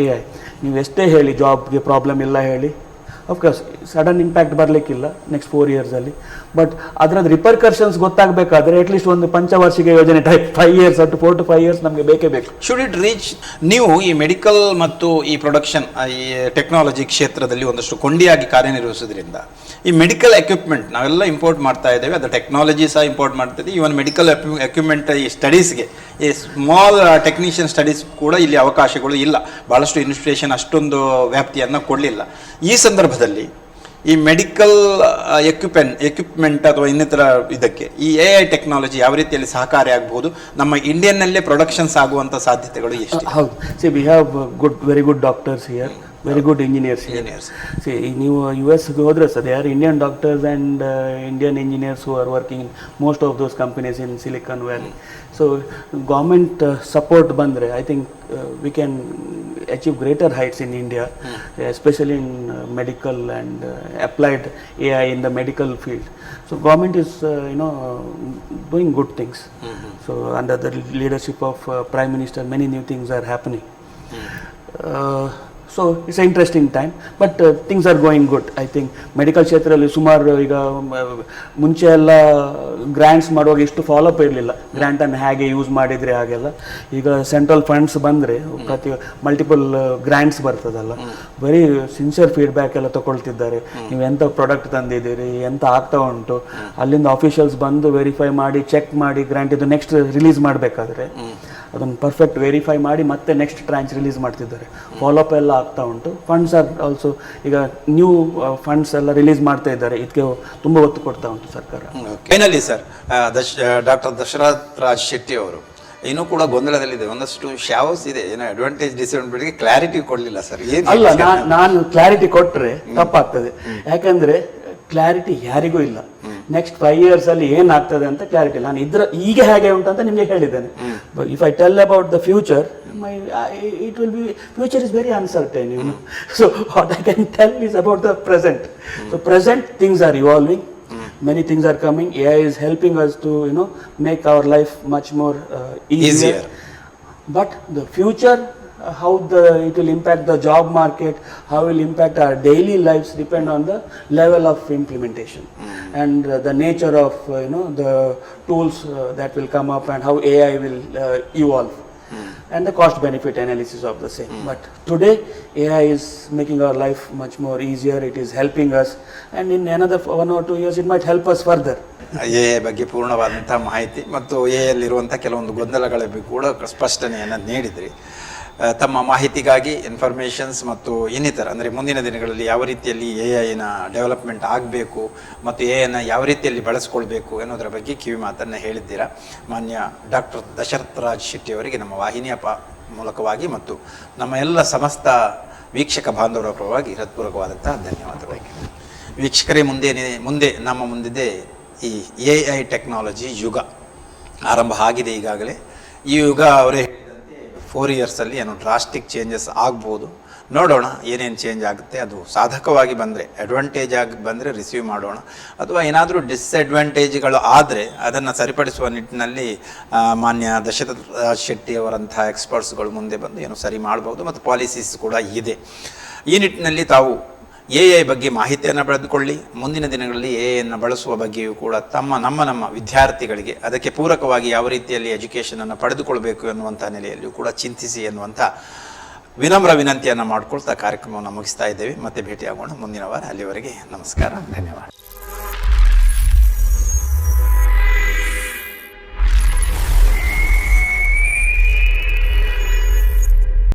AI. ನೀವು ಎಷ್ಟೇ ಹೇಳಿ ಜಾಬ್ಗೆ ಪ್ರಾಬ್ಲಮ್ ಇಲ್ಲ ಹೇಳಿ, ಅಫ್ಕೋರ್ಸ್ ಸಡನ್ ಇಂಪ್ಯಾಕ್ಟ್ ಬರಲಿಕ್ಕಿಲ್ಲ ನೆಕ್ಸ್ಟ್ 4 ಇಯರ್ಸಲ್ಲಿ, ಬಟ್ ಅದರದ್ದು ರಿಪರ್ಕರ್ಷನ್ಸ್ ಗೊತ್ತಾಗಬೇಕಾದ್ರೆ ಅಟ್ಲೀಸ್ಟ್ ಒಂದು ಪಂಚವಾರ್ಷಿಕ ಯೋಜನೆ type 5 years at 4 to 5 years ನಮಗೆ ಬೇಕೇ ಬೇಕು. Should it reach? ನೀವು ಈ ಮೆಡಿಕಲ್ ಮತ್ತು ಈ ಪ್ರೊಡಕ್ಷನ್ ಈ ಟೆಕ್ನಾಲಜಿ ಕ್ಷೇತ್ರದಲ್ಲಿ ಒಂದಷ್ಟು ಕೊಂಡಿಯಾಗಿ ಕಾರ್ಯನಿರ್ವಹಿಸೋದ್ರಿಂದ ಈ ಮೆಡಿಕಲ್ ಎಕ್ವಿಪ್ಮೆಂಟ್ ನಾವೆಲ್ಲ ಇಂಪೋರ್ಟ್ ಮಾಡ್ತಾ ಇದ್ದೇವೆ, ಅದು ಟೆಕ್ನಾಲಜಿ ಸಹ ಇಂಪೋರ್ಟ್ ಮಾಡ್ತಿದ್ದೀವಿ. ಈವನ್ ಮೆಡಿಕಲ್ ಎಕ್ವಿಪ್ಮೆಂಟ್ ಈ ಸ್ಟಡೀಸ್ಗೆ ಈ ಸ್ಮಾಲ್ ಟೆಕ್ನಿಷಿಯನ್ ಸ್ಟಡೀಸ್ ಕೂಡ ಇಲ್ಲಿ ಅವಕಾಶಗಳು ಇಲ್ಲ, ಭಾಳಷ್ಟು ಇನ್ಸ್ಟಿಟ್ಯೂಷನ್ ಅಷ್ಟೊಂದು ವ್ಯಾಪ್ತಿಯನ್ನು ಕೊಡಲಿಲ್ಲ. ಈ ಸಂದರ್ಭದಲ್ಲಿ ಈ ಮೆಡಿಕಲ್ ಎಕ್ವಿಪ್ಮೆಂಟ್ ಅಥವಾ ಇನ್ನಿತರ ಇದಕ್ಕೆ ಈ AI ಟೆಕ್ನಾಲಜಿ ಯಾವ ರೀತಿಯಲ್ಲಿ ಸಹಕಾರಿ ಆಗಬಹುದು? ನಮ್ಮ ಇಂಡಿಯನ್ನಲ್ಲೇ ಪ್ರೊಡಕ್ಷನ್ಸ್ ಆಗುವಂಥ ಸಾಧ್ಯತೆಗಳು ಎಷ್ಟು? ಹೌದು, see we have very good doctors here, very good engineers. See ನೀವು US ಗೆ ಹೋದ್ರೆ sir they are Indian doctors and Indian engineers who are working in most of those companies in Silicon Valley. So government support ಬಂದರೆ I think we can achieve greater heights in India, especially in medical and applied AI in the medical field. So government is doing good things. So under the leadership of Prime Minister, many new things are happening. So it's an interesting time, but things are going good. I think medical ಕ್ಷೇತ್ರದಲ್ಲಿ ಸುಮಾರು ಈಗ ಮುಂಚೆ ಎಲ್ಲ ಗ್ರ್ಯಾಂಟ್ಸ್ ಮಾಡುವಾಗ ಇಷ್ಟು ಫಾಲೋಅಪ್ ಇರಲಿಲ್ಲ, ಗ್ರ್ಯಾಂಟನ್ನು ಹೇಗೆ ಯೂಸ್ ಮಾಡಿದರೆ ಹಾಗೆಲ್ಲ. ಈಗ ಸೆಂಟ್ರಲ್ ಫಂಡ್ಸ್ ಬಂದರೆ ಪ್ರತಿ ಮಲ್ಟಿಪಲ್ ಗ್ರ್ಯಾಂಟ್ಸ್ ಬರ್ತದಲ್ಲ, ವೆರಿ ಸಿನ್ಸಿಯರ್ ಫೀಡ್ಬ್ಯಾಕ್ ಎಲ್ಲ ತಗೊಳ್ತಿದ್ದಾರೆ. ನೀವು ಎಂಥ ಪ್ರಾಡಕ್ಟ್ ತಂದಿದ್ದೀರಿ, ಎಂತ ಆಗ್ತಾ ಉಂಟು, ಅಲ್ಲಿಂದ ಆಫೀಷಿಯಲ್ಸ್ ಬಂದು ವೆರಿಫೈ ಮಾಡಿ ಚೆಕ್ ಮಾಡಿ ಗ್ರ್ಯಾಂಟ್ ಇದು ನೆಕ್ಸ್ಟ್ ರಿಲೀಸ್ ಮಾಡಬೇಕಾದ್ರೆ ಅದನ್ನು ಪರ್ಫೆಕ್ಟ್ ವೆರಿಫೈ ಮಾಡಿ ಮತ್ತೆ ನೆಕ್ಸ್ಟ್ ಟ್ರಾಂಚ್ ರಿಲೀಸ್ ಮಾಡ್ತಿದ್ದಾರೆ. ಫಾಲೋಅಪ್ ಎಲ್ಲ ಆಗ್ತಾ ಉಂಟು. ಫಂಡ್ಸ್ ಆರ್ ಆಲ್ಸೋ ಈಗ ನ್ಯೂ ಫಂಡ್ಸ್ ಎಲ್ಲ ರಿಲೀಸ್ ಮಾಡ್ತಾ ಇದ್ದಾರೆ, ಇದಕ್ಕೆ ತುಂಬ ಒತ್ತು ಕೊಡ್ತಾ ಉಂಟು ಸರ್ಕಾರ. Finally sir, doctor Dashrath Raj Shetty ಅವರು ಇನ್ನೂ ಕೂಡ ಗೊಂದಲದಲ್ಲಿದೆ, ಒಂದಷ್ಟು ಶಾವ್ಸ್ ಇದೆ, ಏನೋ ಅಡ್ವಾಂಟೇಜ್ ಡಿಸ್ಅಡ್ವಾಂಟೇಜ್ ಕ್ಲಾರಿಟಿ ಕೊಡಲಿಲ್ಲ ಸರ್. ಅಲ್ಲ, ನಾನು ಕ್ಲಾರಿಟಿ ಕೊಟ್ಟರೆ ತಪ್ಪಾಗ್ತದೆ, ಯಾಕಂದ್ರೆ ಕ್ಲಾರಿಟಿ ಯಾರಿಗೂ ಇಲ್ಲ. ನೆಕ್ಸ್ಟ್ 5 ಇಯರ್ಸ್ ಅಲ್ಲಿ ಏನಾಗ್ತದೆ ಅಂತ ಕ್ಲಾರಿಟಿ ಇಲ್ಲ. ನಾನು ಈಗ ಹೇಗೆ ಉಂಟು ಅಂತ ನಿಮಗೆ ಹೇಳಿದ್ದೇನೆ. If I tell about the future, it will be, future is very uncertain, you know. So what I can tell is about the present. So present things are evolving, many things are coming. AI is helping us to make our life much more easier. But the future, how it will impact the job market, how it will impact our daily lives depend on the level of implementation and the nature of the tools that will come up and how AI will evolve and the cost benefit analysis of the same. But today AI is making our life much more easier, it is helping us, and in another 1 or 2 years it might help us further. AI ಬಗ್ಗೆ ಪೂರ್ಣವಾದಂಥ ಮಾಹಿತಿ ಮತ್ತು AI ಯಲ್ಲಿರುವಂಥ ಕೆಲವೊಂದು ಗೊಂದಲಗಳ ಬಗ್ಗೆ ಕೂಡ ಸ್ಪಷ್ಟನೆಯನ್ನು ನೀಡಿದ್ರಿ. ತಮ್ಮ ಮಾಹಿತಿಗಾಗಿ ಇನ್ಫಾರ್ಮೇಷನ್ಸ್ ಮತ್ತು ಇನ್ನಿತರ ಅಂದರೆ ಮುಂದಿನ ದಿನಗಳಲ್ಲಿ ಯಾವ ರೀತಿಯಲ್ಲಿ AI ಡೆವಲಪ್ಮೆಂಟ್ ಆಗಬೇಕು ಮತ್ತು AI ಯಾವ ರೀತಿಯಲ್ಲಿ ಬಳಸ್ಕೊಳ್ಬೇಕು ಅನ್ನೋದರ ಬಗ್ಗೆ ಕಿವಿ ಮಾತನ್ನು ಹೇಳಿದ್ದೀರಾ. ಮಾನ್ಯ ಡಾಕ್ಟರ್ ದಶರಥ್ ರಾಜ್ ಶೆಟ್ಟಿ ಅವರಿಗೆ ನಮ್ಮ ವಾಹಿನಿಯ ಮೂಲಕವಾಗಿ ಮತ್ತು ನಮ್ಮ ಎಲ್ಲ ಸಮಸ್ತ ವೀಕ್ಷಕ ಬಾಂಧವರ ಪರವಾಗಿ ಹೃತ್ಪೂರ್ವಕವಾದಂತಹ ಧನ್ಯವಾದಗಳು. ವೀಕ್ಷಕರೇ, ಮುಂದೆ ನಮ್ಮ ಮುಂದಿದೆ ಈ AI ಟೆಕ್ನಾಲಜಿ ಯುಗ ಆರಂಭ ಆಗಿದೆ ಈಗಾಗಲೇ. ಈ ಯುಗ ಅವರೇ 4 ಇಯರ್ಸಲ್ಲಿ ಏನೋ ಡ್ರಾಸ್ಟಿಕ್ ಚೇಂಜಸ್ ಆಗ್ಬೋದು. ನೋಡೋಣ ಏನೇನು ಚೇಂಜ್ ಆಗುತ್ತೆ. ಅದು ಸಾಧಕವಾಗಿ ಬಂದರೆ, ಅಡ್ವಾಂಟೇಜ್ ಆಗಿ ಬಂದರೆ ರಿಸೀವ್ ಮಾಡೋಣ, ಅಥವಾ ಏನಾದರೂ ಡಿಸ್ಅಡ್ವಾಂಟೇಜ್ಗಳು ಆದರೆ ಅದನ್ನು ಸರಿಪಡಿಸುವ ನಿಟ್ಟಿನಲ್ಲಿ ಮಾನ್ಯ ದಶರಥ್ ಶೆಟ್ಟಿ ಅವರಂಥ ಎಕ್ಸ್ಪರ್ಟ್ಸ್ಗಳು ಮುಂದೆ ಬಂದು ಏನೋ ಸರಿ ಮಾಡ್ಬೋದು. ಮತ್ತು ಪಾಲಿಸೀಸ್ ಕೂಡ ಇದೆ. ಈ ನಿಟ್ಟಿನಲ್ಲಿ ತಾವು AI ಬಗ್ಗೆ ಮಾಹಿತಿಯನ್ನು ಪಡೆದುಕೊಳ್ಳಿ. ಮುಂದಿನ ದಿನಗಳಲ್ಲಿ AI ಬಳಸುವ ಬಗ್ಗೆಯೂ ಕೂಡ ನಮ್ಮ ವಿದ್ಯಾರ್ಥಿಗಳಿಗೆ ಅದಕ್ಕೆ ಪೂರಕವಾಗಿ ಯಾವ ರೀತಿಯಲ್ಲಿ ಎಜುಕೇಷನನ್ನು ಪಡೆದುಕೊಳ್ಬೇಕು ಎನ್ನುವಂಥ ನೆಲೆಯಲ್ಲಿಯೂ ಕೂಡ ಚಿಂತಿಸಿ ಎನ್ನುವಂಥ ವಿನಮ್ರ ವಿನಂತಿಯನ್ನು ಮಾಡಿಕೊಳ್ತಾ ಕಾರ್ಯಕ್ರಮವನ್ನು ಮುಗಿಸ್ತಾ ಇದ್ದೇವೆ. ಮತ್ತೆ ಭೇಟಿಯಾಗೋಣ ಮುಂದಿನ ವಾರ. ಅಲ್ಲಿವರೆಗೆ ನಮಸ್ಕಾರ, ಧನ್ಯವಾದ.